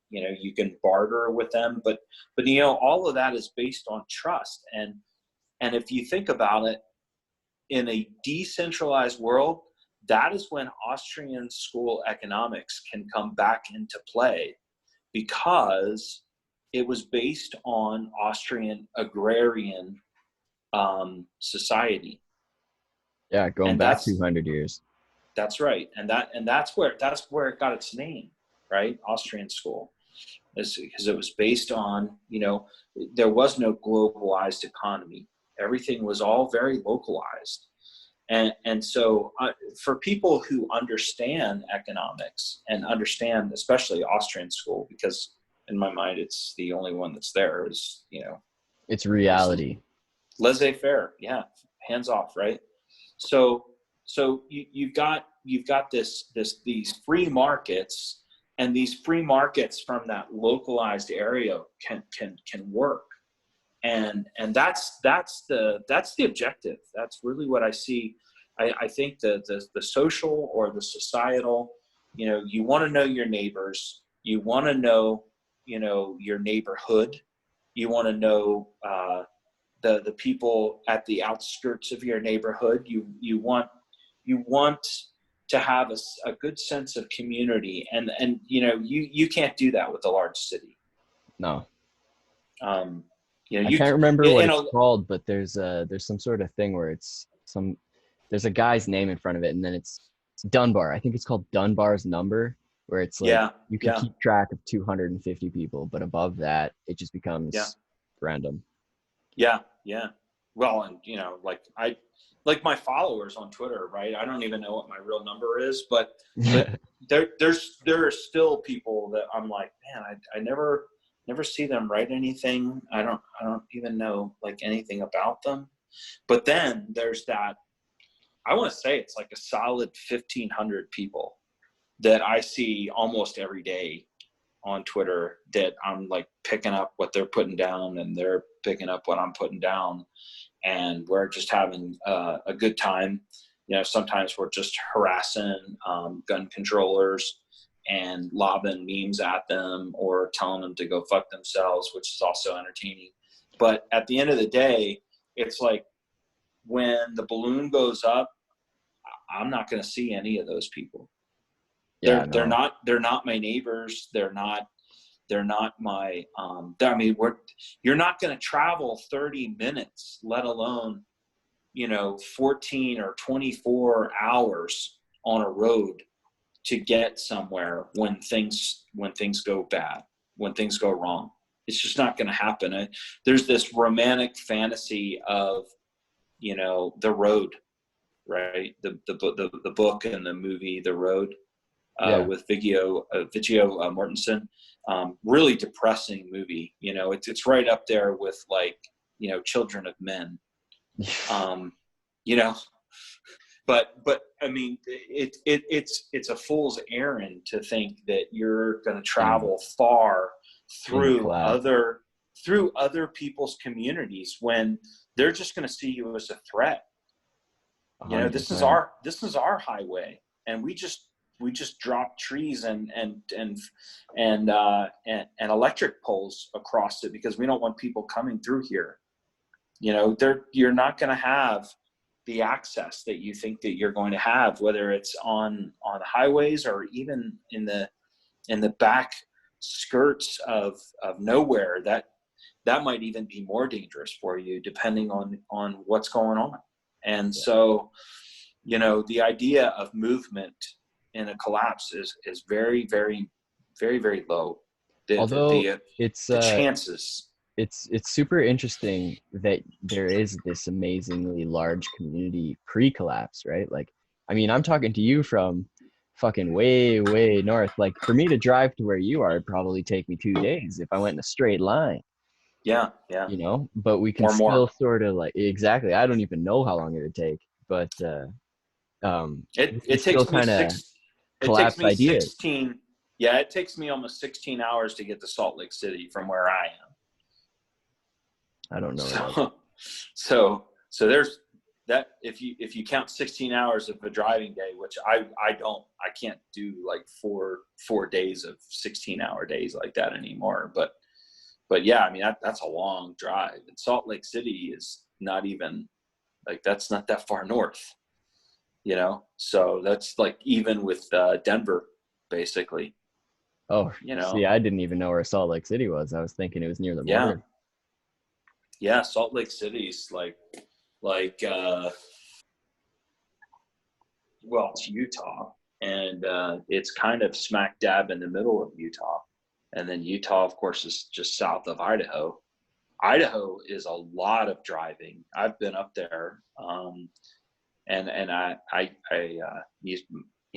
You can barter with them, but all of that is based on trust. And if you think about it, in a decentralized world, that is when Austrian school economics can come back into play, because it was based on Austrian agrarian society. Yeah, going And back 200 years. that's right. And that's where it got its name, right? Austrian school. Is because it was based on, there was no globalized economy. Everything was all very localized. And so for people who understand economics and understand, especially Austrian school, because in my mind, it's the only one that's there, is, It's reality. Laissez-faire. Yeah. Hands off. Right. So you've got these free markets, and these free markets from that localized area can work. And that's the objective. That's really what I see. I think the social or the societal, you want to know your neighbors, you want to know, your neighborhood, you want to know the people at the outskirts of your neighborhood. You want to have a good sense of community, and you can't do that with a large city. No. I You can't remember what in it's a called, but there's some sort of thing where there's a guy's name in front of it, and then it's Dunbar. I think it's called Dunbar's number, where it's like yeah you can yeah keep track of 250 people, but above that, it just yeah becomes random. yeah. Well, and like my followers on Twitter, right? I don't even know what my real number is, but there are still people that I'm like, man, I never see them write anything. I don't even know like anything about them. But then there's that, I want to say it's like a solid 1,500 people that I see almost every day on Twitter that I'm like picking up what they're putting down, and they're picking up what I'm putting down, and we're just having a good time. Sometimes we're just harassing gun controllers and lobbing memes at them or telling them to go fuck themselves, which is also entertaining. But at the end of the day, it's like when the balloon goes up, I'm not going to see any of those people. Yeah, They're no. not my neighbors. They're not my you're not going to travel 30 minutes, let alone 14 or 24 hours on a road to get somewhere when things go bad, when things go wrong. It's just not going to happen. There's this romantic fantasy of The Road, right? The book and the movie The Road, Yeah. with Viggo Mortensen. Really depressing movie. It's right up there with like Children of Men. You know, but I mean, it's a fool's errand to think that you're going to in travel far in the through collapse. other people's communities when they're just going to see you as a threat. 100%. This is our highway, and we just drop trees and electric poles across it because we don't want people coming through here. You're not going to have the access that you think that you're going to have, whether it's on highways or even in the back skirts of nowhere. That might even be more dangerous for you, depending on what's going on. And Yeah. so, the idea of movement in a collapse is very, very, very, very low. Although it's The chances. it's super interesting that there is this amazingly large community pre-collapse, right? Like, I mean, I'm talking to you from fucking way, way north. Like, for me to drive to where you are, it'd probably take me 2 days if I went in a straight line, Yeah, but we can or more. still sort of like, exactly. I don't even know how long it would take, but we can It still takes me kind of six. It takes collapse me ideas. 16. Yeah, it takes me almost 16 hours to get to Salt Lake City from where I am. I don't know where that is. So there's that. If you count 16 hours of a driving day, which I can't do like four days of 16-hour days like that anymore. But yeah, I mean that's a long drive. And Salt Lake City is not even like, that's not that far north. So that's like even with Denver, basically. Oh, see, I didn't even know where Salt Lake City was. I was thinking it was near the Yeah, border. yeah. Salt Lake City's like well, it's Utah, and it's kind of smack dab in the middle of Utah. And then Utah, of course, is just south of Idaho. Idaho is a lot of driving. I've been up there, and I used,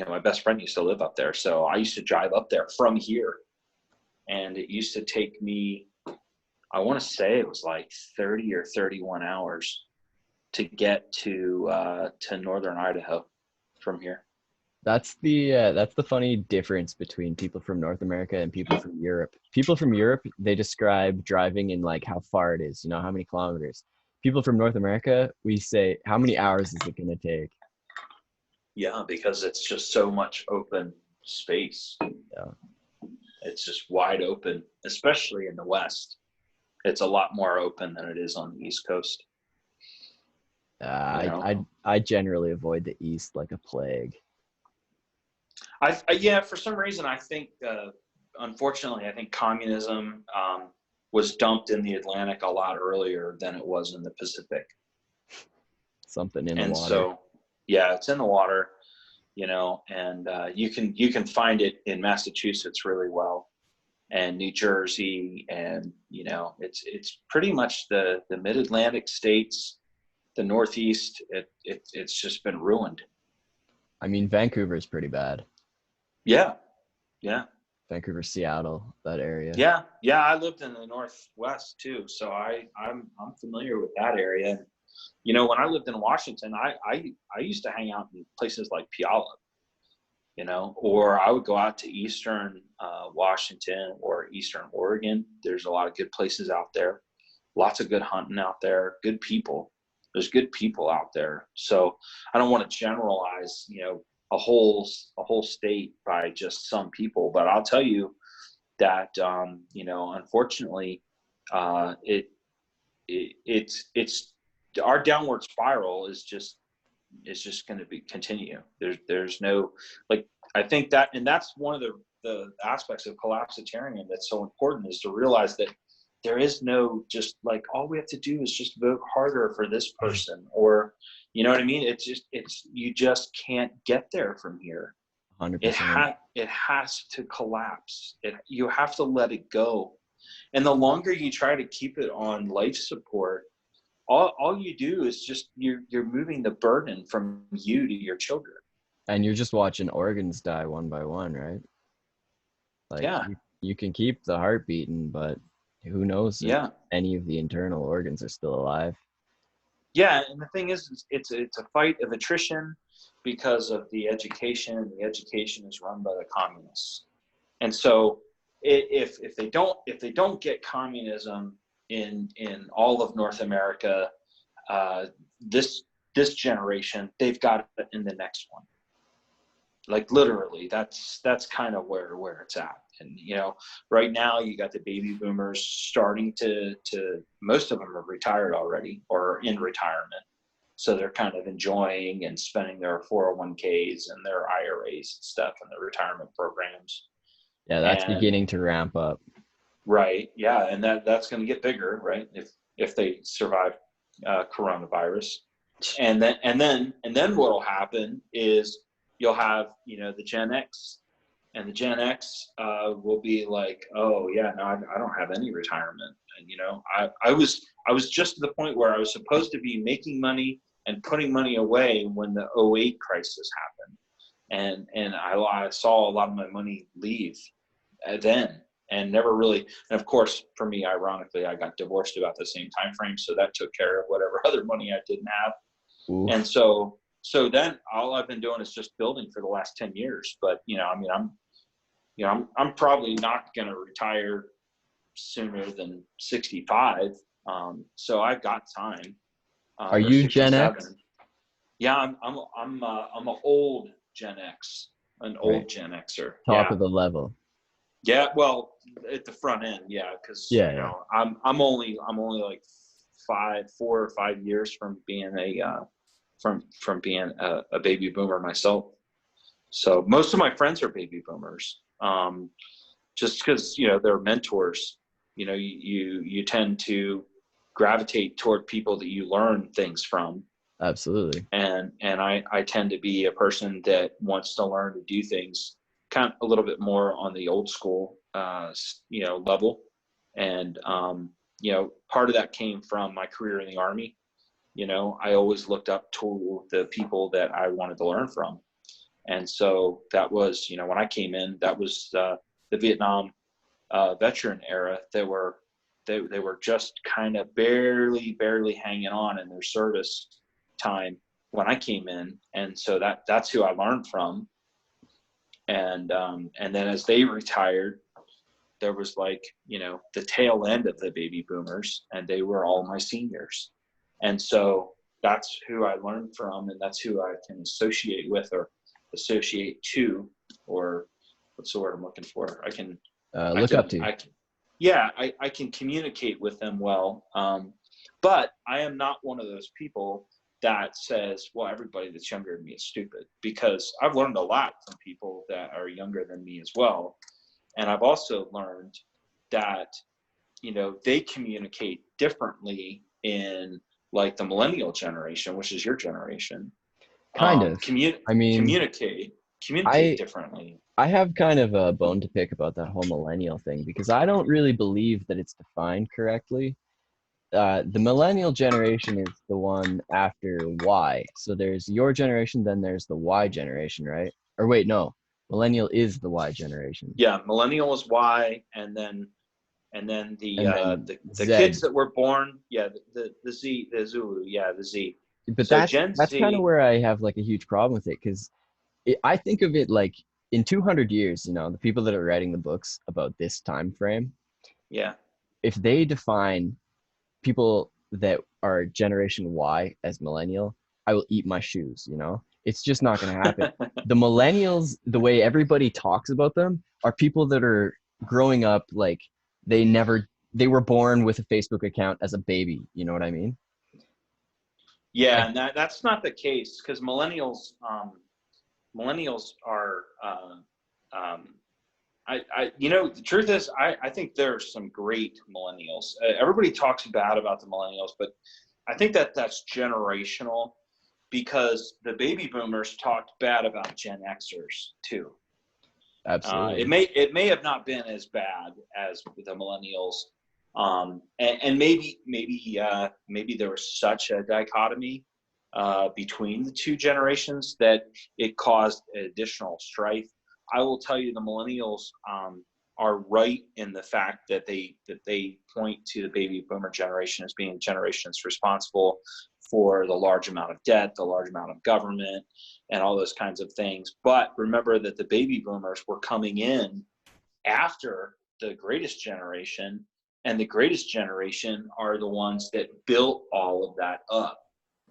my best friend used to live up there, so I used to drive up there from here, and it used to take me, I want to say it was like 30 or 31 hours to get to northern Idaho from here. That's the funny difference between people from North America and people from Europe. People from Europe, they describe driving in like how far it is, you know, how many kilometers. People from North America, we say how many hours is it going to take? Yeah, because it's just so much open space. Yeah. It's just wide open, especially in the West. It's a lot more open than it is on the East Coast, you know? I generally avoid the East like a plague. Yeah, for some reason, I think, unfortunately, I think communism was dumped in the Atlantic a lot earlier than it was in the Pacific. Something in the And water. so, yeah, it's in the water, and you can find it in Massachusetts really well, and New Jersey, and it's pretty much the Mid Atlantic states, the Northeast. It's just been ruined. I mean, Vancouver's pretty bad. Yeah, yeah. Vancouver, Seattle, that area. Yeah. I lived in the Northwest too, so I'm familiar with that area. When I lived in Washington, I used to hang out in places like Puyallup, or I would go out to Eastern Washington or Eastern Oregon. There's a lot of good places out there, lots of good hunting out there, good people. There's good people out there. So I don't want to generalize, a whole state by just some people, but I'll tell you that, unfortunately, it's our downward spiral is just going to be continue. There's no, like, I think that, and that's one of the aspects of collapsitarian that's so important, is to realize that there is no, just like, all we have to do is just vote harder for this person, or you know what I mean. You just can't get there from here. it 100%. ha- it has to collapse. You have to let it go, and the longer you try to keep it on life support, all you do is just you're moving the burden from you to your children. And you're just watching organs die one by one, right? Like Yeah, you can keep the heart beating, but who knows if yeah, any of the internal organs are still alive. yeah. And the thing is, it's a fight of attrition because of the education, and the education is run by the communists. And so, if they don't get communism in all of North America, uh, this generation, they've got it in the next one. Like, literally, that's kind of where it's at. And right now you got the baby boomers starting to most of them are retired already or in retirement, so they're kind of enjoying and spending their 401ks and their IRAs and stuff and their retirement programs. Yeah, that's And beginning to ramp up. right, yeah, and that's going to get bigger, right, if they survive coronavirus. And then what'll happen is you'll have the Gen X, and the Gen X will be like, oh yeah, no, I don't have any retirement. And I was just to the point where I was supposed to be making money and putting money away when the '08 crisis happened, and I saw a lot of my money leave then, and never really. And of course, for me, ironically, I got divorced about the same time frame, so that took care of whatever other money I didn't have. And Oof. so then all I've been doing is just building for the last 10 years. But I mean, I'm probably not going to retire sooner than 65. So I've got time, Are or you Gen 67. X? Yeah, I'm an old Gen X, an Right. old Gen Xer. Top Yeah. of the level. Yeah, well, at the front end, yeah, because Yeah, yeah. I'm only like 4 or 5 years from being a baby boomer myself. So most of my friends are baby boomers, just because they're mentors. You tend to gravitate toward people that you learn things from, Absolutely. and I tend to be a person that wants to learn to do things kind of a little bit more on the old school level. And part of that came from my career in the Army. I always looked up to the people that I wanted to learn from. And so that was, when I came in, that was the Vietnam veteran era. They were just kind of barely hanging on in their service time when I came in, and so that's who I learned from. And then as they retired, there was like, the tail end of the baby boomers, and they were all my seniors. And so that's who I learned from, and that's who I can associate with, or associate to, or what's the word I'm looking for? Look up to. I can communicate with them well. But I am not one of those people that says, well, everybody that's younger than me is stupid, because I've learned a lot from people that are younger than me as well. And I've also learned that, they communicate differently in like the millennial generation, which is your generation. Kind of. I mean, Communicate I differently. I have kind of a bone to pick about that whole millennial thing because I don't really believe that it's defined correctly. The millennial generation is the one after Y. So there's your generation, then there's the Y generation, right? Or wait, no, millennial is the Y generation, Yeah, millennial is Y, and then the and uh, then the the Z. kids that were born, yeah, the Z, the Zulu, yeah, the Z. But So that's Gen that's kind of Z, where I have like a huge problem with it because I think of it like in 200 years, the people that are writing the books about this time frame, yeah. if they define people that are generation Y as millennial, I will eat my shoes. It's just not going to happen. The millennials, the way everybody talks about them, are people that are growing up like they were born with a Facebook account as a baby. You know what I mean? Yeah, Like and that's not the case, because millennials are, the truth is, I think there are some great millennials. Everybody talks bad about the millennials, but I think that's generational, because the baby boomers talked bad about Gen Xers too. It absolutely. may have not been as bad as the millennials, and maybe there was such a dichotomy between the two generations that it caused additional strife. I will tell you, the millennials are right in the fact that they point to the baby boomer generation as being generations responsible for the large amount of debt, the large amount of government, and all those kinds of things. But remember that the baby boomers were coming in after the greatest generation, and the greatest generation are the ones that built all of that up.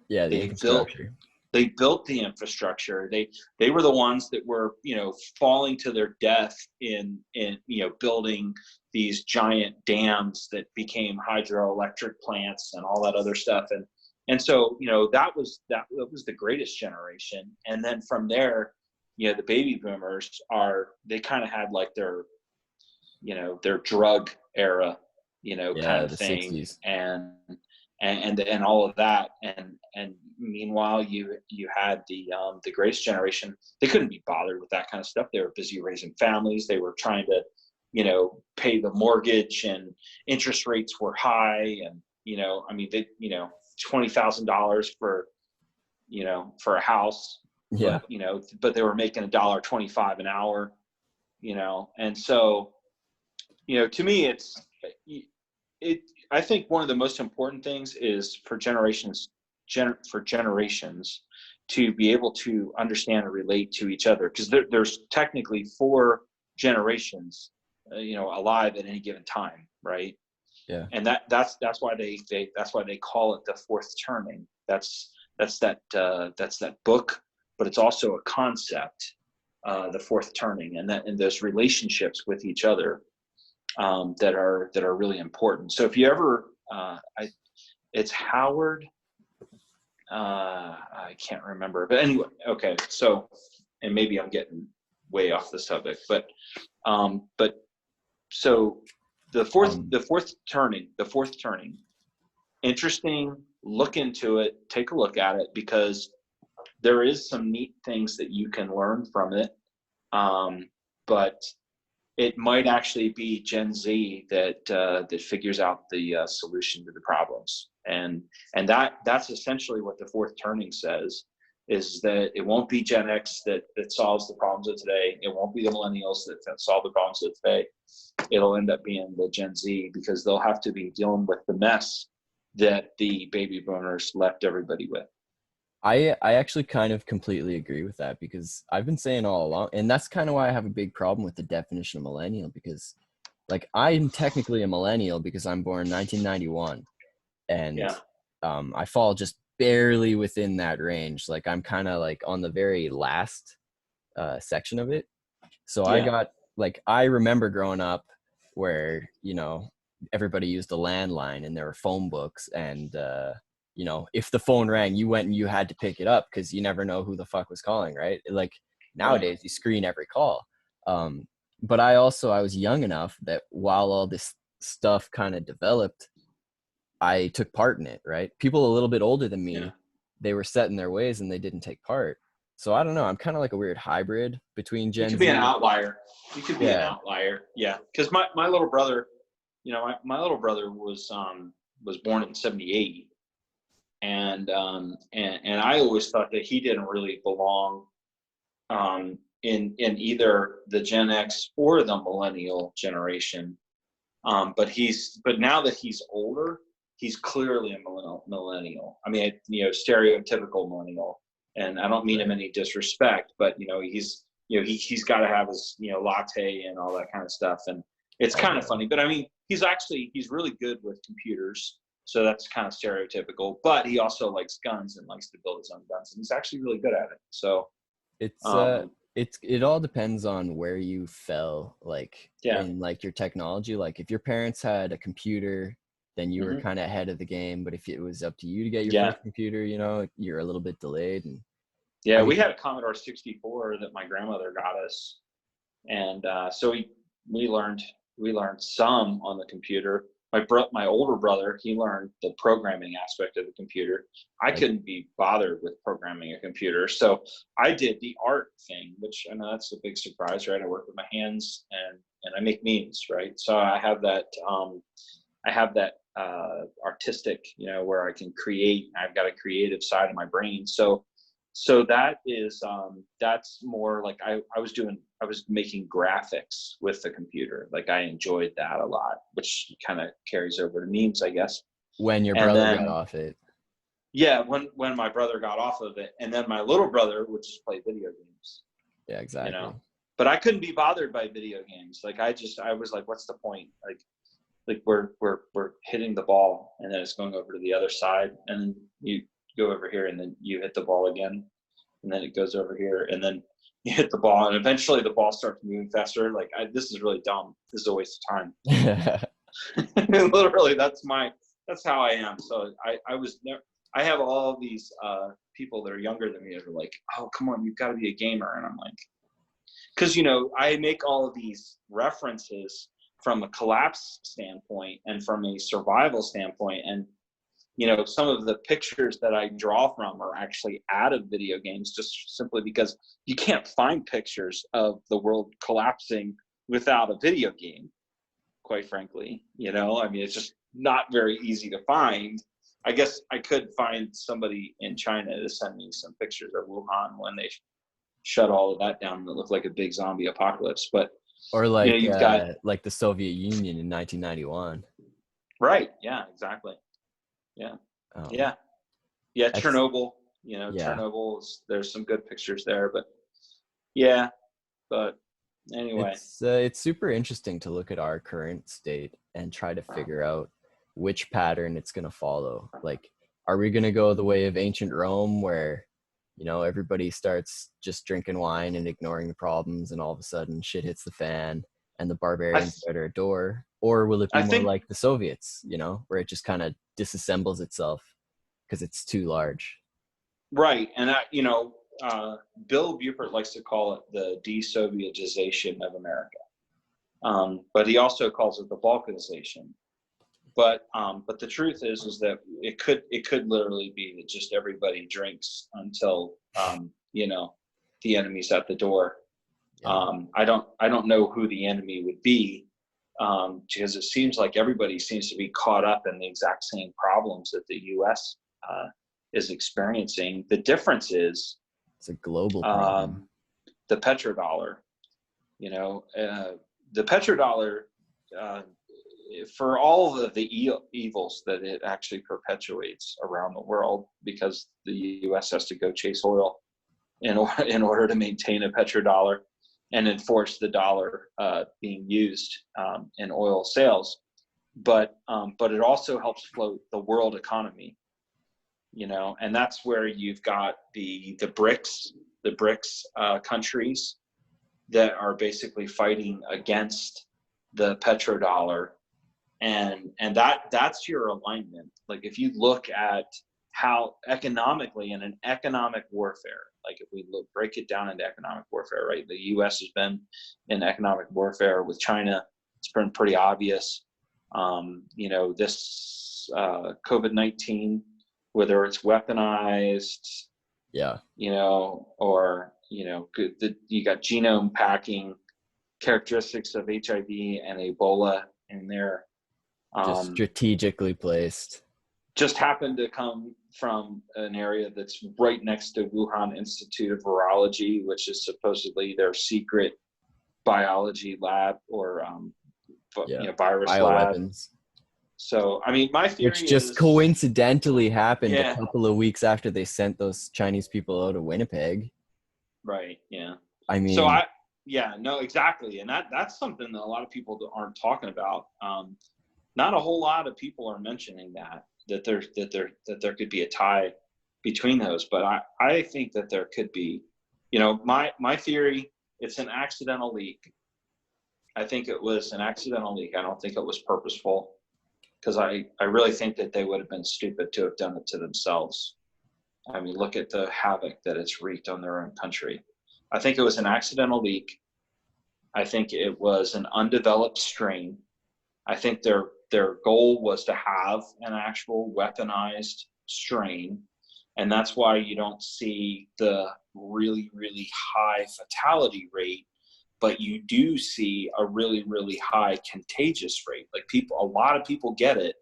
Yeah, the They built infrastructure. they built the infrastructure. They were the ones that were, falling to their death in building these giant dams that became hydroelectric plants and all that other stuff. And so, that was the greatest generation. And then from there, the baby boomers they kind of had like their drug era, kind Yeah, of the thing, 60s. and all of that. And meanwhile, you had the greatest generation. They couldn't be bothered with that kind of stuff. They were busy raising families. They were trying to, pay the mortgage, and interest rates were high. And, I mean, they, $20,000 for a house, Yeah. but they were making $1.25 an hour, and so, to me, it. I think one of the most important things is for generations to be able to understand and relate to each other, because there's technically four generations, alive at any given time, right? Yeah. And that's why they call it the fourth turning. That's that book, but it's also a concept, the fourth turning, and those relationships with each other, that are really important. So if you ever, it's Howard, I can't remember, but anyway, okay. So, and maybe I'm getting way off the subject, but so the fourth turning, interesting. Look into it, take a look at it, because there is some neat things that you can learn from it. But it might actually be Gen Z that figures out the solution to the problems, and that's essentially what the fourth turning says, is that it won't be Gen X that solves the problems of today. It won't be the millennials that solve the problems of today. It'll end up being the Gen Z, because they'll have to be dealing with the mess that the baby boomers left everybody with. I actually kind of completely agree with that because I've been saying all along, and that's kind of why I have a big problem with the definition of millennial because like I'm technically a millennial because I'm born 1991 and Yeah, I fall just barely within that range. Like I'm kind of like on the very last section of it. So I yeah, got like I remember growing up where, you know, everybody used a landline and there were phone books and you know, if the phone rang, you went and you had to pick it up because you never know who the fuck was calling, right? Like right. nowadays you screen every call. Um, but I was young enough that while all this stuff kind of developed, I took part in it, right? People a little bit older than Yeah. me, they were set in their ways and they didn't take part. So I don't know. I'm kind of like a weird hybrid between You Gen could be an Z. outlier. You could be an Yeah. outlier. Yeah. Because my little brother, my little brother was born in '78, and I always thought that he didn't really belong in either the Gen X or the millennial generation. But now that he's older, he's clearly a millennial. I mean, stereotypical millennial. And I don't mean him Right. any disrespect, but he's got to have his latte and all that kind of stuff. And it's Oh kind of yeah. funny, but I mean, he's really good with computers, so that's kind of stereotypical. But he also likes guns and likes to build his own guns, and he's actually really good at it. So It's um, it all depends on where you fell like yeah, in like your technology. Like if your parents had a computer, then you were hmm kind of ahead of the game. But if it was up to you to get your yeah. first computer, you know, you're a little bit delayed. And I Yeah, mean, we had a Commodore 64 that my grandmother got us, and so we learned some on the computer. My older brother, he learned the programming aspect of the computer. I like couldn't be bothered with programming a computer, so I did the art thing, which I know that's a big surprise, right? I work with my hands and I make memes, right? So I have that artistic, where I can create. I've got a creative side of my brain. So that's more like I was making graphics with the computer. Like I enjoyed that a lot, which kind of carries over to memes, I guess. when your And brother got then off it. yeah, when my brother got off of it, and then my little brother would just play video games, Yeah, you know. exactly. But I couldn't be bothered by video games. Like I was like, what's the point? Like we're hitting the ball and then it's going over to the other side, and then you go over here and then you hit the ball again, and then it goes over here, and then you hit the ball, and eventually the ball starts moving faster. Like this is really dumb. This is a waste of time. Literally, that's how I am. So I was never. I have all these people that are younger than me that are like, oh come on, you've got to be a gamer, and I'm like, because I make all of these references from a collapse standpoint and from a survival standpoint, and some of the pictures that I draw from are actually out of video games, just simply because you can't find pictures of the world collapsing without a video game, quite frankly. I mean, it's just not very easy to find. I guess I could find somebody in China to send me some pictures of Wuhan when they shut all of that down and it looked like a big zombie apocalypse. But Or you've got like the Soviet Union in 1991. right, yeah, exactly, yeah, Um, yeah, yeah. that's Chernobyl, yeah. Chernobyl. There's some good pictures there, but yeah, but anyway, It's super interesting to look at our current state and try to figure out which pattern it's going to follow. Like, are we going to go the way of ancient Rome where, you know, everybody starts just drinking wine and ignoring the problems and all of a sudden shit hits the fan and the I barbarians th- are at our door? Or will it be I more think like the Soviets, you know, where it just kind of disassembles itself because it's too large? right, and Bill Buford likes to call it the de-Sovietization of America, but he also calls it the Balkanization. But the truth is that it could literally be that just everybody drinks until the enemy's at the door. Yeah. I don't know who the enemy would be, because it seems like everybody seems to be caught up in the exact same problems that the U.S. Is experiencing. The difference is It's a global problem. um, the petrodollar. You know, the petrodollar uh, for all of the evils that it actually perpetuates around the world, because the U.S. has to go chase oil in order to maintain a petrodollar and enforce the dollar being used in oil sales. But it also helps float the world economy, and that's where you've got the BRICS countries that are basically fighting against the petrodollar, and that's your alignment. Like if you look at how economically, in an economic warfare, like if we break it down into economic warfare, right? The U.S. has been in economic warfare with China. It's been pretty obvious. This COVID-19, whether it's weaponized, Yeah. or you got genome packing characteristics of HIV and Ebola in there. Just strategically placed. Just happened to come from an area that's right next to Wuhan Institute of Virology, which is supposedly their secret biology lab or virus bioweapons lab. So, I mean, my theory which just is, coincidentally happened a couple of weeks after they sent those Chinese people out of Winnipeg. Right. Yeah. I mean, so no, exactly. And that's something that a lot of people aren't talking about. Not a whole lot of people are mentioning that there could be a tie between those, but I think that there could be. My theory, it's an accidental leak. I think it was an accidental leak. I don't think it was purposeful, because I really think that they would have been stupid to have done it to themselves. I mean, look at the havoc that it's wreaked on their own country. I think it was an accidental leak. I think it was an undeveloped strain. I think their goal was to have an actual weaponized strain, and that's why you don't see the really, really high fatality rate, but you do see a really, really high contagious rate. Like a lot of people get it,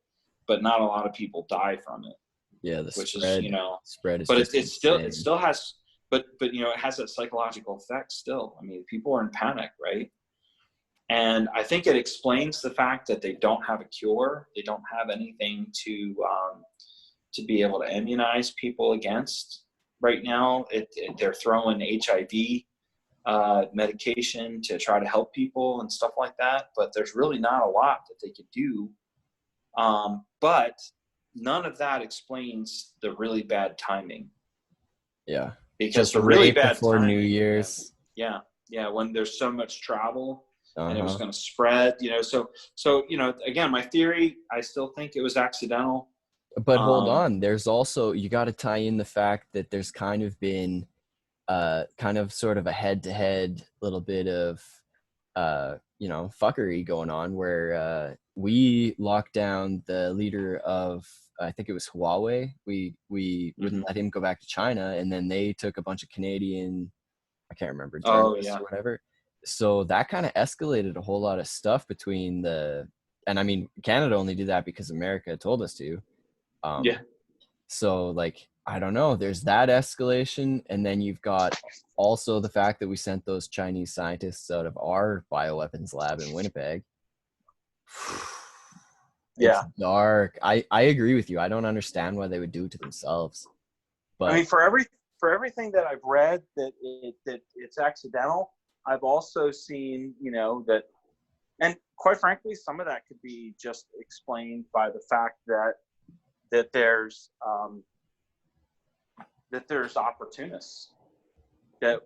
but not a lot of people die from it. Yeah, the which spread is but just it still has, but it has that psychological effect still. I mean, people are in panic, right? And I think it explains the fact that they don't have a cure. They don't have anything to be able to immunize people against right now. They're throwing HIV medication to try to help people and stuff like that, but there's really not a lot that they could do. But none of that explains the really bad timing. Yeah, because just the really bad before timing, New Year's. Yeah, when there's so much travel. And it was Uh-huh. going to spread, so again, my theory, I still think it was accidental. But hold on, there's also, you got to tie in the fact that there's kind of been kind of sort of a head-to-head little bit of fuckery going on, where we locked down the leader of, I think it was Huawei. We wouldn't let him go back to China, and then they took a bunch of Canadian, I can't remember, journalists or whatever. So that kind of escalated a whole lot of stuff between and I mean, Canada only did that because America told us to. So like, I don't know, there's that escalation. And then you've got also the fact that we sent those Chinese scientists out of our bioweapons lab in Winnipeg. It's dark. I agree with you. I don't understand why they would do it to themselves. But I mean, for everything that I've read that it's accidental, I've also seen, that, and quite frankly, some of that could be just explained by the fact that there's opportunists that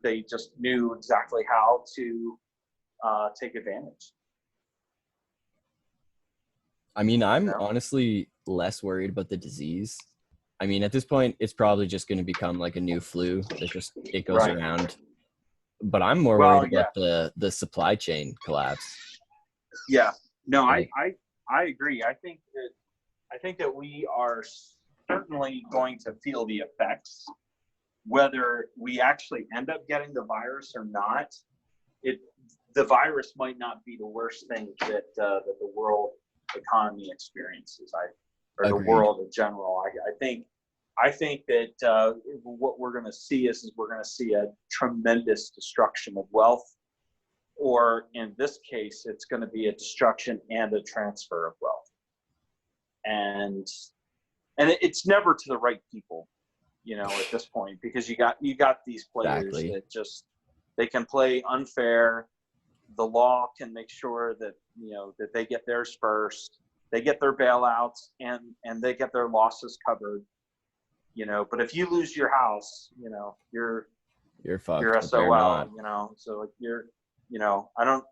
they just knew exactly how to take advantage. I mean, I'm honestly less worried about the disease. I mean, at this point, it's probably just going to become like a new flu that it goes around. But I'm more worried about the supply chain collapse. Yeah. No, I agree. I think that we are certainly going to feel the effects, whether we actually end up getting the virus or not. The virus might not be the worst thing that the world economy experiences, or the world in general. I think that what we're going to see is we're going to see a tremendous destruction of wealth. or in this case, it's going to be a destruction and a transfer of wealth. And it's never to the right people, at this point, because you got these players Exactly. that they can play unfair. The law can make sure that, that they get theirs first, they get their bailouts, and they get their losses covered, but if you lose your house, you're fucked, you're but they're SOL, not. so like I don't,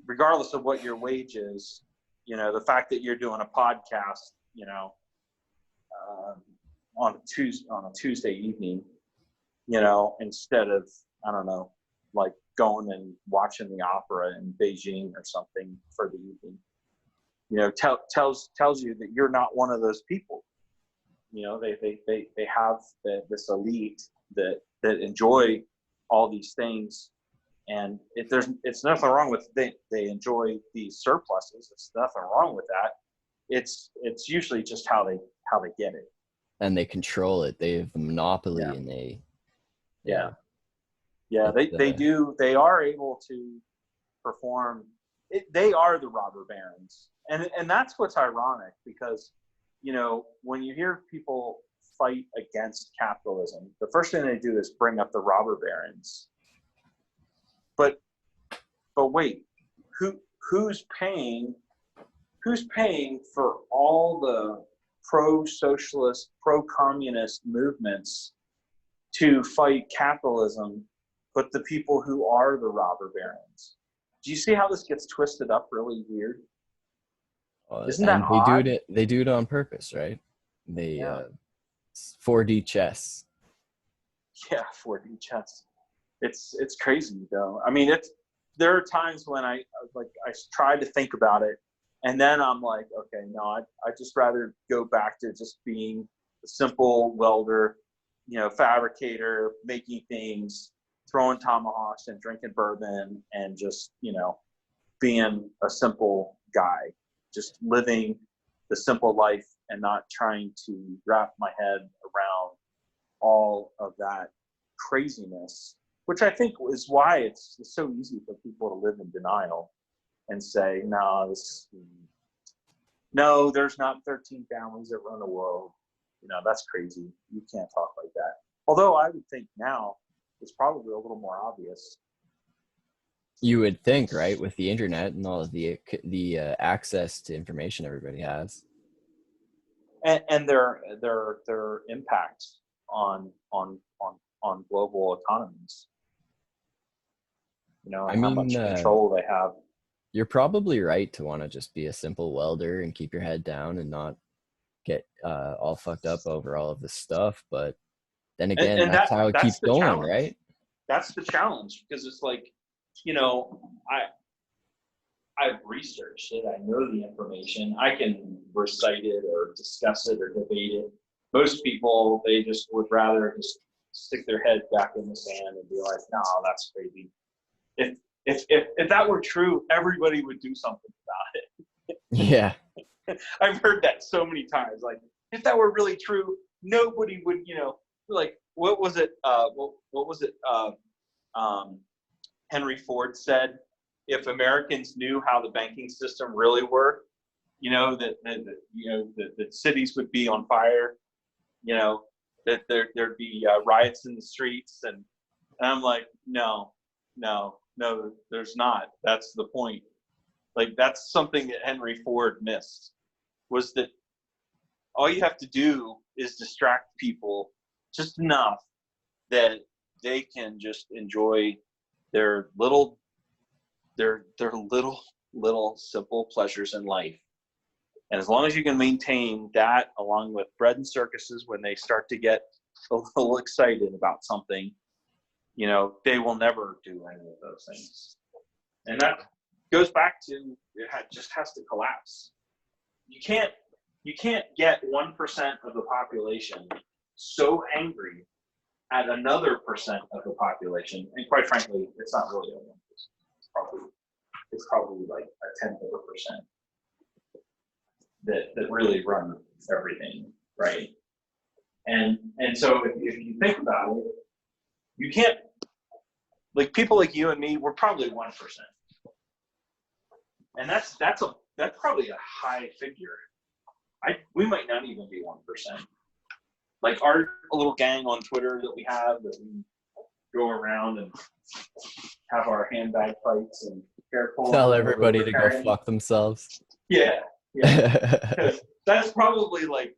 regardless of what your wage is, the fact that you're doing a podcast, on a Tuesday evening, instead of, I don't know, like going and watching the opera in Beijing or something for the evening, tells you that you're not one of those people. They have this elite that enjoy all these things, and it's nothing wrong with they enjoy these surpluses. It's nothing wrong with that. It's usually just how they get it. And they control it. They have the monopoly, Yeah. and Yeah. They are able to perform. They are the robber barons, and that's what's ironic, because when you hear people fight against capitalism, the first thing they do is bring up the robber barons. But wait, who's paying for all the pro-socialist, pro-communist movements to fight capitalism, but the people who are the robber barons? Do you see how this gets twisted up really weird? Isn't that And odd? they do it on purpose, right? They Yeah. 4D chess. Yeah, 4D chess. It's crazy though. I mean, there are times when I try to think about it, and then I'm like, okay, no, I just rather go back to just being a simple welder, fabricator, making things, throwing tomahawks and drinking bourbon, and just, being a simple guy, just living the simple life and not trying to wrap my head around all of that craziness, which I think is why it's so easy for people to live in denial and say, no, there's not 13 families that run the world. That's crazy. You can't talk like that. Although I would think now it's probably a little more obvious. You would think, right, with the internet and all of the access to information everybody has, And their impact on global economies. I And how mean, much control they have. you're probably right to want to just be a simple welder and keep your head down and not get all fucked up over all of this stuff. But then again, And that's how it that's keeps the going, challenge. right? That's the challenge, because it's like, I've researched it. I know the information. I can recite it or discuss it or debate it. Most people, they just would rather just stick their head back in the sand and be like, no, that's crazy. If that were true, everybody would do something about it. Yeah. I've heard that so many times. Like, if that were really true, nobody would, like, what was it? What was it? Henry Ford said, if Americans knew how the banking system really worked, that cities would be on fire, that there'd be riots in the streets. And I'm like, no, there's not. That's the point. Like, that's something that Henry Ford missed, was that all you have to do is distract people just enough that they can just enjoy their little simple pleasures in life. And as long as you can maintain that, along with bread and circuses, when they start to get a little excited about something, they will never do any of those things. And that goes back to, just has to collapse. You can't get 1% of the population so angry at another percent of the population, and quite frankly, it's not really a 1%. It's probably like a 10th of a percent that really run everything, right? And so if you think about it, you can't, like, people like you and me, we're probably 1%. and that's probably a high figure. We might not even be 1%. Like our little gang on Twitter that we have, that we go around and have our handbag fights and careful. Tell everybody to go fuck themselves. Yeah, because that's probably like,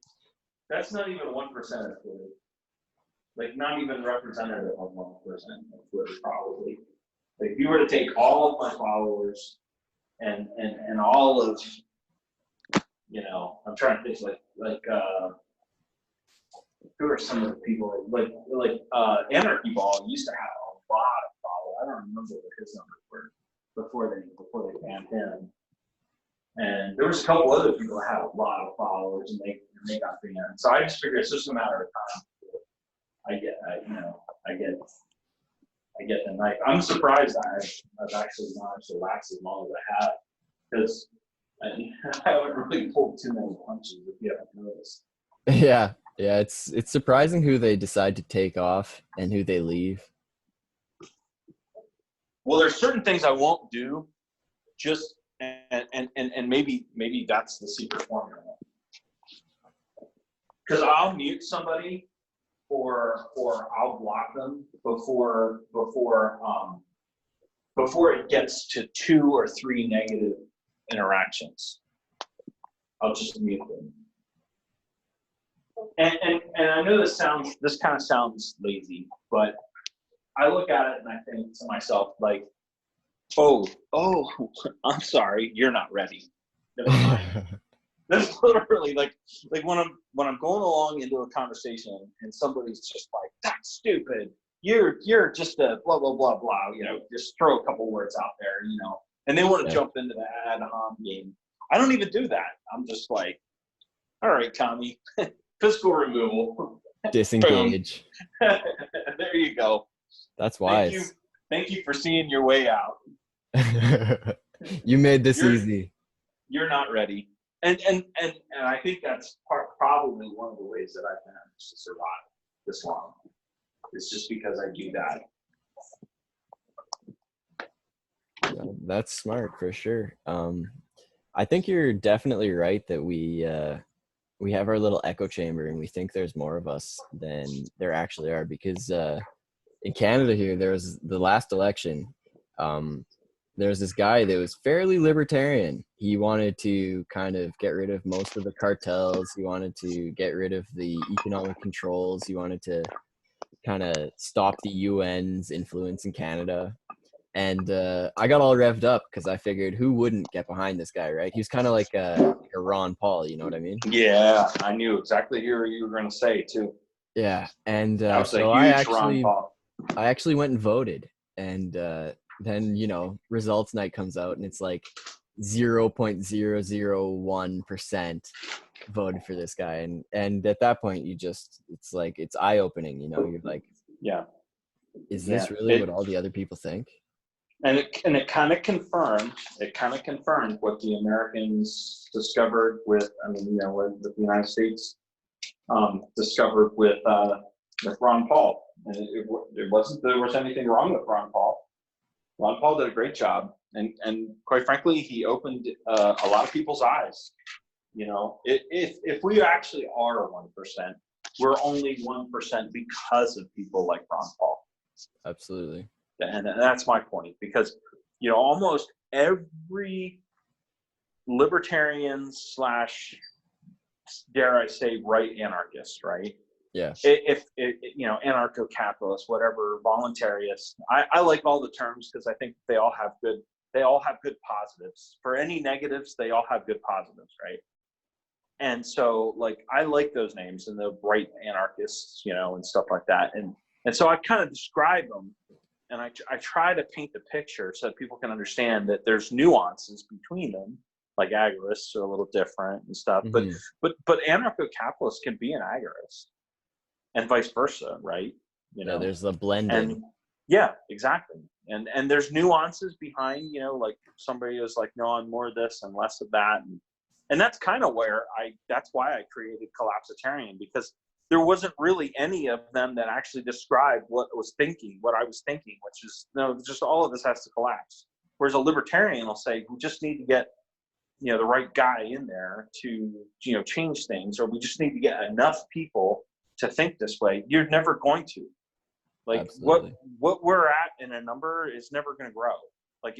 that's not even 1% of Twitter. Like not even representative of 1% of Twitter, probably. Like if you were to take all of my followers and all of, I'm trying to think who are some of the people like Anarchy Ball used to have a lot of followers. I don't remember what his numbers were before they banned him. And there was a couple other people that had a lot of followers, and they got banned. So I just figured it's just a matter of time. I get the knife. I'm surprised I've actually managed to last as long as I have, because I haven't really pulled too many punches, if you haven't noticed. Yeah, it's surprising who they decide to take off and who they leave. Well, there's certain things I won't do, just and maybe that's the secret formula. Because I'll mute somebody or I'll block them before it gets to 2 or 3 negative interactions. I'll just mute them. And I know this kind of sounds lazy, but I look at it and I think to myself, like, oh, I'm sorry, you're not ready. Never mind. That's literally like when I'm going along into a conversation and somebody's just like, that's stupid. You're just a blah blah blah blah. Just throw a couple words out there, and they want to jump into the ad hom game. I don't even do that. I'm just like, all right, Tommy, fiscal removal, disengage. There you go. That's wise. Thank you for seeing your way out. You made this easy. You're not ready. And I think that's probably one of the ways that I've managed to survive this long. It's just because I do that. Yeah, that's smart for sure. I think you're definitely right that we have our little echo chamber and we think there's more of us than there actually are, because in Canada here, there was the last election. There's this guy that was fairly libertarian. He wanted to kind of get rid of most of the cartels. He wanted to get rid of the economic controls. He wanted to kind of stop the UN's influence in Canada. And I got all revved up because I figured, who wouldn't get behind this guy, right? He was kind of like a Ron Paul, you know what I mean? Yeah, I knew exactly who you were going to say too. Yeah, and so I actually went and voted, and then results night comes out and it's like 0.001% voted for this guy, and at that point it's eye-opening. You're like, yeah, is this really what all the other people think? And it kind of confirmed what the Americans discovered what the United States discovered with Ron Paul. And it wasn't that there was anything wrong with Ron Paul. Ron Paul did a great job, and quite frankly, he opened a lot of people's eyes. If we actually are 1%, we're only 1% because of people like Ron Paul. Absolutely. And that's my point, because almost every libertarian / dare I say right anarchist, right? Yeah. If anarcho-capitalist, whatever, voluntarist. I like all the terms because I think they all have good positives. For any negatives, they all have good positives, right? And so I like those names, and the right anarchists, and stuff like that. And so I kind of describe them, and I try to paint the picture so that people can understand that there's nuances between them. Like agorists are a little different and stuff, but anarcho-capitalists can be an agorist, and vice versa, right? Yeah, there's the blending. And yeah, exactly. And there's nuances behind, like somebody is like, no, I'm more of this and less of that, and that's kind of where that's why I created Collapsitarian, because there wasn't really any of them that actually described what I was thinking, which is, no, just all of this has to collapse. Whereas a libertarian will say, we just need to get, the right guy in there to, change things, or we just need to get enough people to think this way. You're never going to. Like Absolutely. what we're at in a number is never going to grow. Like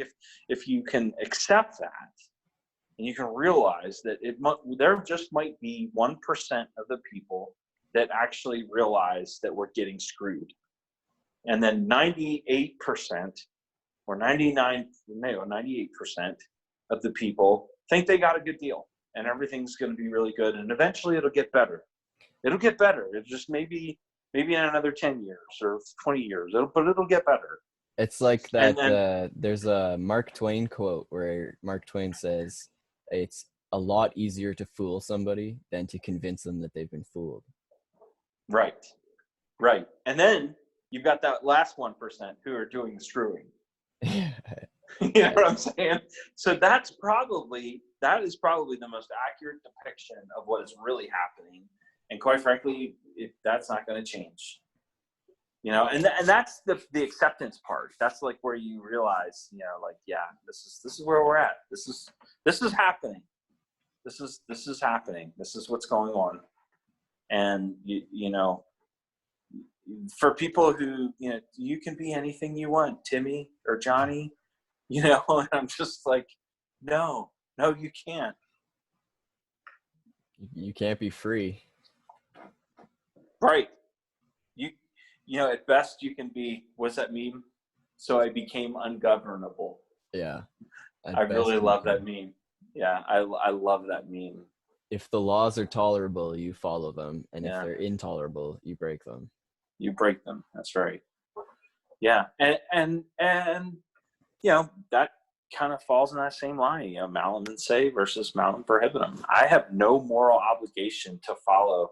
if you can accept that, and you can realize that there just might be 1% of the people that actually realize that we're getting screwed, and then 98% or 98% of the people think they got a good deal and everything's going to be really good, and eventually it'll get better. It'll get better. It's just maybe in another 10 years or 20 years, but it'll get better. It's like that. And There's a Mark Twain quote where Mark Twain says, "It's a lot easier to fool somebody than to convince them that they've been fooled." right. And then you've got that last 1% who are doing the screwing. You know what I'm saying? So that is probably the most accurate depiction of what is really happening. And quite frankly, that's not going to change. And that's the acceptance part. That's like where you realize, this is where we're at. This is happening. This is happening. This is what's going on. And for people who, you can be anything you want, Timmy or Johnny, and I'm just like, no, you can't. You can't be free. Right. At best you can be, what's that meme? So I became ungovernable. Yeah. I really love that meme. Yeah. I love that meme. If the laws are tolerable, you follow them. And Yeah. if they're intolerable, you break them. You break them. That's right. Yeah. And that kind of falls in that same line, malum in se versus malum prohibitum. I have no moral obligation to follow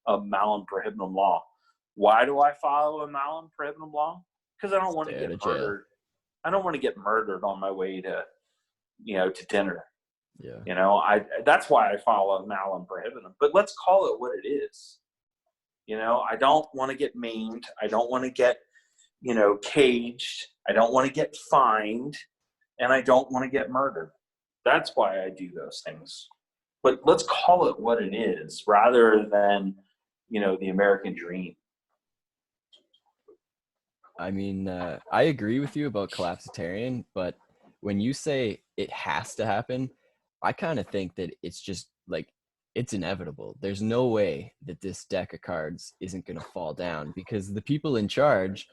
a malum prohibitum law. Why do I follow a malum prohibitum law? Because I don't want to get murdered. I don't want to get murdered on my way to, to dinner. Yeah. That's why I follow malum prohibitum. But let's call it what it is. I don't want to get maimed. I don't want to get, caged. I don't want to get fined, and I don't want to get murdered. That's why I do those things. But let's call it what it is, rather than, the American dream. I mean, I agree with you about collapsitarian, but when you say it has to happen, I kind of think that it's just like, it's inevitable. There's no way that this deck of cards isn't going to fall down, because the people in charge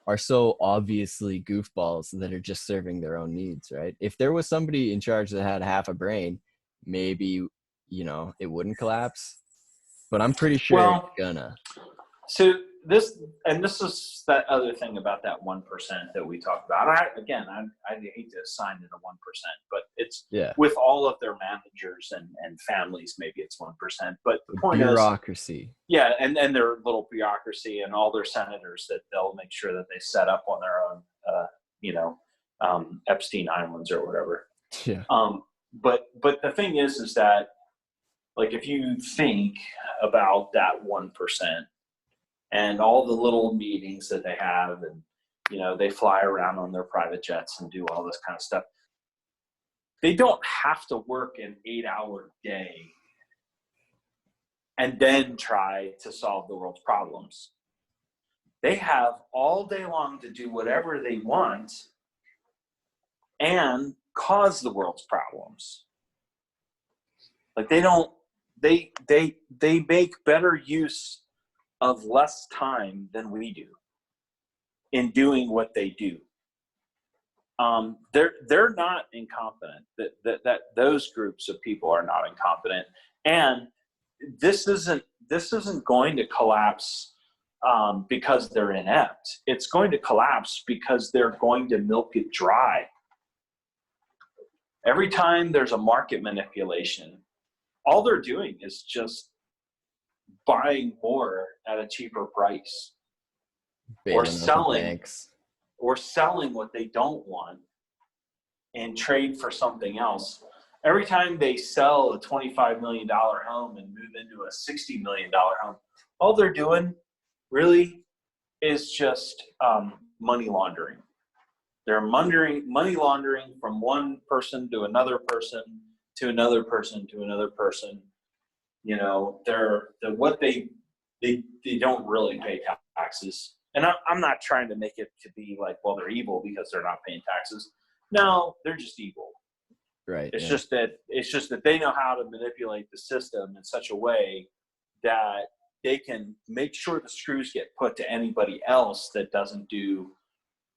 are so obviously goofballs that are just serving their own needs, right? If there was somebody in charge that had half a brain, maybe, it wouldn't collapse, but I'm pretty sure it's gonna. So this is that other thing about that 1% that we talked about. I hate to assign it a 1%, but it's with all of their managers and families, maybe it's 1%. But the point bureaucracy. Yeah, and their little bureaucracy and all their senators that they'll make sure that they set up on their own, Epstein Islands or whatever. Yeah. But the thing is that, like, if you think about that 1%. And all the little meetings that they have, and, they fly around on their private jets and do all this kind of stuff. They don't have to work an 8-hour day and then try to solve the world's problems. They have all day long to do whatever they want and cause the world's problems. Like, they make better use of less time than we do in doing what they do. They're not incompetent. That those groups of people are not incompetent, and this isn't going to collapse because they're inept. It's going to collapse because they're going to milk it dry. Every time there's a market manipulation, all they're doing is just buying more at a cheaper price, or selling what they don't want and trade for something else. Every time they sell a $25 million home and move into a $60 million home, all they're doing really is just money laundering. They're money laundering from one person to another person to another person to another person. You know, they don't really pay taxes. And I'm not trying to make it to be like, well, they're evil because they're not paying taxes. No, they're just evil. Right. It's just that they know how to manipulate the system in such a way that they can make sure the screws get put to anybody else that doesn't do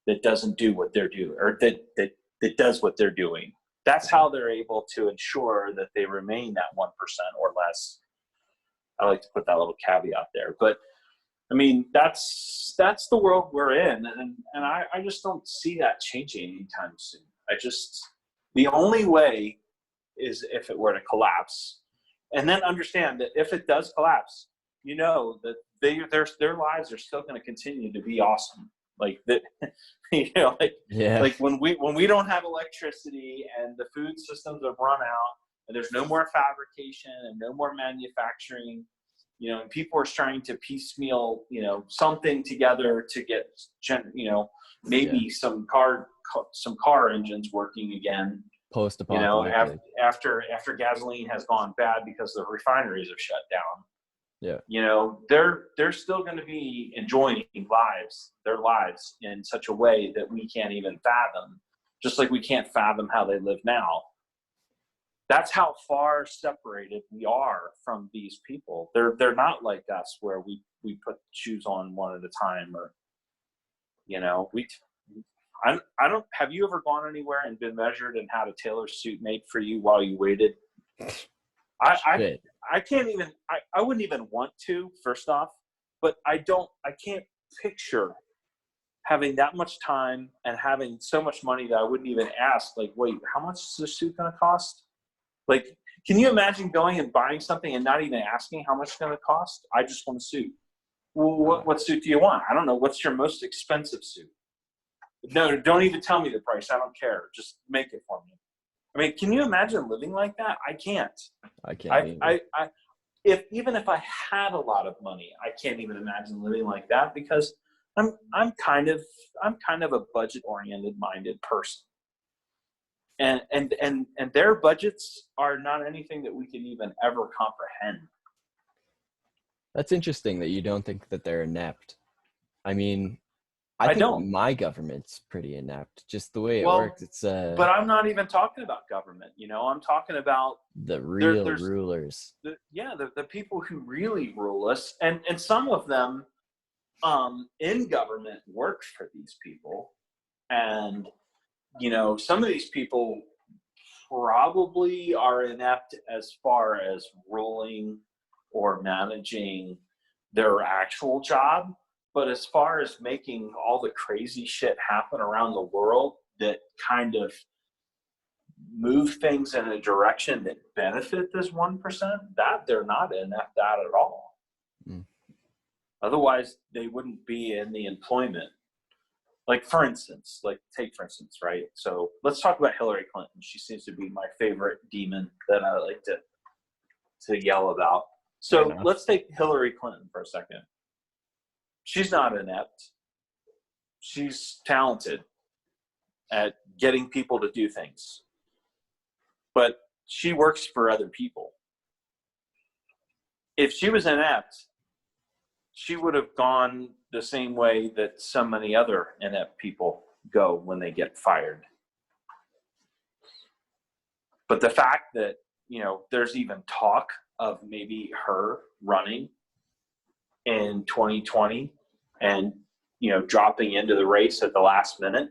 what they're doing, or that does what they're doing. That's how they're able to ensure that they remain that 1% or less. I like to put that little caveat there, but I mean, that's the world we're in, and I just don't see that changing anytime soon. The only way is if it were to collapse, and then understand that if it does collapse, you know that their lives are still going to continue to be awesome. Like that, you know, like when we don't have electricity and the food systems have run out, and there's no more fabrication and no more manufacturing. You know, and people are trying to piecemeal, you know, something together to get, you know, maybe some car engines working again. Post-apocalyptic. You know, after gasoline has gone bad because the refineries have shut down. Yeah. You know, they're still going to be enjoying their lives in such a way that we can't even fathom. Just like we can't fathom how they live now. That's how far separated we are from these people. They're not like us, where we put shoes on one at a time, or, you know, I don't. Have you ever gone anywhere and been measured and had a tailor suit made for you while you waited? I can't even. I wouldn't even want to. First off, but I can't picture having that much time and having so much money that I wouldn't even ask. Like, wait, how much is this suit going to cost? Like, can you imagine going and buying something and not even asking how much it's going to cost? I just want a suit. Well, what suit do you want? I don't know. What's your most expensive suit? No, don't even tell me the price. I don't care. Just make it for me. I mean, can you imagine living like that? I can't. I can't. Even if I had a lot of money, I can't even imagine living like that, because I'm kind of a budget-oriented minded person. And their budgets are not anything that we can even ever comprehend. That's interesting that you don't think that they're inept. I mean, I think my government's pretty inept, just the way it works. It's but I'm not even talking about government. You know, I'm talking about the real rulers. The people who really rule us, and some of them in government work for these people, and you know, some of these people probably are inept as far as ruling or managing their actual job. But as far as making all the crazy shit happen around the world that kind of move things in a direction that benefit this 1%, that they're not inept at all. Mm. Otherwise, they wouldn't be in the employment. Like, for instance, right? So let's talk about Hillary Clinton. She seems to be my favorite demon that I like to yell about. So let's take Hillary Clinton for a second. She's not inept. She's talented at getting people to do things. But she works for other people. If she was inept, she would have gone the same way that so many other inept people go when they get fired. But the fact that, you know, there's even talk of maybe her running in 2020 and, you know, dropping into the race at the last minute.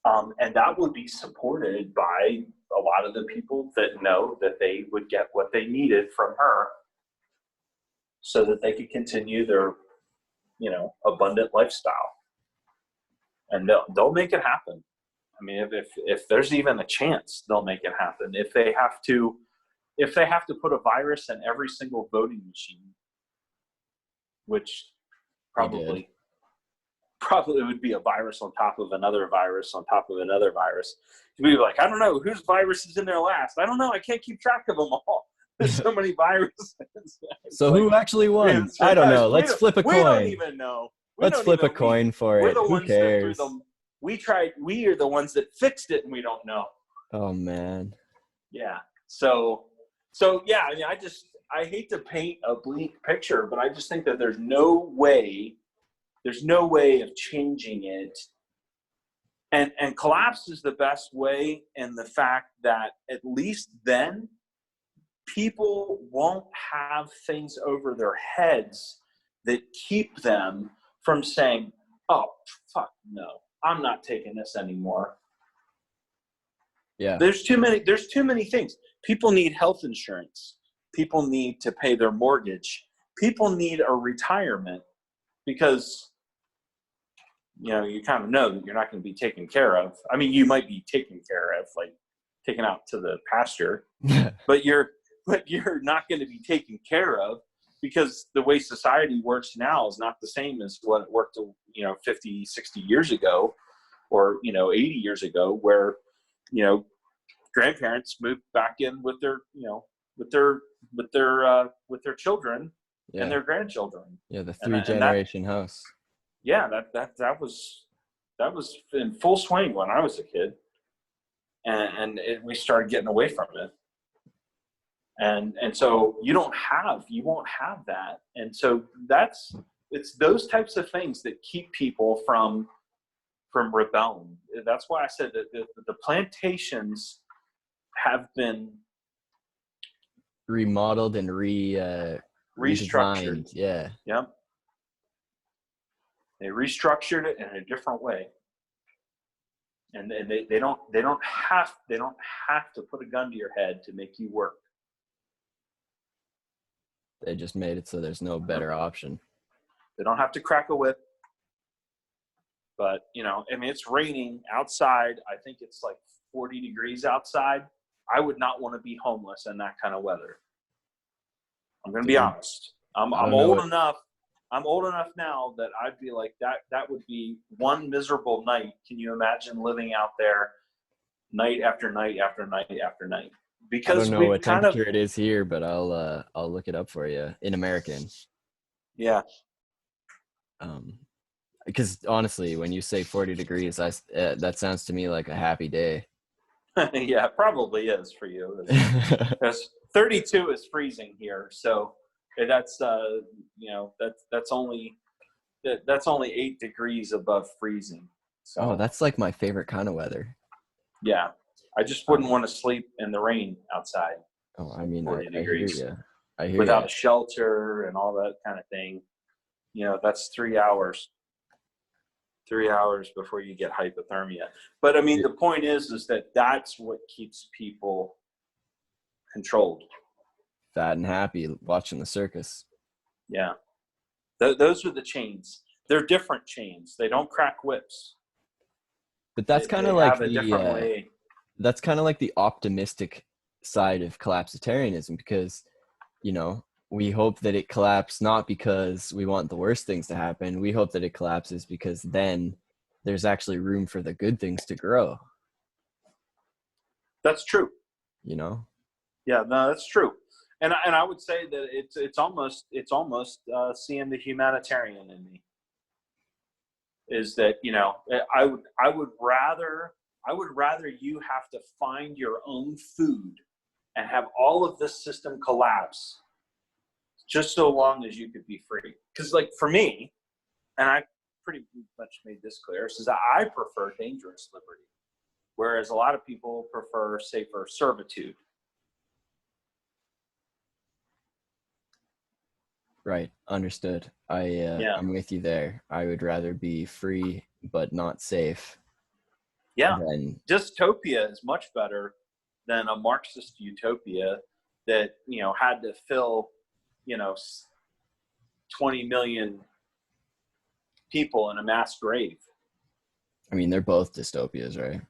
And that would be supported by a lot of the people that know that they would get what they needed from her so that they could continue their, you know, abundant lifestyle. And they'll make it happen. I mean, if there's even a chance, they'll make it happen. If they have to put a virus in every single voting machine, which probably would be a virus on top of another virus on top of another virus. We'd be like, I don't know whose virus is in there last. I don't know. I can't keep track of them all. There's so many viruses. So like, who actually won? I don't know. Let's flip a coin. We don't even know. Let's flip a coin for it. Who cares? we are the ones that fixed it and we don't know. Oh man. Yeah. So yeah, I mean, I hate to paint a bleak picture, but I just think that there's no way of changing it. And collapse is the best way, in the fact that at least then people won't have things over their heads that keep them from saying, oh, fuck no, I'm not taking this anymore. Yeah. There's too many things. People need health insurance. People need to pay their mortgage. People need a retirement, because you kind of know that you're not going to be taken care of. I mean, you might be taken care of, like taken out to the pasture, but you're not going to be taken care of, because the way society works now is not the same as what it worked 50, 60 years ago, or 80 years ago, where grandparents moved back in with their children and their grandchildren. Yeah, the 3-generation house. Yeah, that was in full swing when I was a kid, and we started getting away from it, and so you won't have that, and so it's those types of things that keep people from rebelling. That's why I said that the plantations have been remodeled and restructured. redesigned. Yeah. Yep. They restructured it in a different way, and they don't have to put a gun to your head to make you work. They just made it so there's no better option. They don't have to crack a whip. But I mean, it's raining outside. I think it's like 40 degrees outside. I would not want to be homeless in that kind of weather. I'm going to be honest. I'm old enough. I'm old enough now that I'd be like, that would be one miserable night. Can you imagine living out there night after night after night after night? Because I don't know what temperature it is here, but I'll look it up for you in American. Yeah. Because honestly, when you say 40 degrees, that sounds to me like a happy day. Yeah, it probably is for you. Because 32 is freezing here, so that's that's only 8 degrees above freezing. So, oh, that's like my favorite kind of weather. Yeah, I just wouldn't want to sleep in the rain outside. Oh, I mean, 40 degrees. I hear without you. a shelter and all that kind of thing. That's 3 hours. 3 hours before you get hypothermia. But I mean, the point is that's what keeps people controlled. Fat and happy watching the circus. Yeah. Those are the chains. They're different chains. They don't crack whips. But that's kind of like way. That's kind of like the optimistic side of collapsitarianism, because, we hope that it collapses not because we want the worst things to happen. We hope that it collapses because then there's actually room for the good things to grow. That's true. Yeah, no, that's true. And I would say that it's almost seeing the humanitarian in me. Is that I would rather you have to find your own food and have all of this system collapse, just so long as you could be free. Because like for me, and I pretty much made this clear, is that I prefer dangerous liberty, whereas a lot of people prefer safer servitude. Right. Understood. I'm with you there. I would rather be free but not safe. Yeah. Dystopia is much better than a Marxist utopia that, had to fill, 20 million people in a mass grave. I mean, they're both dystopias, right?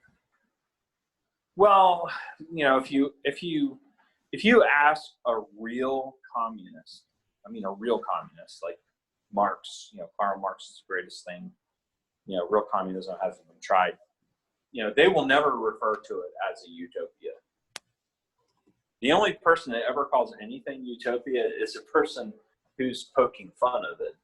Well, if you ask a real communist, like Marx, Karl Marx is the greatest thing. Real communism hasn't been tried. They will never refer to it as a utopia. The only person that ever calls anything utopia is a person who's poking fun of it.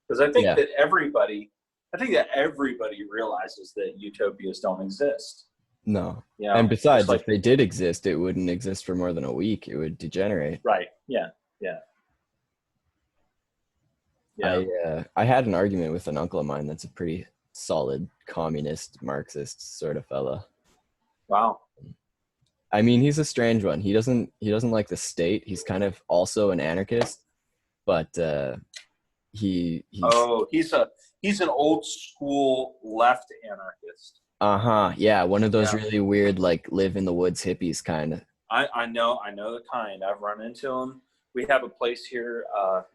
Because I think that everybody I think that everybody realizes that utopias don't exist. No. You know, And besides, like, if they did exist, it wouldn't exist for more than a week. It would degenerate. right. Yeah. Yeah. Yeah. I had an argument with an uncle of mine that's a pretty solid communist Marxist sort of fella. Wow. I mean, he's a strange one. He doesn't like the state. He's kind of also an anarchist, but he's Oh, he's an old school left anarchist. yeah, one of those Yeah. really weird like live in the woods hippies kind of. I know the kind. I've run into them. We have a place here,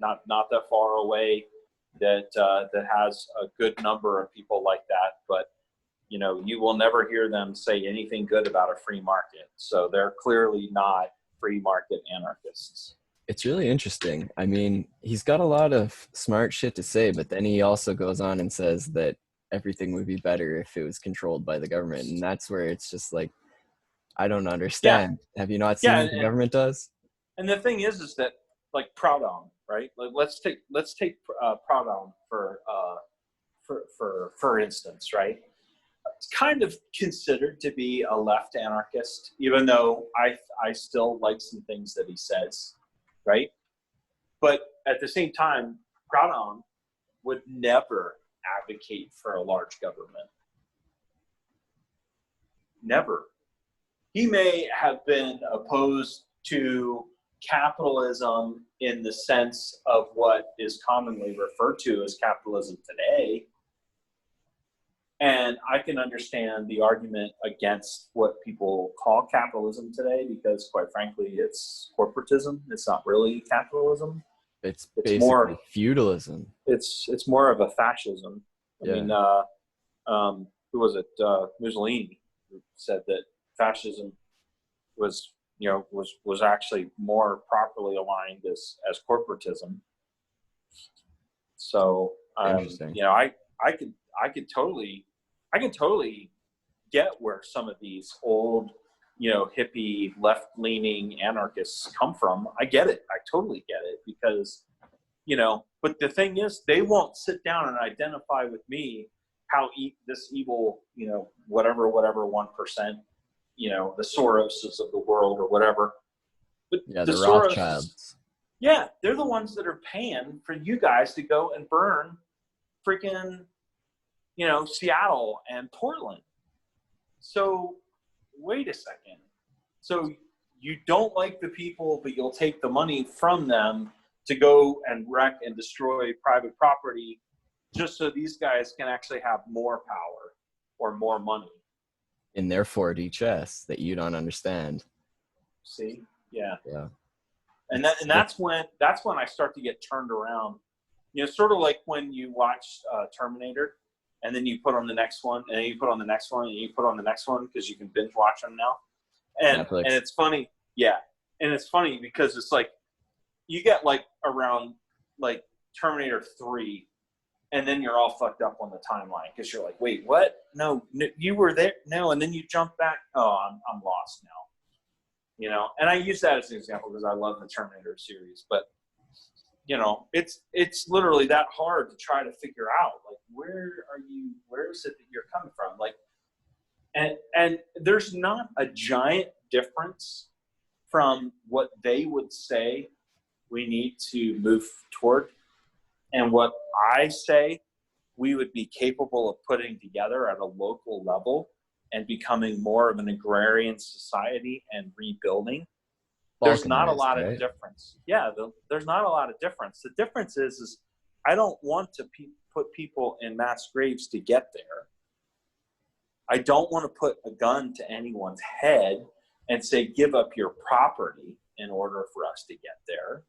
not that far away, that has a good number of people like that. But you know, you will never hear them say anything good about a free market. So they're clearly not free market anarchists. It's really interesting. I mean, he's got a lot of smart shit to say, but then he also goes on and says that everything would be better if it was controlled by the government, and that's where it's just like, I don't Yeah, understand. Have you not seen yeah, what the government does? and the thing is that like Proudhon, right? Like let's take Proudhon for instance, right? It's kind of considered to be a left anarchist, even though I still like some things that he says, right? But at the same time, Proudhon would never advocate for a large government. Never. He may have been opposed to capitalism in the sense of what is commonly referred to as capitalism today. And I can understand the argument against what people call capitalism today, because quite frankly, it's corporatism. It's not really capitalism. It's It's basically more, feudalism. it's more of a fascism. I Yeah. mean, who was it? Mussolini, who said that fascism was, you know, was actually more properly aligned as corporatism. So, Interesting. you know, I could totally get where some of these old, you know, hippie left-leaning anarchists come from. I get it. I totally get it, because, you know, but the thing is, they won't sit down and identify with me how this evil, you know, whatever 1%, you know, the Soroses of the world or whatever. But Yeah, the the Soros, Rothschilds. yeah, they're the ones that are paying for you guys to go and burn freaking, you know, Seattle and Portland. So wait a second. So you don't like the people, but you'll take the money from them to go and wreck and destroy private property just so these guys can actually have more power or more money. In their 4D chess that you don't understand. See? Yeah. Yeah. And that's when I start to get turned around. You know, sort of like when you watch Terminator, and then you put on the next one, and then you put on the next one, and you put on the next one, because you can binge watch them now. And Netflix. and it's funny, yeah. And it's funny because it's like you get like around like Terminator 3, and then you're all fucked up on the timeline because you're like, wait, what? No, you were there. No, and then you jump back. Oh, I'm lost now. You know, and I use that as an example because I love the Terminator series, but you know, it's literally that hard to try to figure out, like, where is it that you're coming from? Like, and there's not a giant difference from what they would say we need to move toward and what I say we would be capable of putting together at a local level and becoming more of an agrarian society and rebuilding. There's not a lot of difference. Yeah, there's not a lot of difference. The difference is I don't want to put people in mass graves to get there. I don't want to put a gun to anyone's head and say, give up your property in order for us to get there.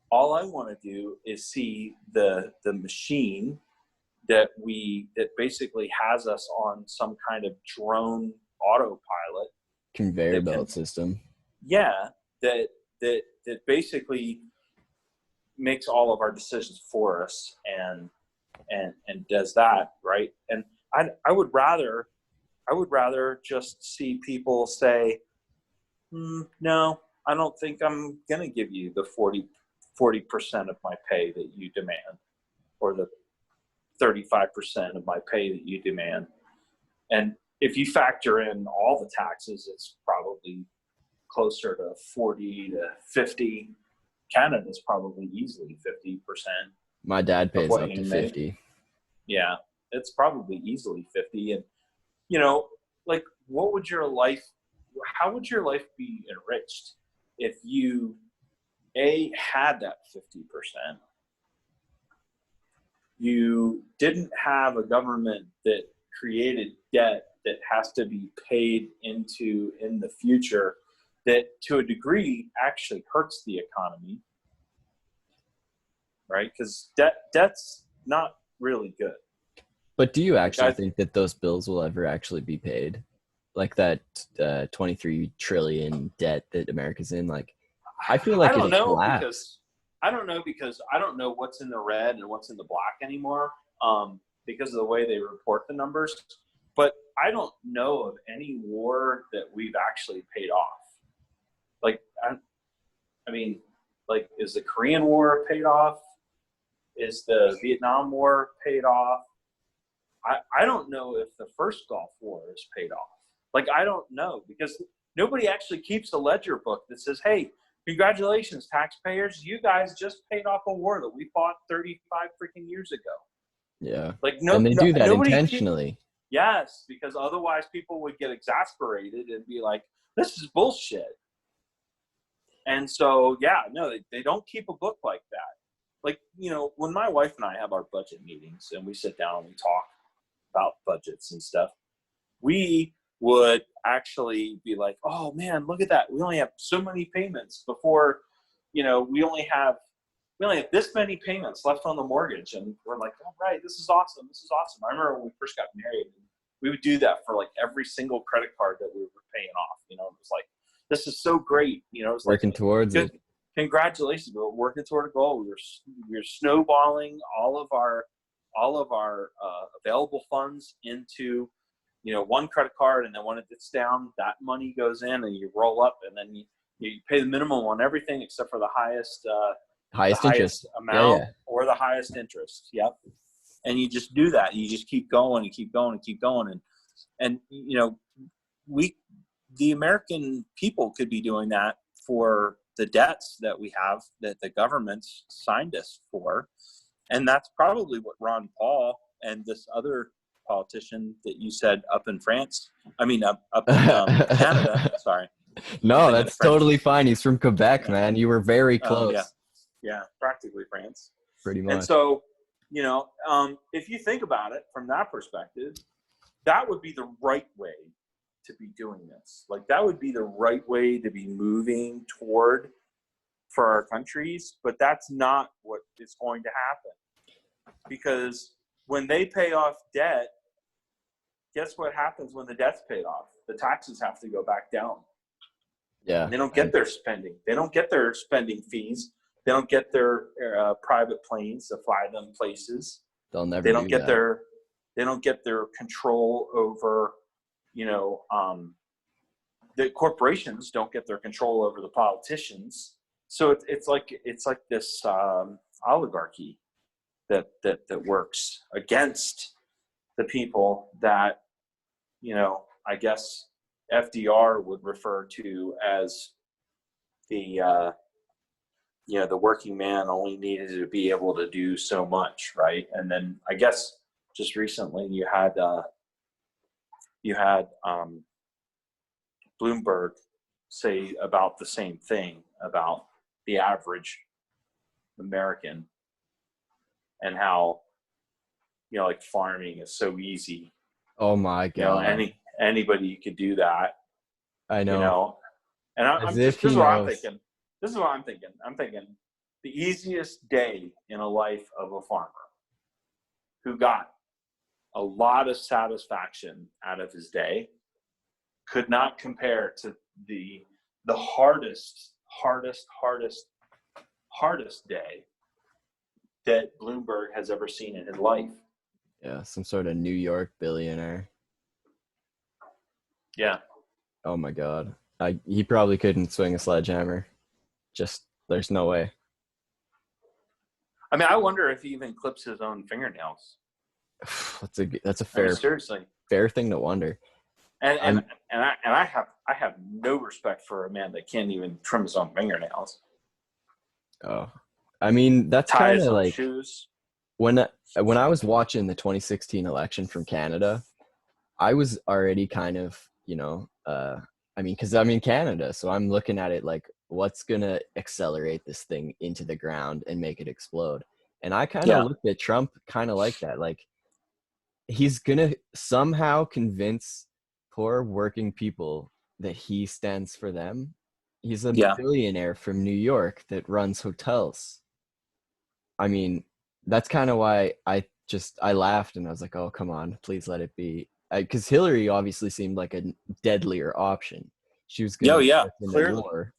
All I want to do is see the machine that basically has us on some kind of drone autopilot. Conveyor belt system. Yeah, that basically makes all of our decisions for us and does that, right? And I would rather just see people say, no, I don't think I'm going to give you the 40% of my pay that you demand, or the 35% of my pay that you demand. And if you factor in all the taxes, it's probably closer to 40 to 50. Canada's probably easily 50% My dad of pays what up to you make. 50. Yeah, it's probably easily 50. And, you know, like, what would your life, how would your life be enriched if you, had that 50%? You didn't have a government that created debt that has to be paid into in the future, that to a degree actually hurts the economy, right? Because debt's not really good. But do you actually I, think that those bills will ever actually be paid? Like that 23 trillion debt that America's in? Like, I feel I like don't it'll know collapse. I don't know because I don't know what's in the red and what's in the black anymore, because of the way they report the numbers. But I don't know of any war that we've actually paid off. Like, I mean, like, is the Korean War paid off? Is the Vietnam War paid off? I don't know if the first Gulf War is paid off. Like, I don't know, because nobody actually keeps a ledger book that says, hey, congratulations, taxpayers, you guys just paid off a war that we fought 35 freaking years ago. Yeah. Like, And they do that nobody intentionally. yes, because otherwise people would get exasperated and be like, this is bullshit. And so, yeah, no, they don't keep a book like that. Like, you know, when my wife and I have our budget meetings and we sit down and we talk about budgets and stuff, we would actually be like, oh man, look at that. We only have so many payments before, you know, we only have this many payments left on the mortgage. And we're like, all right, this is awesome. This is awesome. I remember when we first got married, we would do that for like every single credit card that we were paying off. You know, it was like, this is so great. You know, it's Working like, towards good, it. congratulations. We were working toward a goal. We were snowballing all of our available funds into, you know, one credit card, and then when it gets down, that money goes in, and you roll up, and then you pay the minimum on everything except for the highest Highest interest. amount Yeah. or the highest interest. Yep. And you just do that. You just keep going and keep going and keep going, and you know, the American people could be doing that for the debts that we have that the government's signed us for. And that's probably what Ron Paul and this other politician that you said up in Canada. Sorry. No, that's totally fine. He's from Quebec, Yeah. man. You were very close. Yeah. Yeah. Practically France. Pretty much. And so, you know, if you think about it from that perspective, that would be the right way to be doing this. Like, that would be the right way to be moving toward for our countries, but that's not what is going to happen. Because when they pay off debt, guess what happens when the debt's paid off? The taxes have to go back down. Yeah. And they don't get their spending. They don't get their spending fees. They don't get their private planes to fly them places. They'll never. They don't get their. They don't get their control over, you know, the corporations don't get their control over the politicians. So it's like this oligarchy that works against the people that, you know, I guess FDR would refer to as the you know, the working man only needed to be able to do so much, right? And then I guess just recently you had Bloomberg say about the same thing about the average American and how, you know, like, farming is so easy. Oh my God. You know, anybody could do that. I know. You know, and I'm just, this is what I'm thinking. This is what I'm thinking. I'm thinking the easiest day in a life of a farmer who got a lot of satisfaction out of his day could not compare to the hardest day that Bloomberg has ever seen in his life. Yeah, some sort of New York billionaire. Yeah. Oh my God. He probably couldn't swing a sledgehammer. Just, there's no way. I mean, I wonder if he even clips his own fingernails. That's a I mean, seriously. fair thing to wonder. And I'm I have no respect for a man that can't even trim his own fingernails, oh, I mean that's tie kind his of own like shoes. when I was watching the 2016 election from Canada, I was already kind of, I mean, because I'm in Canada, so I'm looking at it like, what's going to accelerate this thing into the ground and make it explode? And I kind of Yeah, looked at Trump kind of like that. Like, he's going to somehow convince poor working people that he stands for them. He's a yeah. billionaire from New York that runs hotels. I mean, that's kind of why I laughed and I was like, "Oh, come on, please let it be." Because Hillary obviously seemed like a deadlier option. She was going Oh to yeah, get us into clearly, war.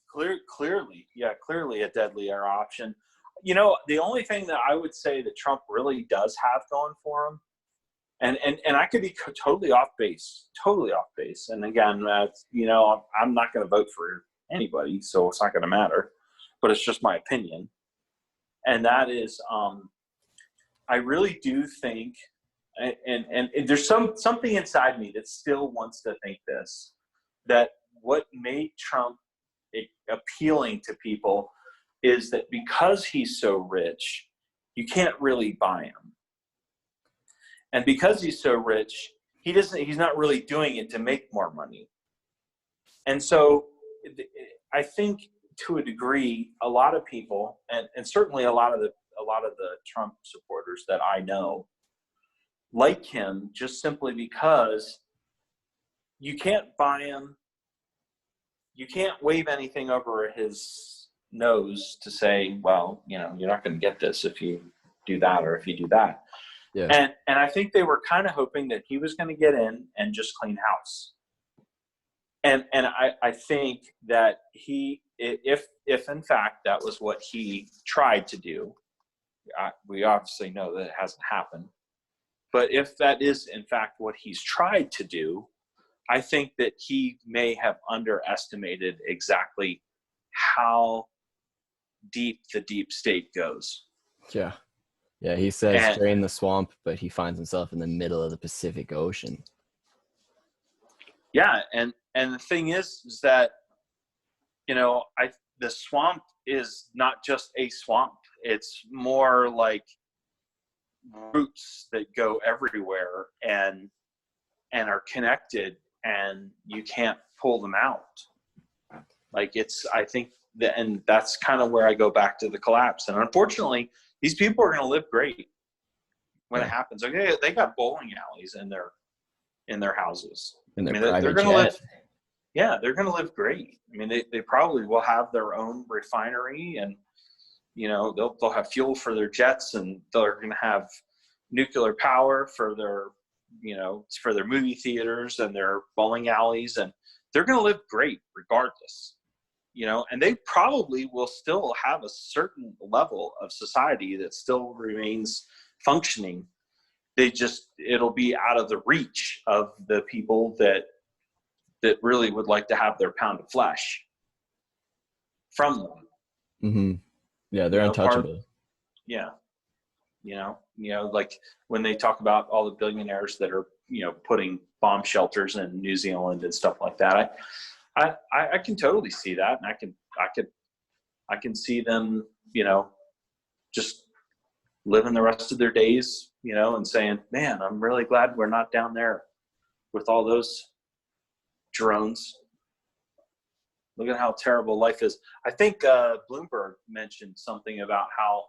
clearly a deadlier option. You know, the only thing that I would say that Trump really does have going for him, and I could be totally off base. And again, I'm not going to vote for anybody, so it's not going to matter. But it's just my opinion, and that is, I really do think, and there's something inside me that still wants to think this, that what made Trump appealing to people is that because he's so rich, you can't really buy him. And because he's so rich, he's not really doing it to make more money. And so I think to a degree, a lot of people, and certainly a lot of the Trump supporters that I know like him just simply because you can't buy him. You can't wave anything over his nose to say, well, you're not going to get this if you do that or if you do that. Yeah. And I think they were kind of hoping that he was going to get in and just clean house. And I think that if in fact that was what he tried to do, we obviously know that it hasn't happened. But if that is in fact what he's tried to do, I think that he may have underestimated exactly how deep the deep state goes. Yeah. Yeah. He says And drain the swamp, but he finds himself in the middle of the Pacific Ocean. yeah, and the thing is that, the swamp is not just a swamp. It's more like roots that go everywhere and are connected, and you can't pull them out. Like I think that, and that's kind of where I go back to the collapse. And unfortunately, these people are going to live great when it happens. Okay, they got bowling alleys in their houses. In their they're private going to jet. live. Yeah, they're going to live great. I mean, they probably will have their own refinery, and they'll have fuel for their jets, and they're going to have nuclear power for their for their movie theaters and their bowling alleys, and they're going to live great regardless. And they probably will still have a certain level of society that still remains functioning. It'll be out of the reach of the people that really would like to have their pound of flesh from them. Mm-hmm. Yeah, they're untouchable. Yeah. Like when they talk about all the billionaires that are, putting bomb shelters in New Zealand and stuff like that. I can totally see that. And I can see them, just living the rest of their days, and saying, man, I'm really glad we're not down there with all those drones. Look at how terrible life is. I think Bloomberg mentioned something about how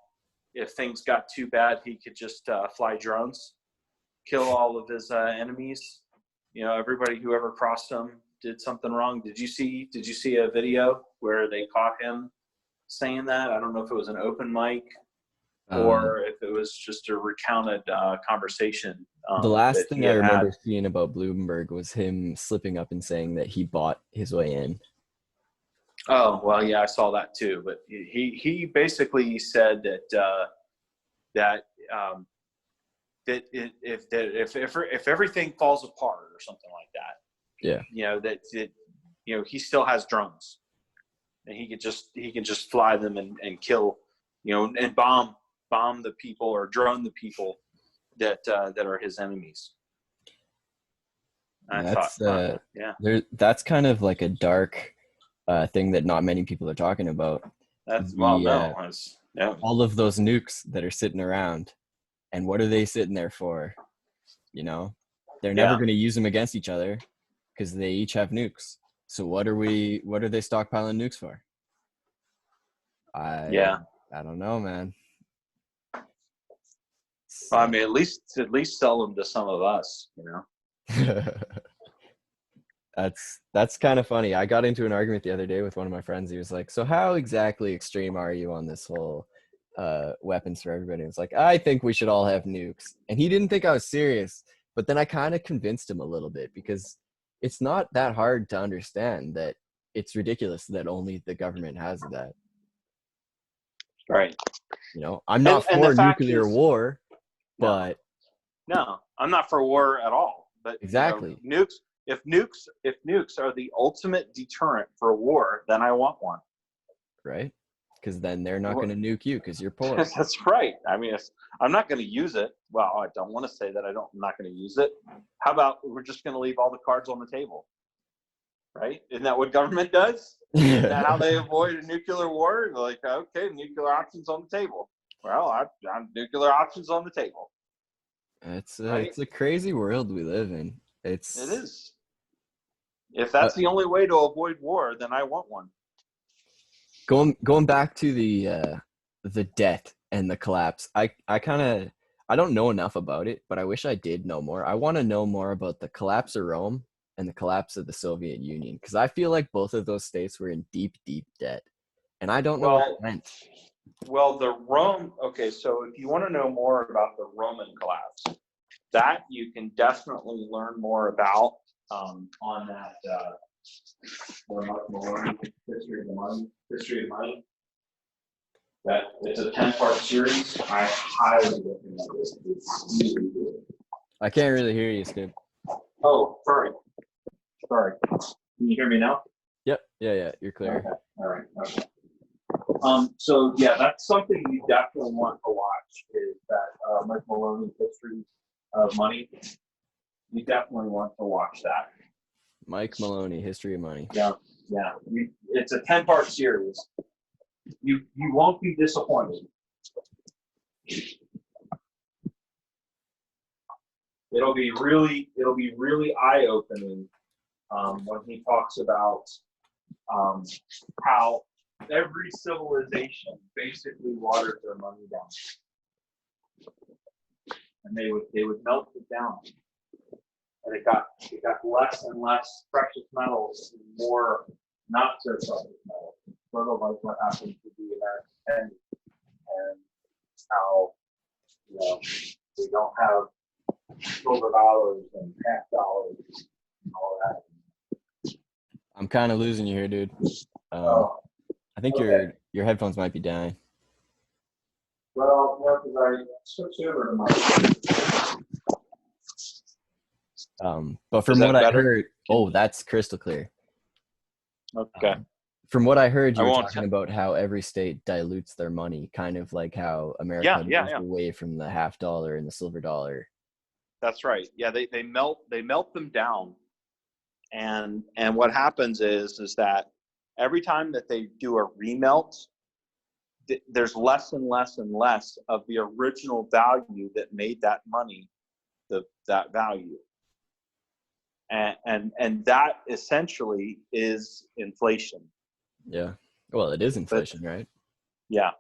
if things got too bad, he could just fly drones, kill all of his enemies. Everybody who ever crossed him did something wrong. Did you see a video where they caught him saying that? I don't know if it was an open mic or if it was just a recounted conversation. The last thing I remember had. seeing about Bloomberg was him slipping up and saying that he bought his way in. Oh, well, yeah, I saw that too. But he basically said that if everything falls apart or something like that, yeah, he still has drones, and he can just fly them and kill, and bomb the people or drone the people that are his enemies. And I thought, That's yeah, that's kind of like a dark thing that not many people are talking about. that's well, The no, it's, yeah, all of those nukes that are sitting around, and what are they sitting there for? You know, they're never yeah, going to use them against each other because they each have nukes. So what are they stockpiling nukes for? I yeah. I don't know, man. Well, I So, mean, at least sell them to some of us, you know. that's kind of funny. I got into an argument the other day with one of my friends. He was like, "So how exactly extreme are you on this whole weapons for everybody?" It's like, "I think we should all have nukes." And he didn't think I was serious, but then I kind of convinced him a little bit because it's not that hard to understand that it's ridiculous that only the government has that. Right. You know, I'm not And the for fact nuclear is, war, no, but no, I'm not for war at all. But you know, exactly, if nukes are the ultimate deterrent for war, then I want one. right? Because then they're not going to nuke you because you're poor. That's right. I mean, I'm not going to use it. Well, I don't want to say that I'm not going to use it. How about we're just going to leave all the cards on the table, right? Isn't that what government does? Isn't that how they avoid a nuclear war? They're like, okay, nuclear options on the table. Well, I'm nuclear options on the table, right? It's a crazy world we live in. It It's is. If that's the only way to avoid war, then I want one. going back to the debt and the collapse. I kind of I don't know enough about it, but I wish I did know more. I want to know more about the collapse of Rome and the collapse of the Soviet Union because I feel like both of those states were in deep debt, and I don't know what it Well, meant. the Rome. Okay, so if you want to know more about the Roman collapse, that you can definitely learn more about on that history of money. That it's a 10-part series. I highly recommend it. It's really good. I can't really hear you, Skip. Oh, sorry. Can you hear me now? Yep, yeah, you're clear. Okay. All right. Okay. So yeah, that's something you definitely want to watch. Is that Mike Maloney's History of Money? You definitely want to watch that. Mike Maloney, History of Money. Yeah. It's a 10-part series. You won't be disappointed. It'll be really eye-opening when he talks about how every civilization basically watered their money down, and they would melt it down, and it got less and less precious metals, and more not so precious metals. Sort of like what happened to the American penny, and how we don't have silver dollars and half dollars and all that. I'm kind of losing you here, dude. I think Okay. your headphones might be dying. Well, because I switched over to my. But from what I heard, that's crystal clear. Okay. From what I heard, you I were won't. talking about how every state dilutes their money, kind of like how America moved away from the half dollar and the silver dollar. That's right. Yeah, they melt them down, and what happens is that every time that they do a remelt, there's less and less and less of the original value that made that money that value, and that essentially is inflation. Yeah. Well, it is inflation, right? Yeah,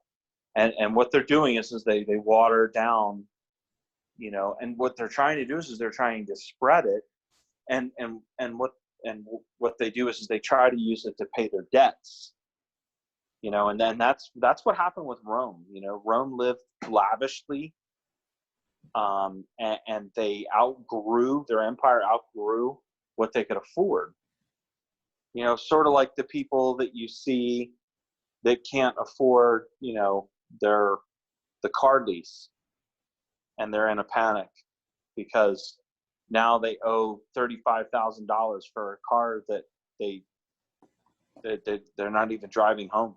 and what they're doing is they water down, and what they're trying to do is they're trying to spread it, and what they do is they try to use it to pay their debts, and then that's what happened with Rome. Rome lived lavishly, and their empire outgrew what they could afford. Sort of like the people that you see that can't afford, the car lease, and they're in a panic because now they owe $35,000 for a car that they're not even driving home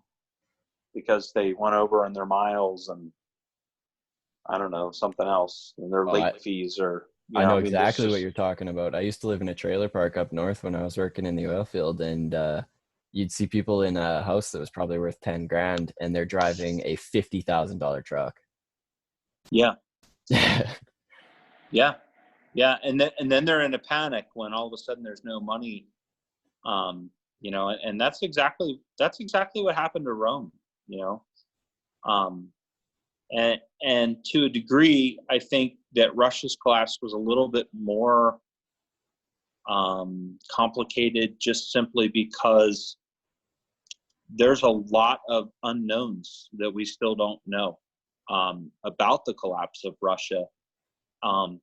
because they went over on their miles, and I don't know, something else, and their Oh, late fees or, I know I mean, there's exactly what just, you're talking about. I used to live in a trailer park up north when I was working in the oil field, and you'd see people in a house that was probably worth 10 grand, and they're driving a $50,000 truck. yeah, yeah, yeah. And then they're in a panic when all of a sudden there's no money. And that's exactly what happened to Rome, you know. Um, and to a degree, I think that Russia's collapse was a little bit more complicated, just simply because there's a lot of unknowns that we still don't know about the collapse of Russia,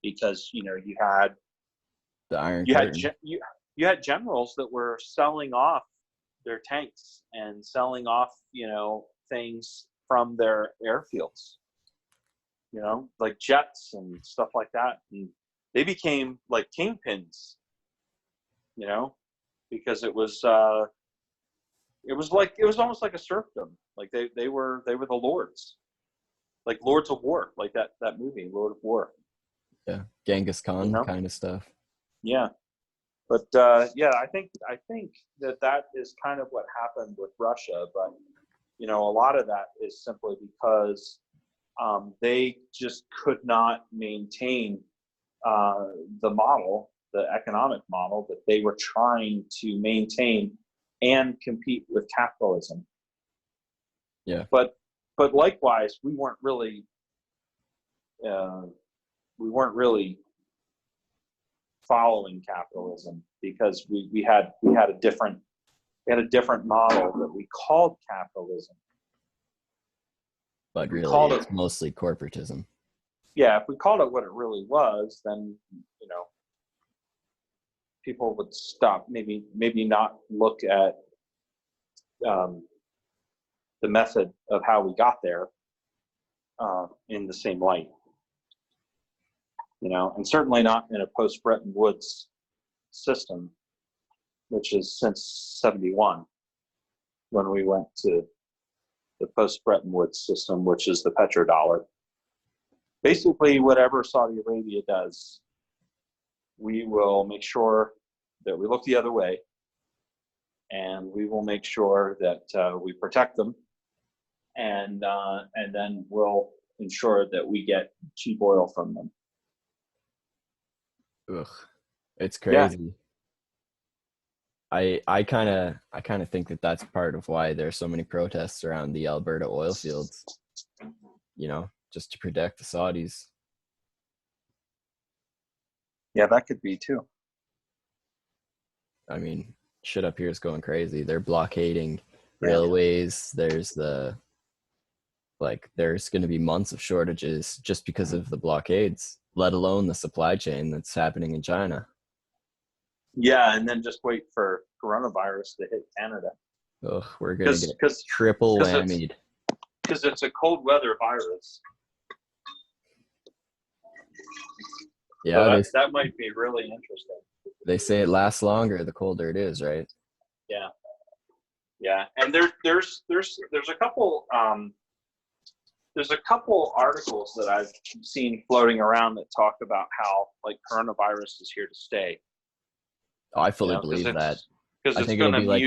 because you had The Iron you had Curtain. ge- you had generals that were selling off their tanks and selling off things from their airfields, like jets and stuff like that, and they became like kingpins, you know because it was almost like a serfdom. Like they were the lords, like Lords of War, like that movie Lord of War. Yeah, Genghis you Khan know kind of stuff. yeah. But yeah, I think that is kind of what happened with Russia. But a lot of that is simply because they just could not maintain the economic model that they were trying to maintain and compete with capitalism. Yeah. But likewise, we weren't really following capitalism, because we had a different model that we called capitalism. But We really, called it it's mostly corporatism. Yeah, if we called it what it really was, then people would stop, maybe not look at the method of how we got there in the same light. And certainly not in a post-Bretton Woods system, which is since 71, when we went to the post-Bretton Woods system, which is the petrodollar. Basically, whatever Saudi Arabia does, we will make sure that we look the other way, and we will make sure that we protect them, and then we'll ensure that we get cheap oil from them. Ugh, it's Yeah. crazy. I kind of think that that's part of why there's so many protests around the Alberta oil fields. Just to protect the Saudis. Yeah, that could be too. I mean, shit up here is going crazy. They're blockading Yeah. railways. There's going to be months of shortages just because of the blockades, let alone the supply chain that's happening in China. Yeah, and then just wait for coronavirus to hit Canada. Ugh, we're going to get triple cause whammied. Because it's a cold weather virus. Yeah, so that might be really interesting. They say it lasts longer the colder it is, right? Yeah, yeah, and there's a couple articles that I've seen floating around that talk about how like coronavirus is here to stay. Oh, I fully believe that. Because I think it'll be like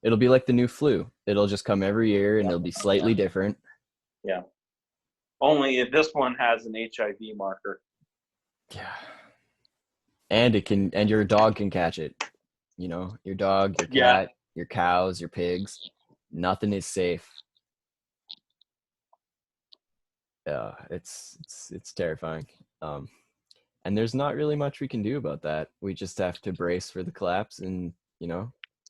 it'll be like the new flu. It'll just come every year and it'll be slightly different. Yeah. Only if this one has an HIV marker. Yeah. And your dog can catch it. Your dog, your cat, your cows, your pigs. Nothing is safe. It's terrifying. And there's not really much we can do about that. We just have to brace for the collapse and,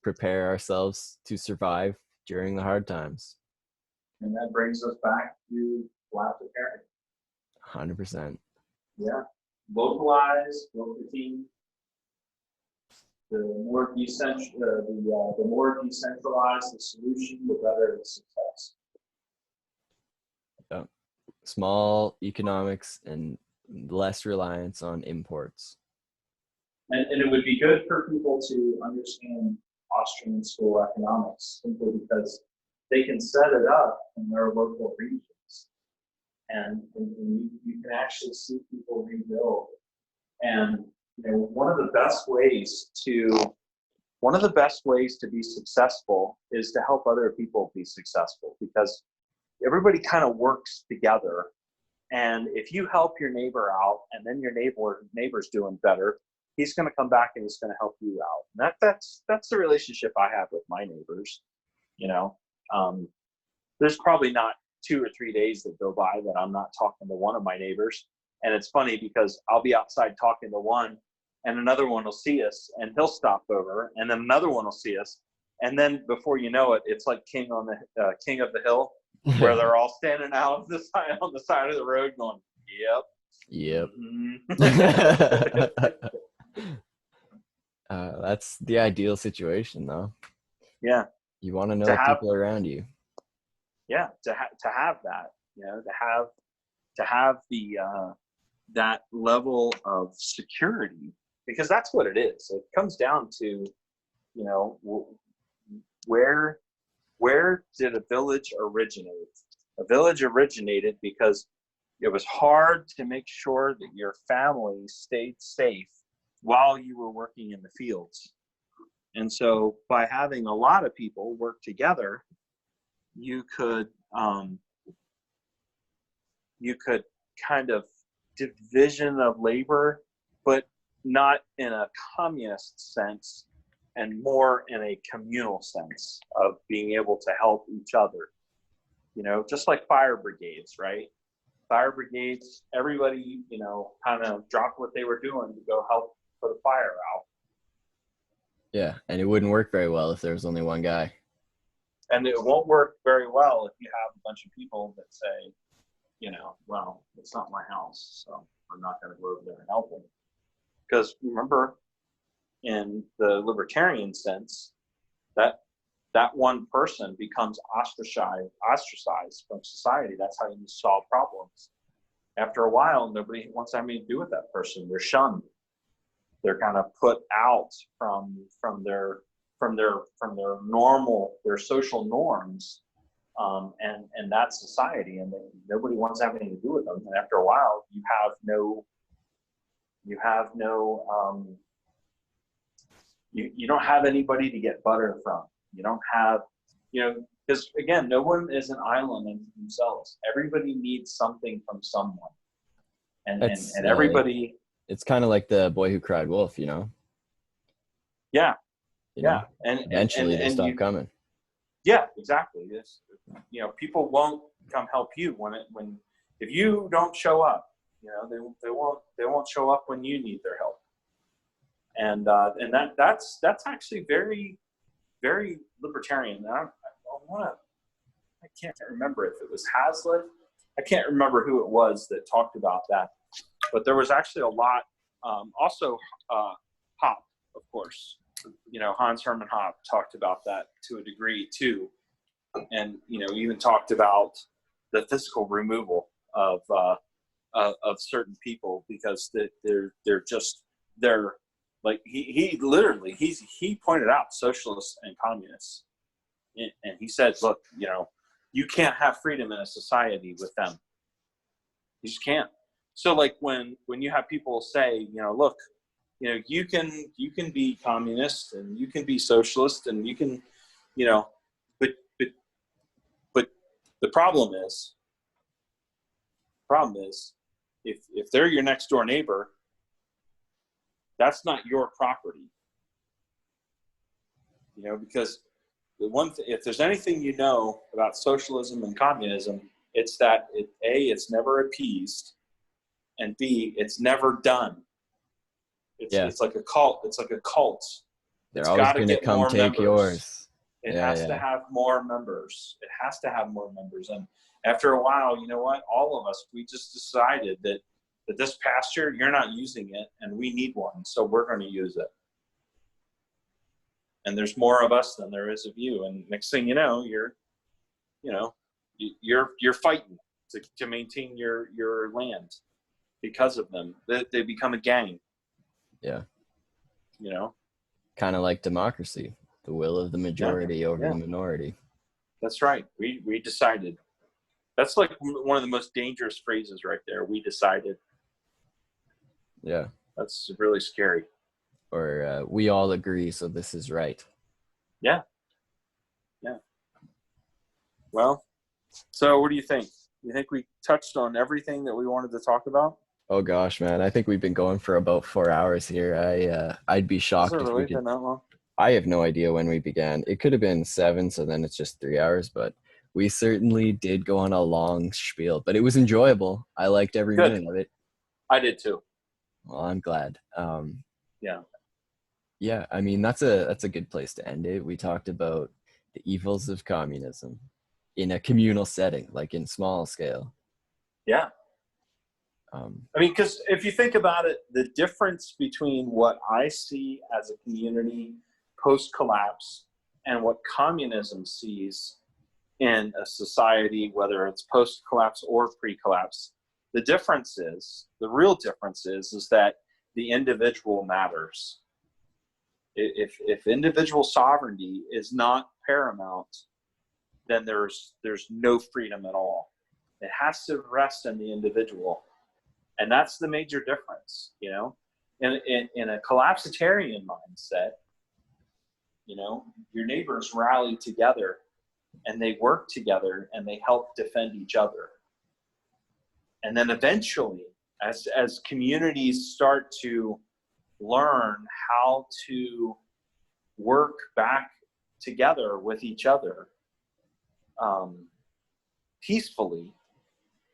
prepare ourselves to survive during the hard times. And that brings us back to collapse of parenting. 100%. Yeah. Localize, team. The more decentralized the solution, the better the success. Yeah. Small economics and less reliance on imports. And it would be good for people to understand Austrian school economics, simply because they can set it up in their local regions. and you can actually see people rebuild. And one of the best ways to be successful is to help other people be successful, because everybody kind of works together. And if you help your neighbor out, and then your neighbor's doing better, he's going to come back and he's going to help you out. And that's the relationship I have with my neighbors. There's probably not 2 or 3 days that go by that I'm not talking to one of my neighbors. And it's funny because I'll be outside talking to one, and another one will see us, and he'll stop over, and then another one will see us, and then before you know it, it's like King of the Hill, where they're all standing out on the side of the road, going, "Yep, yep." That's the ideal situation, though. Yeah, you want to know the people around you. Yeah, to have that, to have the that level of security, because that's what it is. It comes down to, where did a village originate? A village originated because it was hard to make sure that your family stayed safe while you were working in the fields. And so by having a lot of people work together, you could kind of division of labor, but not in a communist sense, and more in a communal sense of being able to help each other. Just like fire brigades, right? Fire brigades, everybody, kind of dropped what they were doing to go help put a fire out. Yeah, and it wouldn't work very well if there was only one guy. And it won't work very well if you have a bunch of people that say, well, it's not my house, so I'm not going to go over there and help them. Because remember, in the libertarian sense, that one person becomes ostracized from society. That's how you solve problems. After a while, nobody wants to have anything to do with that person. They're shunned. They're kind of put out from their social norms, and that society, and nobody wants to have anything to do with them. And after a while, you don't have anybody to get butter from. You don't have, because again, no one is an island unto themselves. Everybody needs something from someone, and everybody. It's kind of like the boy who cried wolf, Yeah. And eventually they stop coming. Yeah, exactly. Yes. People won't come help you if you don't show up. They won't show up when you need their help. And that's actually very, very libertarian. I can't remember if it was Hazlitt. I can't remember who it was that talked about that. But there was actually a lot. Also, Hoppe, of course. Hans Hermann Hoppe talked about that to a degree too, and even talked about the physical removal of certain people, because they're like he pointed out socialists and communists, and he said, look, you can't have freedom in a society with them. You just can't. So like when you have people say, look, you can be communist and you can be socialist and you can, but the problem is if they're your next door neighbor, that's not your property. Because if there's anything about socialism and communism, it's that it's never appeased, and B, it's never done. It's like a cult. It's like a cult. They're always going to come take yours. It has to have more members. It has to have more members. And after a while, you know what? All of us, we just decided that this pasture, you're not using it, and we need one, so we're going to use it. And there's more of us than there is of you. And next thing you know, you're fighting to maintain your land because of them. They become a gang. Yeah. Kind of like democracy, the will of the majority over the minority. That's right. We decided. That's like one of the most dangerous phrases right there. We decided. Yeah. That's really scary. Or we all agree, so this is right. Yeah. Yeah. Well, so what do you think? You think we touched on everything that we wanted to talk about? Oh gosh, man, I think we've been going for about 4 hours here. I'd be Has shocked it if really we could. been that long? I have no idea when we began. It could have been 7, so then it's just 3 hours, but we certainly did go on a long spiel, but it was enjoyable. I liked every Good. minute of it. I did too. Well, I'm glad. Yeah. Yeah, I mean, that's a good place to end it. We talked about the evils of communism in a communal setting, like in small scale. Yeah. I mean, because if you think about it, the difference between what I see as a community post-collapse and what communism sees in a society, whether it's post-collapse or pre-collapse, the real difference is that the individual matters. If individual sovereignty is not paramount, then there's no freedom at all. It has to rest in the individual. And that's the major difference, you know. In a collapsitarian mindset, you know, your neighbors rally together and they work together and they help defend each other. And then eventually, as communities start to learn how to work back together with each other peacefully,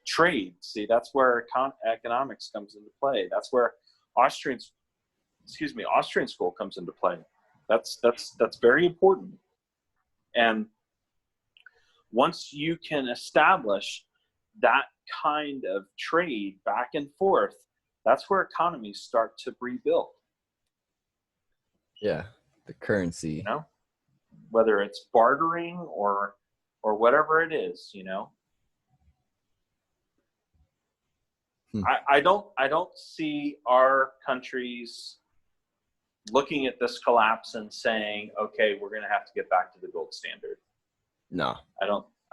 trade. See, that's where economics comes into play. That's where Austrian school comes into play. That's very important. And once you can establish that kind of trade back and forth, that's where economies start to rebuild. Yeah, the currency. You know, whether it's bartering or whatever it is, you know. I don't see our countries looking at this collapse and saying, okay, we're going to have to get back to the gold standard. No. I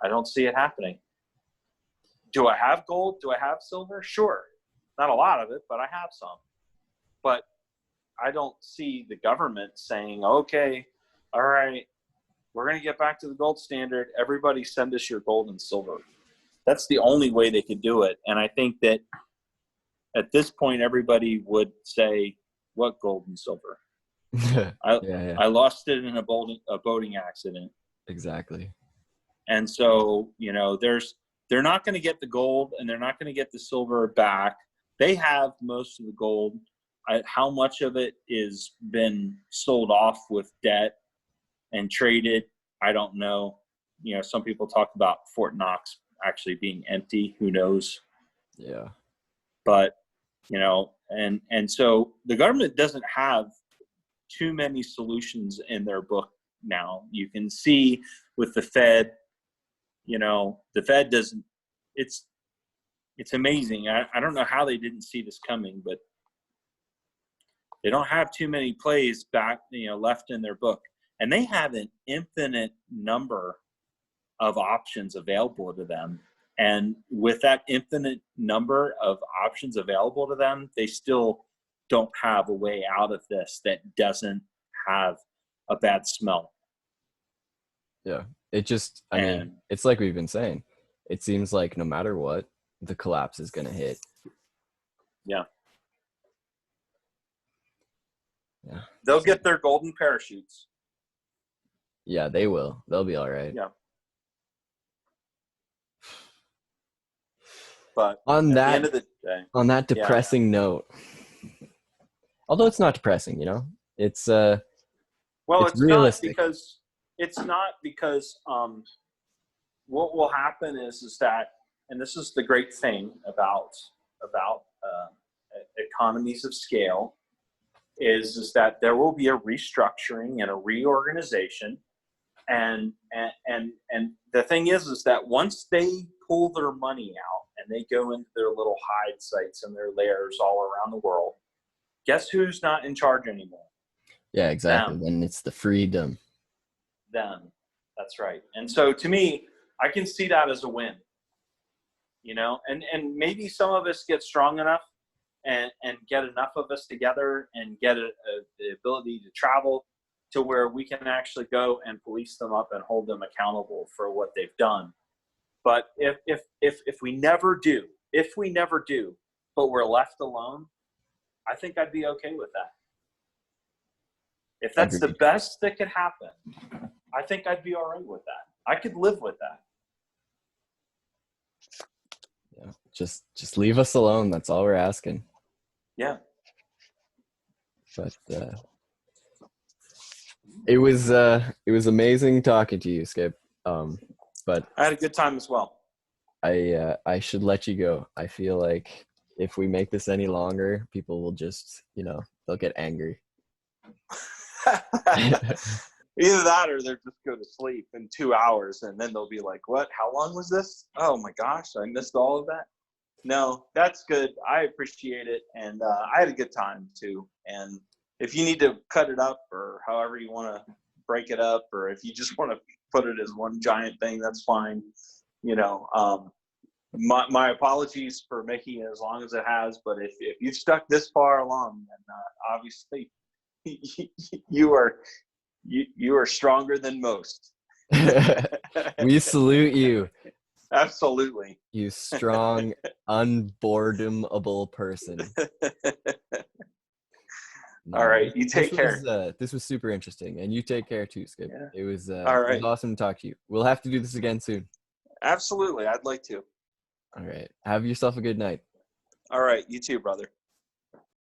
don't see it happening. Do I have gold? Do I have silver? Sure. Not a lot of it, but I have some. But I don't see the government saying, okay, all right, we're going to get back to the gold standard. Everybody send us your gold and silver. That's the only way they could do it. And I think that at this point, everybody would say, what gold and silver? I lost it in a boating accident. Exactly. And so, you know, they're not going to get the gold and they're not going to get the silver back. They have most of the gold. How much of it is been sold off with debt and traded, I don't know. You know, some people talk about Fort Knox actually being empty. Who knows? Yeah. But, you know, and so the government doesn't have too many solutions in their book now. You can see with the Fed, you know, the Fed doesn't, it's amazing. I don't know how they didn't see this coming, but they don't have too many plays back, you know, left in their book. And they have an infinite number of options available to them. And with that infinite number of options available to them, they still don't have a way out of this that doesn't have a bad smell. Yeah. It just, I mean, it's like we've been saying. It seems like no matter what, the collapse is going to hit. Yeah. Yeah. They'll get their golden parachutes. Yeah, they will. They'll be all right. Yeah. But on at the end of the day, on that depressing note, although it's not depressing, you know, it's well, it's realistic. not because what will happen is that, and this is the great thing about economies of scale, is that there will be a restructuring and a reorganization. And the thing is that once they pull their money out and they go into their little hide sites and their lairs all around the world, guess who's not in charge anymore? Yeah, exactly. Them. Then it's the freedom. Them. That's right. And so to me, I can see that as a win. you know, and maybe some of us get strong enough and get enough of us together and get the ability to travel to where we can actually go and police them up and hold them accountable for what they've done. But if we never do, but we're left alone, I think I'd be okay with that. If that's the best that could happen, I think I'd be all right with that. I could live with that. Yeah, just leave us alone. That's all we're asking. Yeah. But it was amazing talking to you, Skip. But I had a good time as well. I should let you go. I feel like if we make this any longer, people will just, they'll get angry. Either that or they'll just go to sleep in 2 hours and then they'll be like, what? How long was this? Oh my gosh, I missed all of that. No, that's good. I appreciate it. And I had a good time too. And if you need to cut it up or however you want to break it up, or if you just want to put it as one giant thing, that's fine. My apologies for making it as long as it has, but if you've stuck this far along, then obviously you are stronger than most. We salute you. Absolutely. You strong, unboredomable person. No, all right, you take care. This was super interesting, and you take care too, Skip. Yeah. It was all right. It was awesome to talk to you. We'll have to do this again soon. Absolutely, I'd like to. All right. Have yourself a good night. All right, you too, brother.